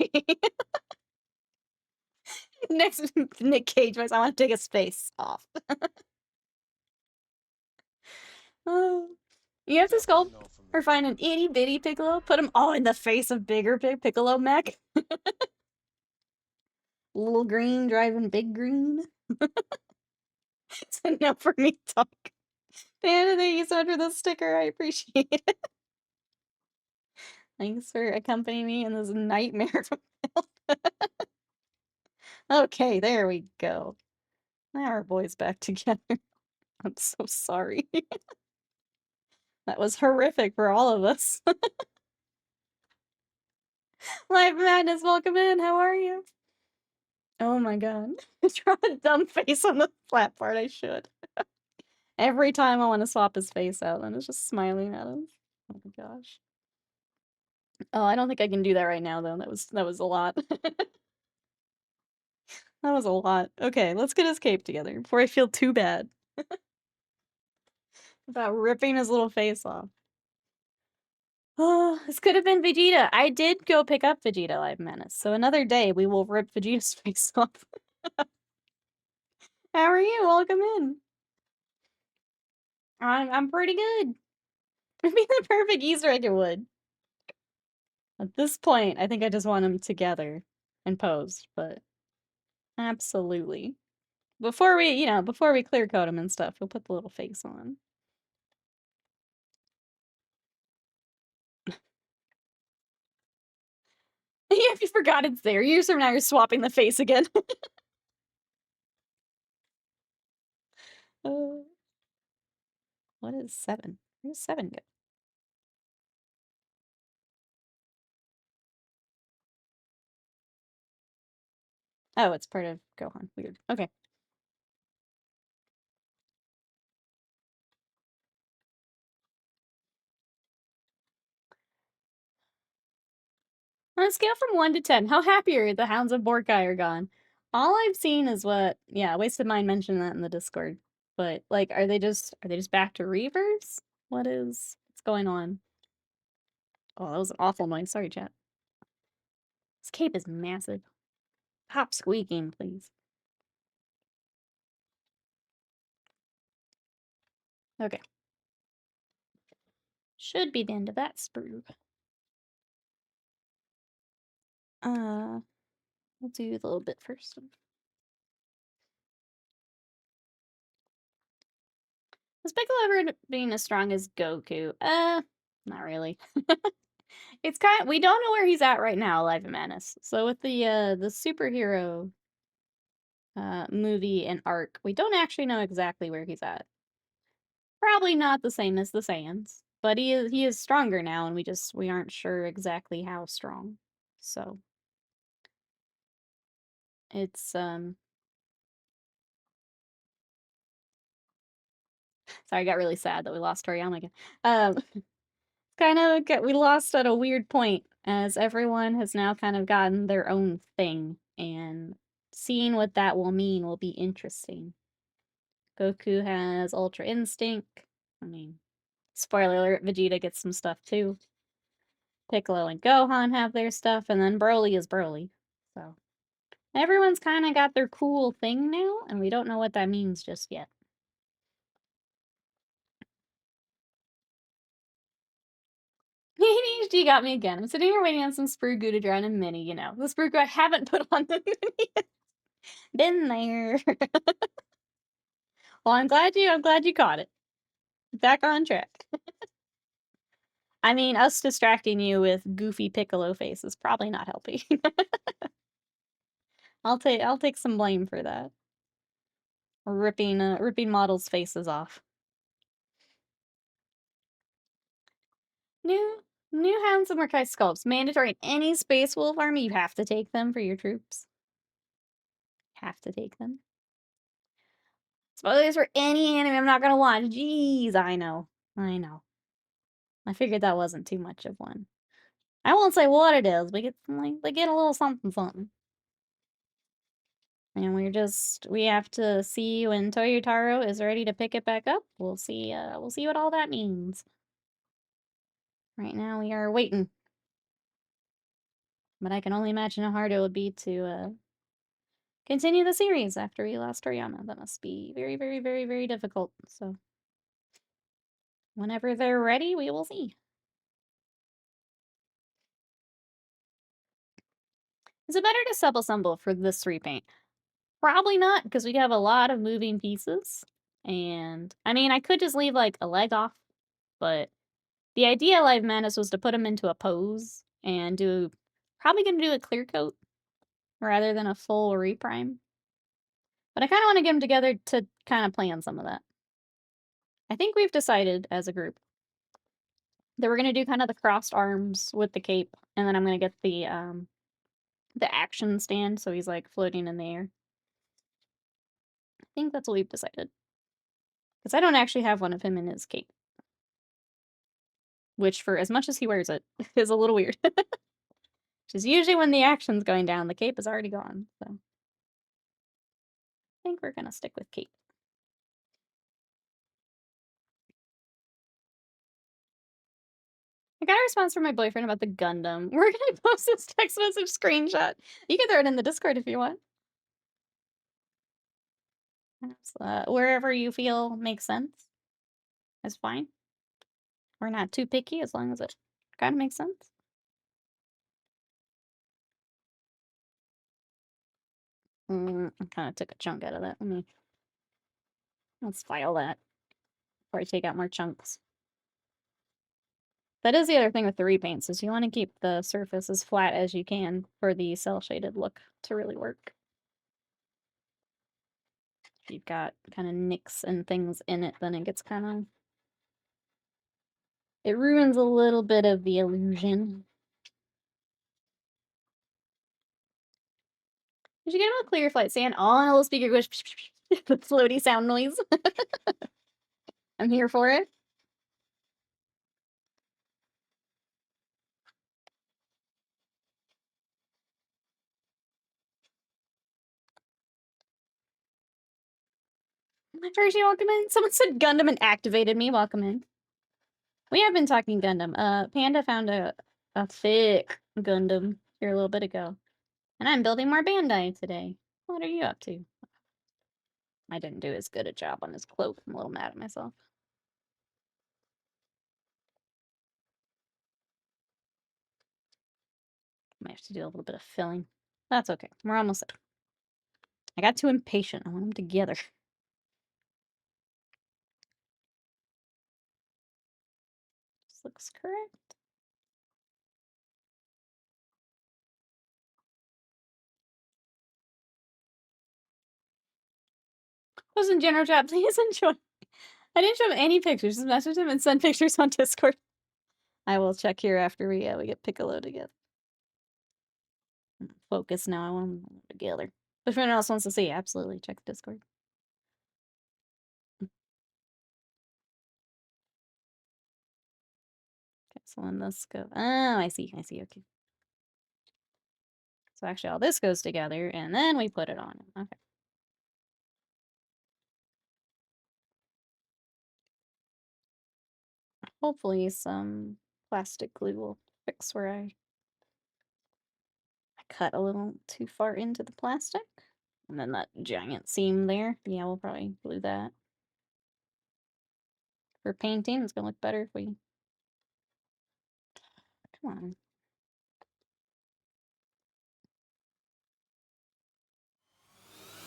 Next, Nick Cage voice. I want to take his face off. Oh. You have to sculpt or find an itty bitty Piccolo, put him all in the face of bigger Piccolo mech. Little green driving big green. It's enough for me to talk. Dan, thank you so much for the sticker. I appreciate it. Thanks for accompanying me in this nightmare. Okay, there we go. Now our boys back together. I'm so sorry. That was horrific for all of us. Live Madness, welcome in. How are you? Oh my god. Draw a dumb face on the flat part, I should. Every time I wanna swap his face out, and it's just smiling at us. Oh my gosh. Oh, I don't think I can do that right now, though. That was a lot. That was a lot. Okay, let's get his cape together before I feel too bad about ripping his little face off. Oh, this could have been Vegeta. I did go pick up Vegeta Live Menace, so another day we will rip Vegeta's face off. How are you? Welcome in. I'm pretty good. It'd be the perfect Easter egg, it would. At this point, I think I just want them together and posed, but absolutely. Before we, before we clear coat him and stuff, we'll put the little face on. Yeah, if you forgot it's there. Years from now, you're swapping the face again. Uh, what is 7? Where's 7 go? Oh, it's part of Gohan. Weird. Okay. On a scale from 1 to 10, how happy are the Hounds of Borkai are gone? All I've seen is what, yeah, Wasted Mind mentioned that in the Discord. But like, are they just back to Reavers? What's going on? Oh, that was an awful noise. Sorry, chat. This cape is massive. Stop squeaking, please. Okay. Should be the end of that sprue. We'll do a little bit first. Is Piccolo ever being as strong as Goku? Not really. It's we don't know where he's at right now, Live Manus. So with the superhero movie and arc, we don't actually know exactly where he's at. Probably not the same as the Saiyans, but he is stronger now, and we aren't sure exactly how strong. So it's sorry, I got really sad that we lost Toriyama again. Um, we lost at a weird point as everyone has now kind of gotten their own thing, and seeing what that will mean will be interesting. Goku has Ultra Instinct. I mean, spoiler alert, Vegeta gets some stuff too. Piccolo and Gohan have their stuff, and then Broly is Broly. So everyone's kind of got their cool thing now, and we don't know what that means just yet. ADHD got me again. I'm sitting here waiting on some Sprue Goo to drown in Mini, the Sprue Goo I haven't put on the Mini yet. Been there. Well, I'm glad you caught it. Back on track. I mean, us distracting you with goofy Piccolo face is probably not helping. I'll take some blame for that. Ripping models' faces off. New Hounds of Murkai sculpts. Mandatory in any Space Wolf army, you have to take them for your troops. Have to take them. Spoilers for any anime I'm not gonna watch. Jeez, I know. I figured that wasn't too much of one. I won't say what it is, but they get a little something something. And we have to see when Toyotaro is ready to pick it back up. We'll see what all that means. Right now we are waiting. But I can only imagine how hard it would be to continue the series after we lost Toriyama. That must be very, very, very, very difficult. So whenever they're ready, we will see. Is it better to sub-assemble for this repaint? Probably not, because we have a lot of moving pieces. And, I mean, I could just leave, like, a leg off, but the idea of Live Madness was to put him into a pose and probably gonna do a clear coat rather than a full reprime. But I kind of want to get them together to kind of plan some of that. I think we've decided as a group that we're gonna do kind of the crossed arms with the cape, and then I'm gonna get the action stand, so he's, like, floating in the air. I think that's what we've decided. Because I don't actually have one of him in his cape, which for as much as he wears it, is a little weird. Which is usually when the action's going down, the cape is already gone, so I think we're gonna stick with cape. I got a response from my boyfriend about the Gundam. We're gonna post this text message screenshot. You can throw it in the Discord if you want. Wherever you feel makes sense is fine. We're not too picky as long as it kinda makes sense. I kinda took a chunk out of that. Let's file that before I take out more chunks. That is the other thing with the repaints, is you wanna keep the surface as flat as you can for the cel-shaded look to really work. If you've got kinda nicks and things in it, then it gets kinda it ruins a little bit of the illusion. You should get him a clear flight stand on a little speaker goes the floaty sound noise. I'm here for it. Hershey, welcome in. Someone said Gundam and activated me. Welcome in. We have been talking Gundam. Panda found a thick Gundam here a little bit ago. And I'm building more Bandai today. What are you up to? I didn't do as good a job on his cloak. I'm a little mad at myself. Might have to do a little bit of filling. That's okay. We're almost there. I got too impatient. I want them together. This looks correct. Those in general chat, please enjoy. I didn't show him any pictures. Just message him and send pictures on Discord. I will check here after we get Piccolo together. Focus now. I want them together. If anyone else wants to see, absolutely check the Discord. Okay, so when this go, oh, I see. Okay. So actually, all this goes together, and then we put it on. Okay. Hopefully, some plastic glue will fix where I cut a little too far into the plastic. And then that giant seam there. Yeah, we'll probably glue that. For painting, it's gonna look better if we... Come on.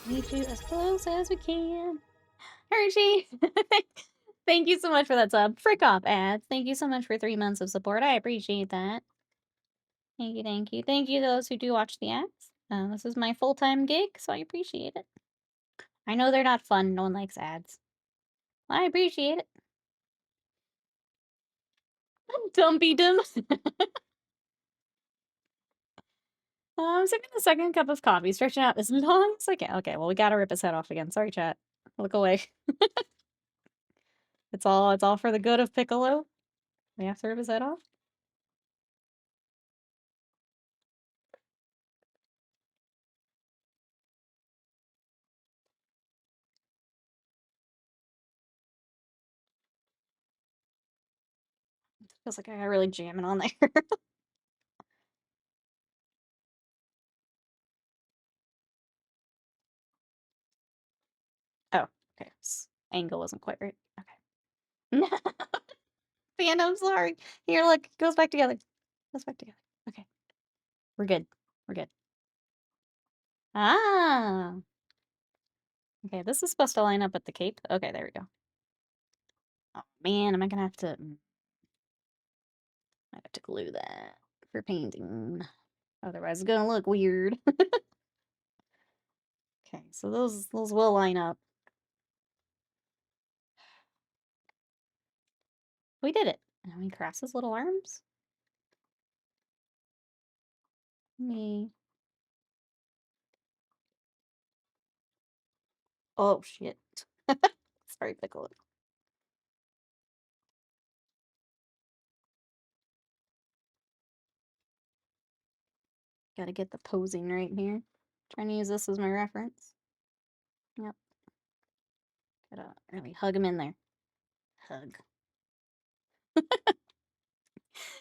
Meet you as close as we can. Hershey! Thank you so much for that sub. Frick off, ads. Thank you so much for 3 months of support. I appreciate that. Thank you, thank you. Thank you to those who do watch the ads. This is my full-time gig, so I appreciate it. I know they're not fun. No one likes ads. I appreciate it. Dumpy dum. I'm sipping the second cup of coffee, stretching out as long as I can. Okay, well, we gotta rip his head off again. Sorry, chat. Look away. It's all for the good of Piccolo. We have to rip his head off. Feels like I got really jamming on there. Oh, okay. Angle wasn't quite right. Okay. Man, I'm sorry. Here, look, goes back together. Goes back together. Okay. We're good. We're good. Ah. Okay, this is supposed to line up with the cape. Okay, there we go. Oh man, am I gonna have to I have to glue that for painting. Otherwise it's gonna look weird. Okay, so those will line up. We did it. Now we cross his little arms. Me. Oh, shit. Sorry, Piccolo. Gotta get the posing right here. Trying to use this as my reference. Yep. Gotta really hug him in there. Hug.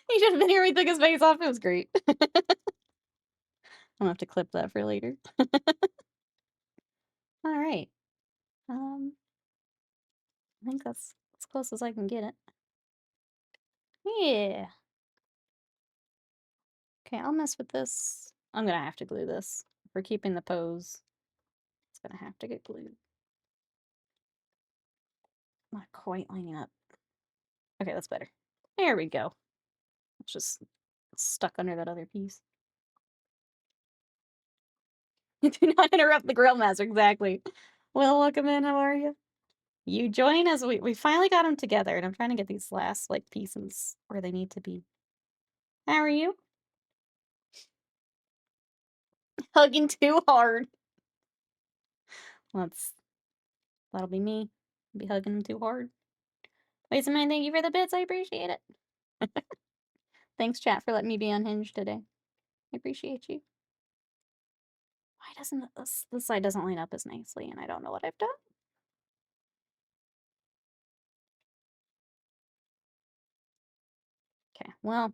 He should have been here when he took his face off. It was great. I'm gonna have to clip that for later. All right. I think that's as close as I can get it. Yeah. Okay, I'll mess with this. I'm gonna have to glue this. If we're keeping the pose, it's gonna have to get glued. Not quite lining up. Okay, that's better. There we go. It's just stuck under that other piece. Do not interrupt the grill master, exactly. Well, welcome in, how are you? You join us. We finally got them together, and I'm trying to get these last, like, pieces where they need to be. How are you? Hugging too hard. That'll be me. Be hugging him too hard. Wait a minute, thank you for the bits, I appreciate it. Thanks, chat, for letting me be unhinged today. I appreciate you. Why doesn't this side doesn't line up as nicely, and I don't know what I've done? Okay, well,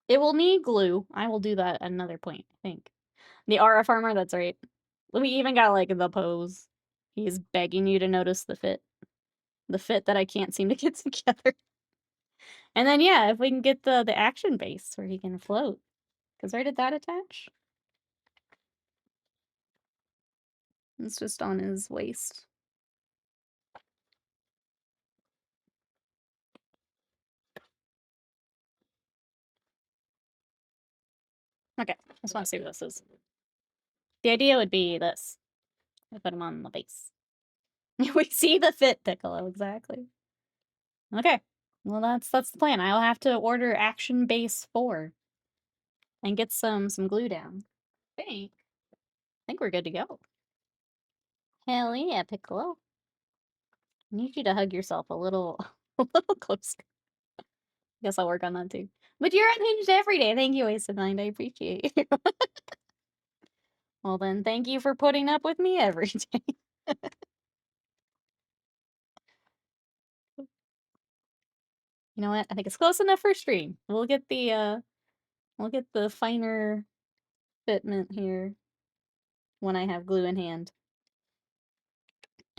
it will need glue. I will do that at another point, I think. The RF armor, that's right. We even got, like, the pose. He's begging you to notice the fit. The fit that I can't seem to get together. And then, yeah, if we can get the action base where he can float. Because where did that attach? It's just on his waist. Okay, just want to see what this is. The idea would be this. I put him on the base. We see the fit, Piccolo, exactly. Okay, well that's the plan. I'll have to order action base 4 and get some glue down. I think we're good to go. Hell yeah, Piccolo. I need you to hug yourself a little a little closer. Guess I'll work on that too. But you're unhinged every day. Thank you, Wasted Mind. I appreciate you. Well then, thank you for putting up with me every day. You know what? I think it's close enough for stream. We'll get the finer fitment here when I have glue in hand.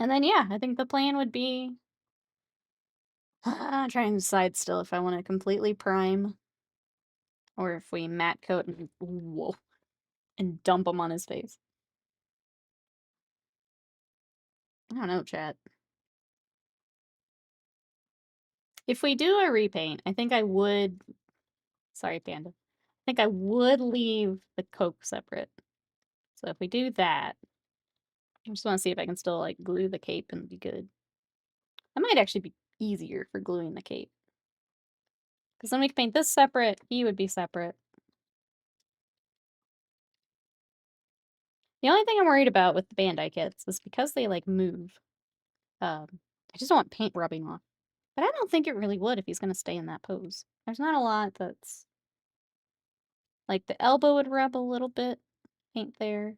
And then yeah, I think the plan would be I'm trying to decide still if I want to completely prime or if we matte coat and whoa and dump him on his face. I don't know, chat. If we do a repaint, I think I would sorry, Panda. I think I would leave the Coke separate. So if we do that, I just want to see if I can still like glue the cape and be good. That might actually be easier for gluing the cape. Because then we can paint this separate, he would be separate. The only thing I'm worried about with the Bandai kits is because they like move. I just don't want paint rubbing off. But I don't think it really would if he's gonna stay in that pose. There's not a lot that's like the elbow would rub a little bit, paint there.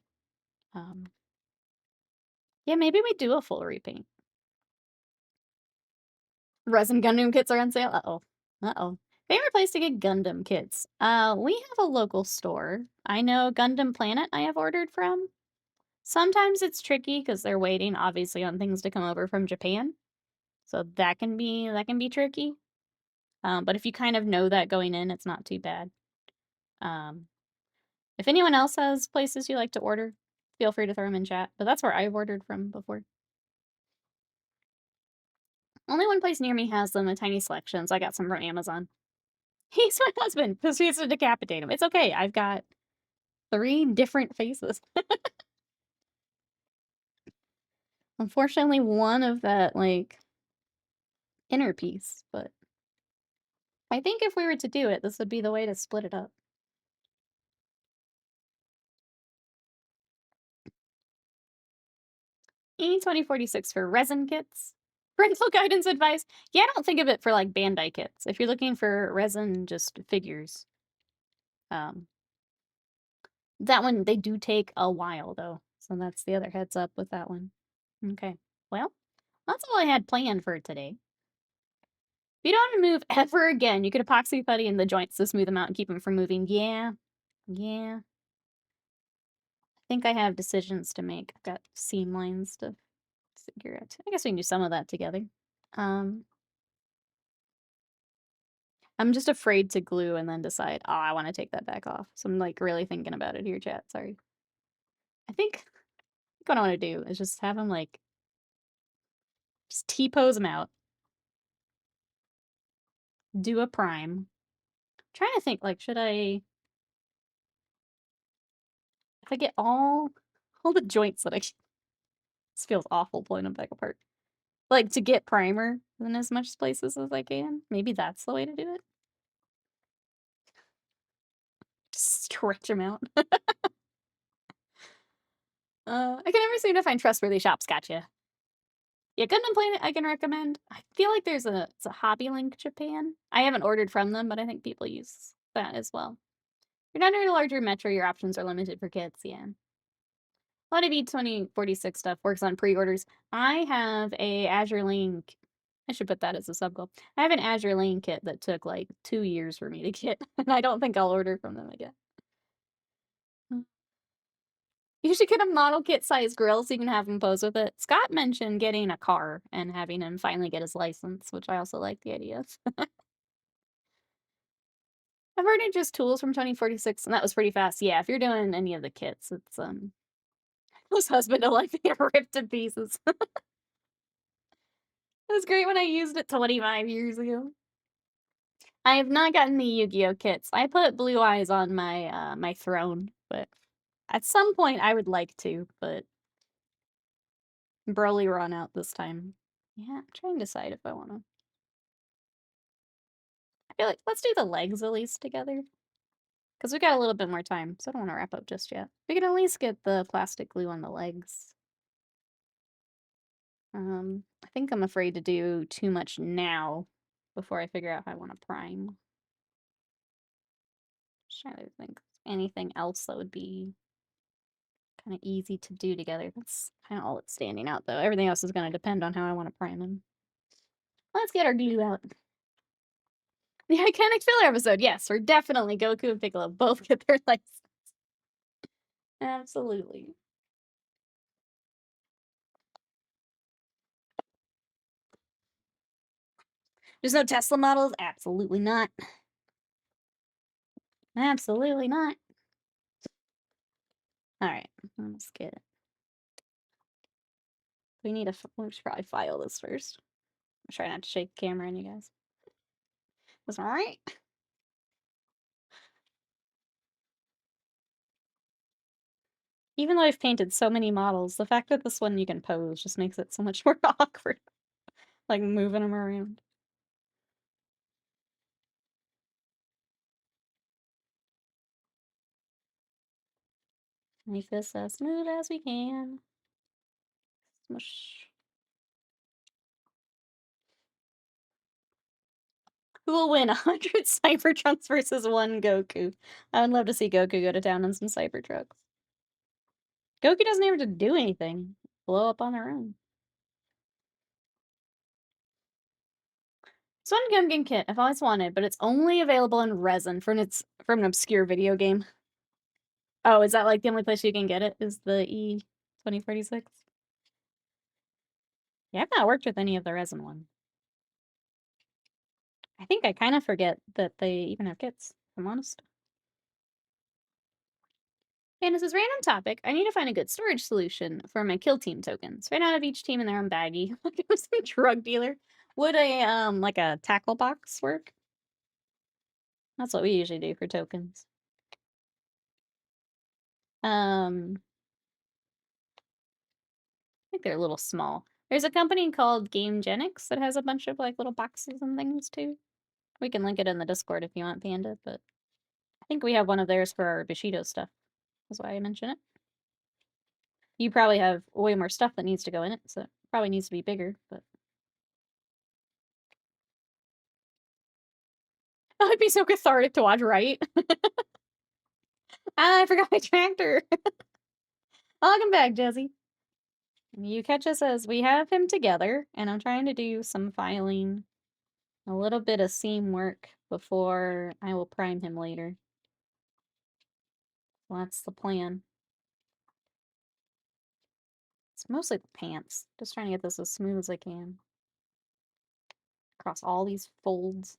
Yeah, maybe we do a full repaint. Resin Gundam kits are on sale. Uh-oh. Uh-oh. Favorite place to get Gundam kits. We have a local store. I know Gundam Planet I have ordered from. Sometimes it's tricky because they're waiting, obviously, on things to come over from Japan. So that can be tricky. But if you kind of know that going in, it's not too bad. If anyone else has places you like to order, feel free to throw them in chat. But that's where I've ordered from before. Only one place near me has them, a tiny selection, so I got some from Amazon. He's my husband, because he has to decapitate him. It's okay, I've got 3 different faces. Unfortunately, one of that, like, inner piece, but I think if we were to do it, this would be the way to split it up. E2046 for resin kits. Parental guidance advice. Yeah, I don't think of it for like Bandai kits. If you're looking for resin, just figures. Um, that one, they do take a while though. So that's the other heads up with that one. Okay. Well, that's all I had planned for today. If you don't want to move ever again, you could epoxy putty in the joints to smooth them out and keep them from moving. Yeah. Yeah. I think I have decisions to make. I've got seam lines to figure out. I guess we can do some of that together. Um, I'm just afraid to glue and then decide, oh, I want to take that back off. So I'm like really thinking about it here, chat. Sorry. I think what I want to do is just have him like just T-pose him out, do a prime. I'm trying to think, like, should I, if I get all the joints that this feels awful pulling them back apart. Like to get primer in as much places as I can. Maybe that's the way to do it. Just stretch them out. I can never seem to find trustworthy shops. Gotcha. Yeah, Gundam Planet I can recommend. I feel like it's a Hobby Link Japan. I haven't ordered from them, but I think people use that as well. If you're not in a larger metro, your options are limited for kits, yeah. A lot of E2046 stuff works on pre-orders. I have a Azure Link. I should put that as a sub goal. I have an Azure Lane kit that took like 2 years for me to get, and I don't think I'll order from them again. You should get a model kit size grill so you can have him pose with it. Scott mentioned getting a car and having him finally get his license, which I also like the idea of. I've already just tools from 2046, and that was pretty fast. Yeah, if you're doing any of the kits, it's his husband will like be ripped to pieces. It was great when I used it 25 years ago. I have not gotten the Yu-Gi-Oh kits. I put blue eyes on my my throne, but at some point I would like to, but Broly run out this time. Yeah, I'm trying to decide if I want to. I feel like let's do the legs at least together. Because we got a little bit more time, so I don't want to wrap up just yet. We can at least get the plastic glue on the legs. I think I'm afraid to do too much now before I figure out how I want to prime. Just trying to think of anything else that would be kind of easy to do together. That's kind of all that's standing out, though. Everything else is going to depend on how I want to prime them. Let's get our glue out. The iconic filler episode. Yes, we're definitely Goku and Piccolo both get their license. Absolutely. There's no Tesla models? Absolutely not. Absolutely not. All right, let's get it. We should probably file this first. I'm trying not to shake the camera on you guys. That's all right. Even though I've painted so many models, the fact that this one you can pose just makes it so much more awkward. Like moving them around. Make this as smooth as we can. Smush. Who will win 100 Cybertrucks versus 1 Goku? I would love to see Goku go to town on some Cybertrucks. Goku doesn't have to do anything. Blow up on their own. It's one Gungan kit I've always wanted, but it's only available in resin from an obscure video game. Oh, is that like the only place you can get it? Is the E2046? Yeah, I've not worked with any of the resin ones. I think I kind of forget that they even have kits, if I'm honest. And this is random topic. I need to find a good storage solution for my kill team tokens. Right now I have each team in their own baggie. Like I'm some drug dealer. Would like a tackle box work? That's what we usually do for tokens. I think they're a little small. There's a company called GameGenix that has a bunch of like little boxes and things too. We can link it in the Discord if you want, Panda, but I think we have one of theirs for our Bushido stuff. That's why I mention it. You probably have way more stuff that needs to go in it, so it probably needs to be bigger, but oh, it'd be so cathartic to watch, right? Ah, I forgot my tractor. Welcome back, Jesse. You catch us as we have him together, and I'm trying to do some filing, a little bit of seam work before I will prime him later. Well, that's the plan. It's mostly the pants. Just trying to get this as smooth as I can. Across all these folds.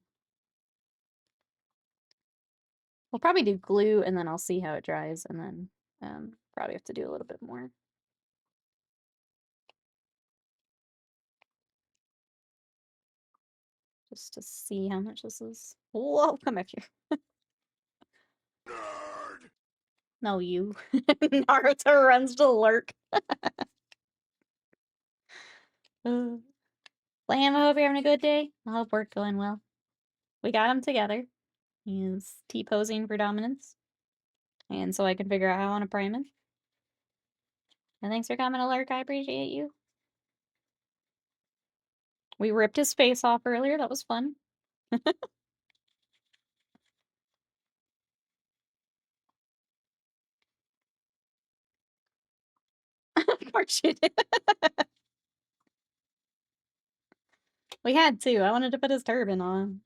We'll probably do glue and then I'll see how it dries and then probably have to do a little bit more. Just to see how much this is. Whoa, come back here.
Nerd!
No, you. Naruto runs to lurk. Lamb, I hope you're having a good day. I hope work going well. We got him together. He's T-posing for dominance. And so I can figure out how I want to prime him. And thanks for coming to lurk. I appreciate you. We ripped his face off earlier. That was fun. Of course you did. We had to. I wanted to put his turban on.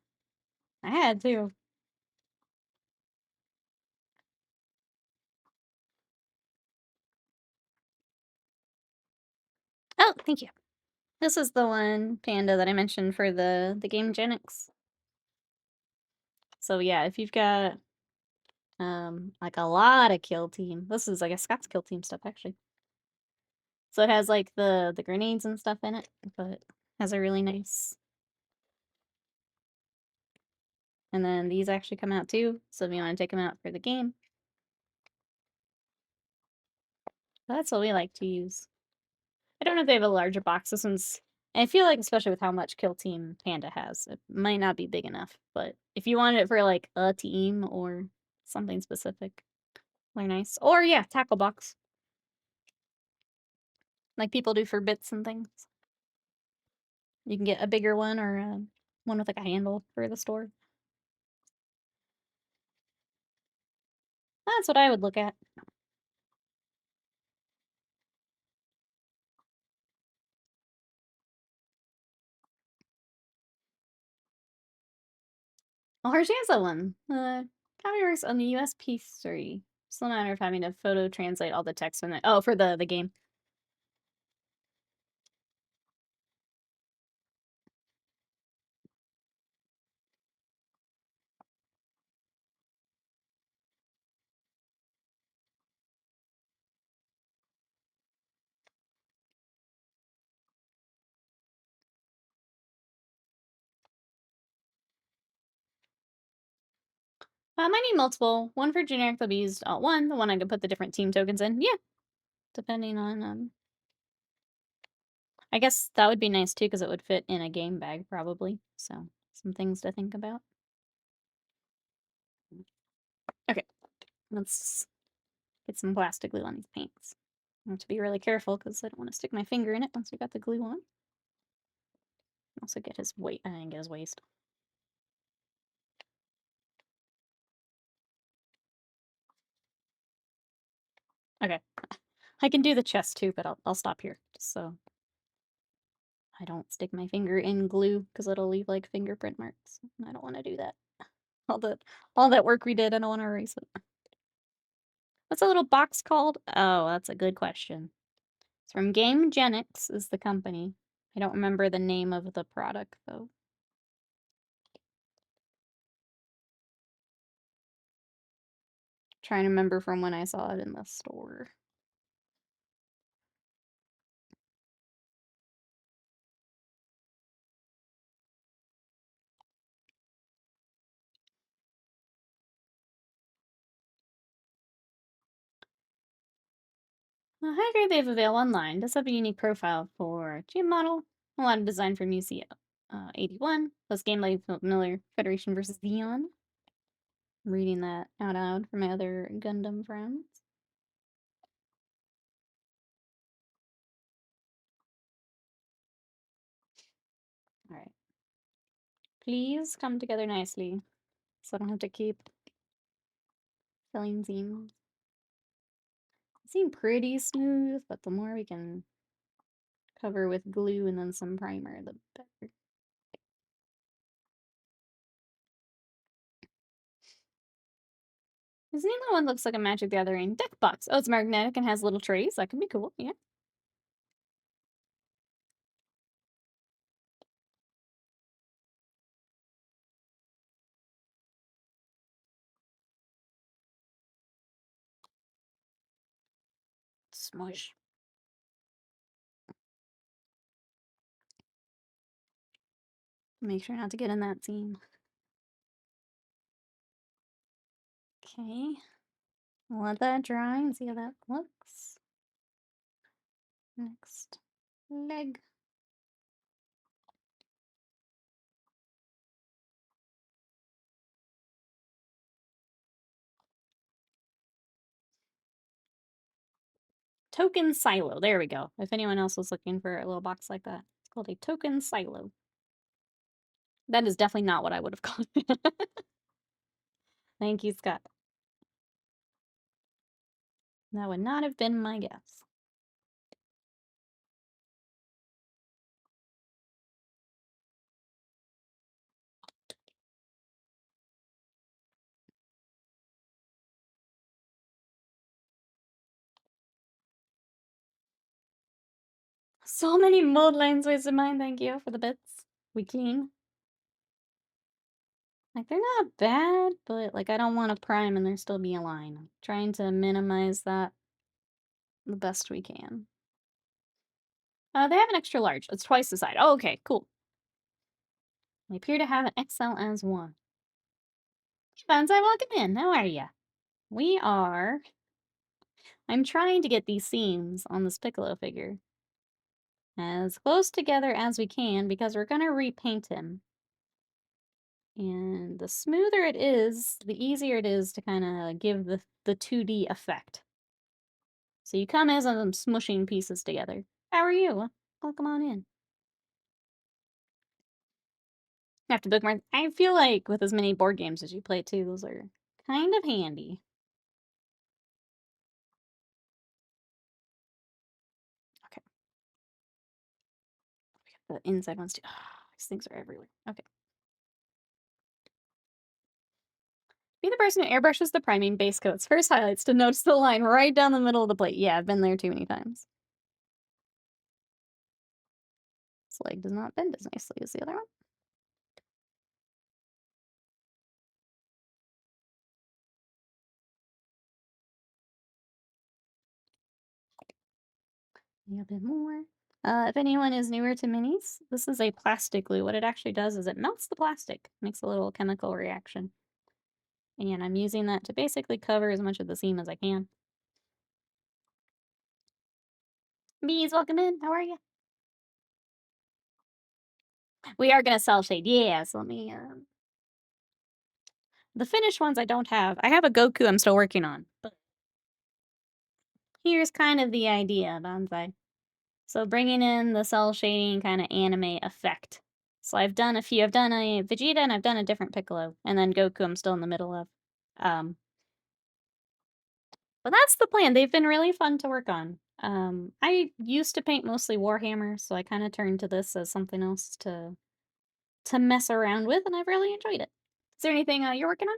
I had to. Oh, thank you. This is the one panda that I mentioned for the game Genix. So yeah, if you've got like a lot of kill team, this is I guess Scott's kill team stuff actually. So it has like the grenades and stuff in it, but has a really nice. And then these actually come out too, so if you want to take them out for the game. That's what we like to use. I don't know if they have a larger box. This one's. I feel like, especially with how much Kill Team Panda has, it might not be big enough. But if you want it for like a team or something specific, they're nice. Or yeah, tackle box, like people do for bits and things. You can get a bigger one or one with like a handle for the store. That's what I would look at. Oh, Hershey has a one. Copy works on the USP3. It's a matter of having to photo translate all the text in it. Oh, for the game. I might need multiple. One for generic that'll be used all one. The one I can put the different team tokens in. Yeah, depending on I guess that would be nice too because it would fit in a game bag probably. So some things to think about. Okay, let's get some plastic glue on these paints. I have to be really careful because I don't want to stick my finger in it once we got the glue on. Also get his weight. I didn't get his waist. Okay, I can do the chest too, but I'll stop here just so I don't stick my finger in glue because it'll leave like fingerprint marks. I don't want to do that. All that work we did, I don't want to erase it. What's a little box called? Oh, that's a good question. It's from Game Genix is the company. I don't remember the name of the product though. Trying to remember from when I saw it in the store. High grade they have available online. Does have a unique profile for GM model. A lot of design from UC 81. Plus gameplay familiar Federation versus Xeon. I'm reading that out loud for my other Gundam friends. Please come together nicely so I don't have to keep filling seams. They seem pretty smooth, but the more we can cover with glue and then some primer, the better. This neither one looks like a Magic the Gathering deck box. Oh, it's magnetic and has little trays. That can be cool, yeah. Smush. Make sure not to get in that seam. Okay. Let that dry and see how that looks. Next leg. Token silo. There we go. If anyone else was looking for a little box like that, it's called a token silo. That is definitely not what I would have called it. Thank you, Scott. That would not have been my guess. So many mold lines wasted mine. Thank you for the bits. We clean. Like, they're not bad, but, like, I don't want to prime and there still be a line. I'm trying to minimize that the best we can. They have an extra large. It's twice the size. Oh, okay, cool. They appear to have an XL as one. Hey, Bonsai, welcome in. How are ya? We are... I'm trying to get these seams on this Piccolo figure as close together as we can because we're gonna repaint him. And the smoother it is, the easier it is to kind of give the 2D effect. So you come as I'm smushing pieces together. How are you? Welcome on in. Have to bookmark. I feel like with as many board games as you play too, those are kind of handy. Okay. We got the inside ones too. These things are everywhere. Okay. Be the person who airbrushes the priming base coats. First highlights to notice the line right down the middle of the plate. Yeah, I've been there too many times. This leg does not bend as nicely as the other one. A bit more. If anyone is newer to minis, this is a plastic glue. What it actually does is it melts the plastic, makes a little chemical reaction. And I'm using that to basically cover as much of the seam as I can. Bees, welcome in. How are you? We are going to cel shade. Yeah, so let me... The finished ones I don't have. I have a Goku I'm still working on. But here's kind of the idea, Banzai. So bringing in the cel shading kind of anime effect. So I've done a few. I've done a Vegeta and I've done a different Piccolo. And then Goku I'm still in the middle of. But that's the plan. They've been really fun to work on. I used to paint mostly Warhammer, so I kind of turned to this as something else to mess around with, and I've really enjoyed it. Is there anything you're working on?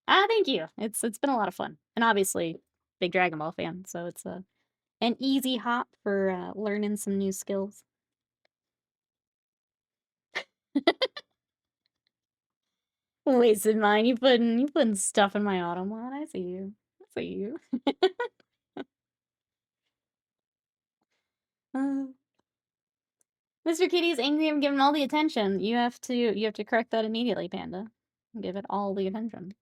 Ah, thank you. It's been a lot of fun, and obviously, big Dragon Ball fan, so it's an easy hop for learning some new skills. Wasted mine. You putting stuff in my Automod. I see you. I see you. uh, Mr. Kitty's angry I'm giving all the attention. You have to correct that immediately, Panda. Give it all the attention.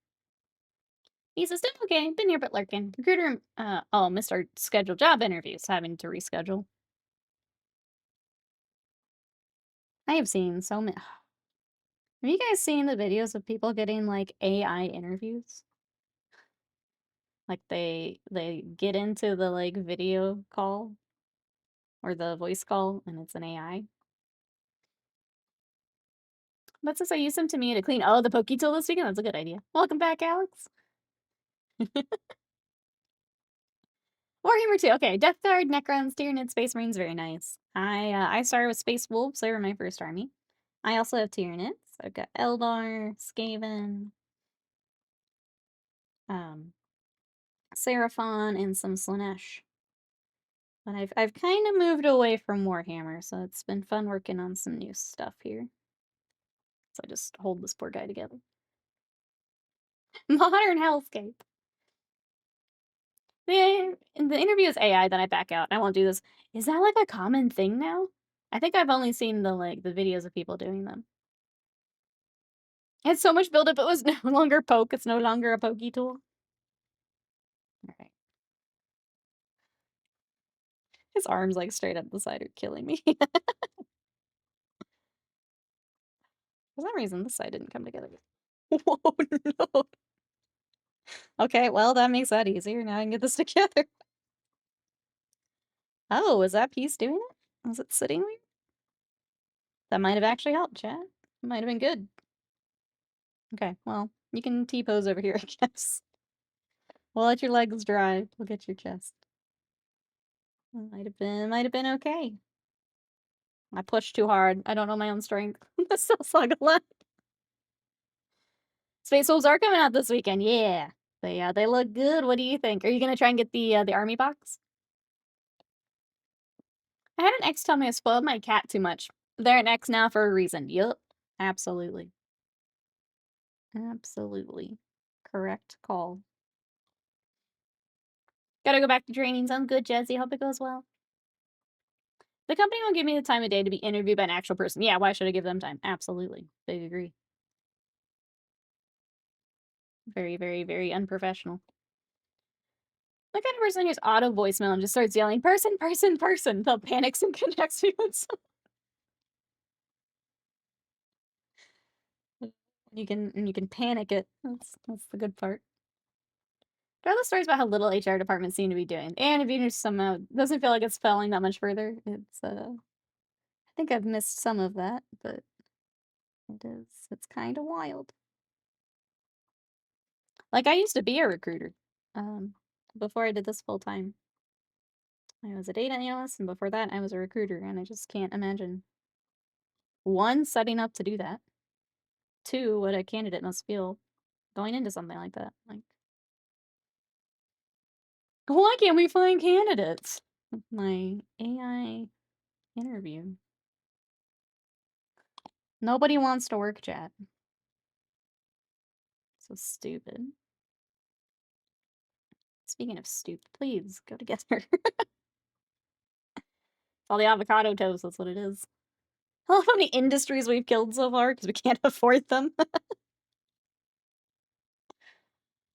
He's still okay. Been here but lurking. Recruiter missed our scheduled job interviews, having to reschedule. I have seen so many. Have you guys seen the videos of people getting like AI interviews? Like they get into the like video call or the voice call and it's an AI. But since I used them to me to clean the pokey tool this weekend, that's a good idea. Welcome back, Alex. Warhammer 2. Okay, Death Guard, Necrons, Tyranids, Space Marines, very nice. I started with Space Wolves. They were my first army. I also have Tyranids. I've got Eldar, Skaven, um, Seraphon, and some Slanesh. But I've kind of moved away from Warhammer, so it's been fun working on some new stuff here. So I just hold this poor guy together. Modern Hellscape. The interview is AI, then I back out. I won't do this. Is that like a common thing now? I think I've only seen the videos of people doing them. It's so much buildup. It was no longer poke. It's no longer a pokey tool. All right. His arms like straight up the side are killing me. For some reason, this side didn't come together. Whoa, no. Okay, well, that makes that easier. Now I can get this together. Oh, is that piece doing it? Was it sitting weird? That might have actually helped, chat. Might have been good. Okay, well, you can T-pose over here, I guess. We'll let your legs dry. We'll get your chest. Might have been okay. I pushed too hard. I don't know my own strength. That's still Saga left. Space Wolves are coming out this weekend. Yeah. They look good. What do you think? Are you gonna try and get the army box? I had an ex tell me I spoiled my cat too much. They're an ex now for a reason. Yup. Absolutely. Absolutely. Correct call. Gotta go back to training. Sounds good, Jesse. Hope it goes well. The company won't give me the time of day to be interviewed by an actual person. Yeah, why should I give them time? Absolutely. Big agree. Very, very, very unprofessional. The kind of person who's auto voicemail and just starts yelling, person, person, person, until panics and connects me with someone. You can panic it. That's the good part. There are the stories about how little HR departments seem to be doing. And if you somehow doesn't feel like it's falling that much further. It's I think I've missed some of that, but it's kind of wild. Like I used to be a recruiter. Before I did this full time. I was a data analyst, and before that I was a recruiter, and I just can't imagine one, setting up to do that. Two, what a candidate must feel going into something like that. Like, why can't we find candidates? My AI interview. Nobody wants to work, chat. So stupid. Speaking of stupid, please go together. All the avocado toast, that's what it is. I love how many industries we've killed so far because we can't afford them.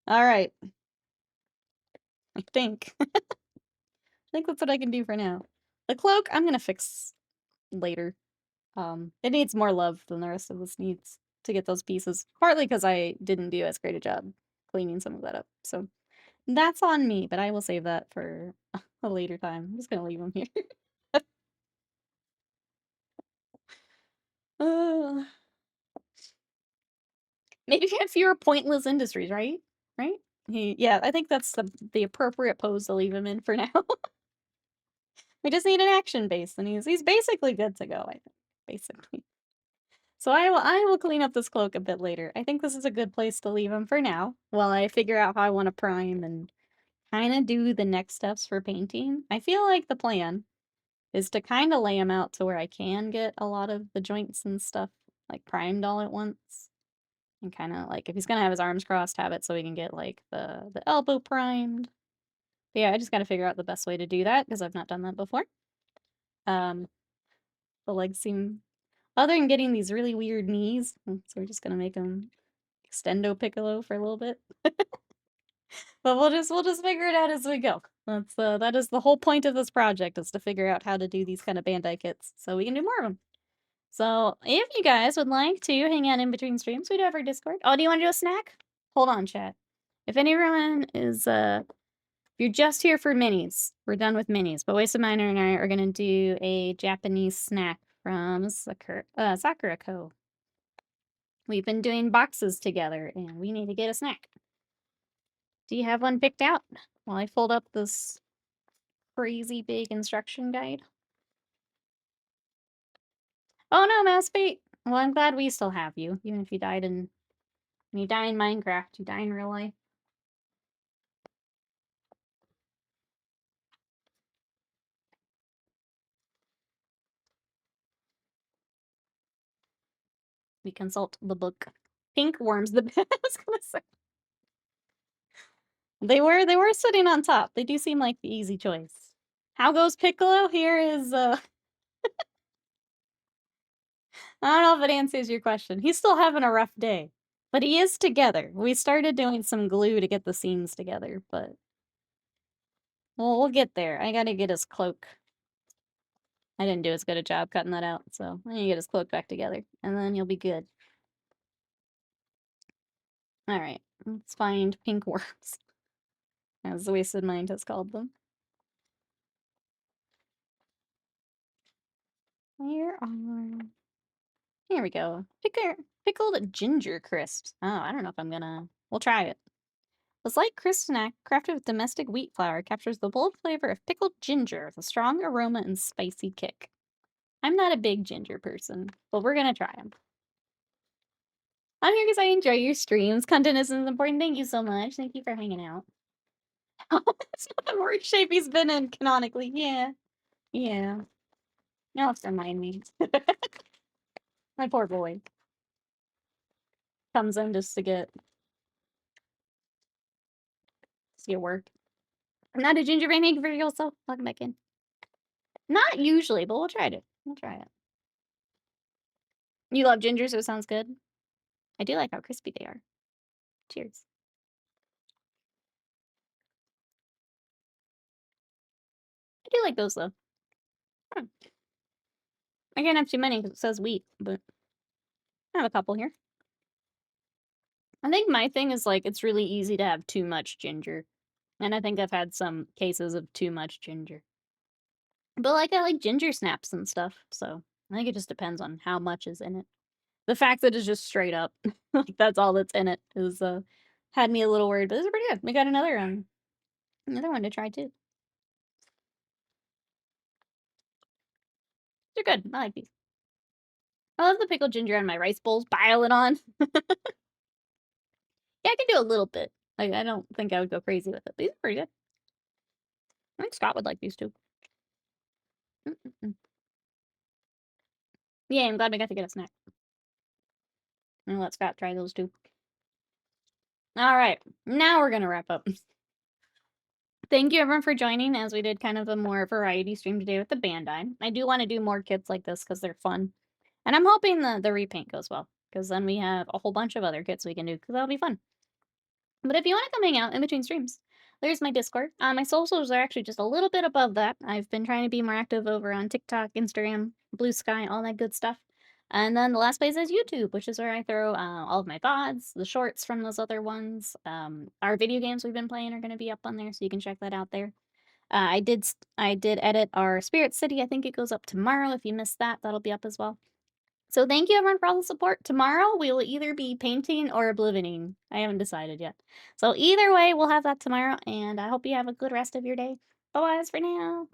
All right. I think. I think that's what I can do for now. The cloak, I'm gonna fix later. It needs more love than the rest of this needs to get those pieces. Partly because I didn't do as great a job cleaning some of that up. So that's on me, but I will save that for a later time. I'm just gonna leave them here. uh, maybe we have fewer pointless industries, right? Right? Yeah, I think that's the appropriate pose to leave him in for now. We just need an action base, and he's basically good to go, I think. Basically. So I will clean up this cloak a bit later. I think this is a good place to leave him for now, while I figure out how I want to prime and kind of do the next steps for painting. I feel like the plan is to kind of lay him out to where I can get a lot of the joints and stuff like primed all at once. And kind of like if he's gonna have his arms crossed, have it so we can get like the elbow primed. But yeah, I just gotta figure out the best way to do that because I've not done that before. Um, the legs seem other than getting these really weird knees, so we're just gonna make them extendo piccolo for a little bit. But we'll just figure it out as we go. That is the whole point of this project is to figure out how to do these kind of Bandai kits so we can do more of them. So if you guys would like to hang out in between streams, we do have our Discord. Oh, do you want to do a snack? Hold on, chat. If anyone is if you're just here for minis, we're done with minis. But Waste Miner and I are gonna do a Japanese snack from Sakura Co. We've been doing boxes together, and we need to get a snack. Do you have one picked out while I fold up this crazy big instruction guide? Oh no, Mouse Bait! Well, I'm glad we still have you, even if you died in when you die in Minecraft, you die in real life. We consult the book. Pink worms, the I was gonna say. They were sitting on top. They do seem like the easy choice. How goes Piccolo? Here is I don't know if it answers your question. He's still having a rough day. But he is together. We started doing some glue to get the seams together, but we'll get there. I gotta get his cloak. I didn't do as good a job cutting that out, so I need to get his cloak back together, and then you'll be good. Alright, let's find pink worms, as the Wasted Mind has called them. Where are... Here we go. Pickled ginger crisps. Oh, I don't know if I'm gonna... We'll try it. This light crisp snack, crafted with domestic wheat flour, captures the bold flavor of pickled ginger with a strong aroma and spicy kick. I'm not a big ginger person, but we're gonna try them. I'm here because I enjoy your streams. Content is important. Thank you so much. Thank you for hanging out. It's not the worst shape he's been in canonically. Yeah. Yeah. You'll have to remind me. My poor boy. Comes in just to get work. I'm not a gingerbread maker for yourself. Welcome back in. Not usually, but we'll try it. We'll try it. You love ginger, so it sounds good. I do like how crispy they are. Cheers. I do like those though. Hmm. I can't have too many because it says wheat, but I have a couple here. I think my thing is like it's really easy to have too much ginger. And I think I've had some cases of too much ginger. But like I like ginger snaps and stuff, so I think it just depends on how much is in it. The fact that it's just straight up, like that's all that's in it is had me a little worried, but this is pretty good. We got another one to try too. They're good. I like these. I love the pickled ginger on my rice bowls. Pile it on. Yeah, I can do a little bit. Like I don't think I would go crazy with it. But these are pretty good. I think Scott would like these too. Mm-mm-mm. Yeah, I'm glad we got to get a snack. And let Scott try those too. All right, now we're gonna wrap up. Thank you everyone for joining as we did kind of a more variety stream today with the Bandai. I do want to do more kits like this because they're fun. And I'm hoping the repaint goes well because then we have a whole bunch of other kits we can do because that'll be fun. But if you want to come hang out in between streams, there's my Discord. My socials are actually just a little bit above that. I've been trying to be more active over on TikTok, Instagram, Blue Sky, all that good stuff. And then the last place is YouTube, which is where I throw all of my VODs, the shorts from those other ones. Our video games we've been playing are going to be up on there, so you can check that out there. I did edit our Spirit City. I think it goes up tomorrow. If you missed that, that'll be up as well. So thank you everyone for all the support. Tomorrow we will either be painting or oblivioning. I haven't decided yet. So either way, we'll have that tomorrow, and I hope you have a good rest of your day. Bye-bye for now.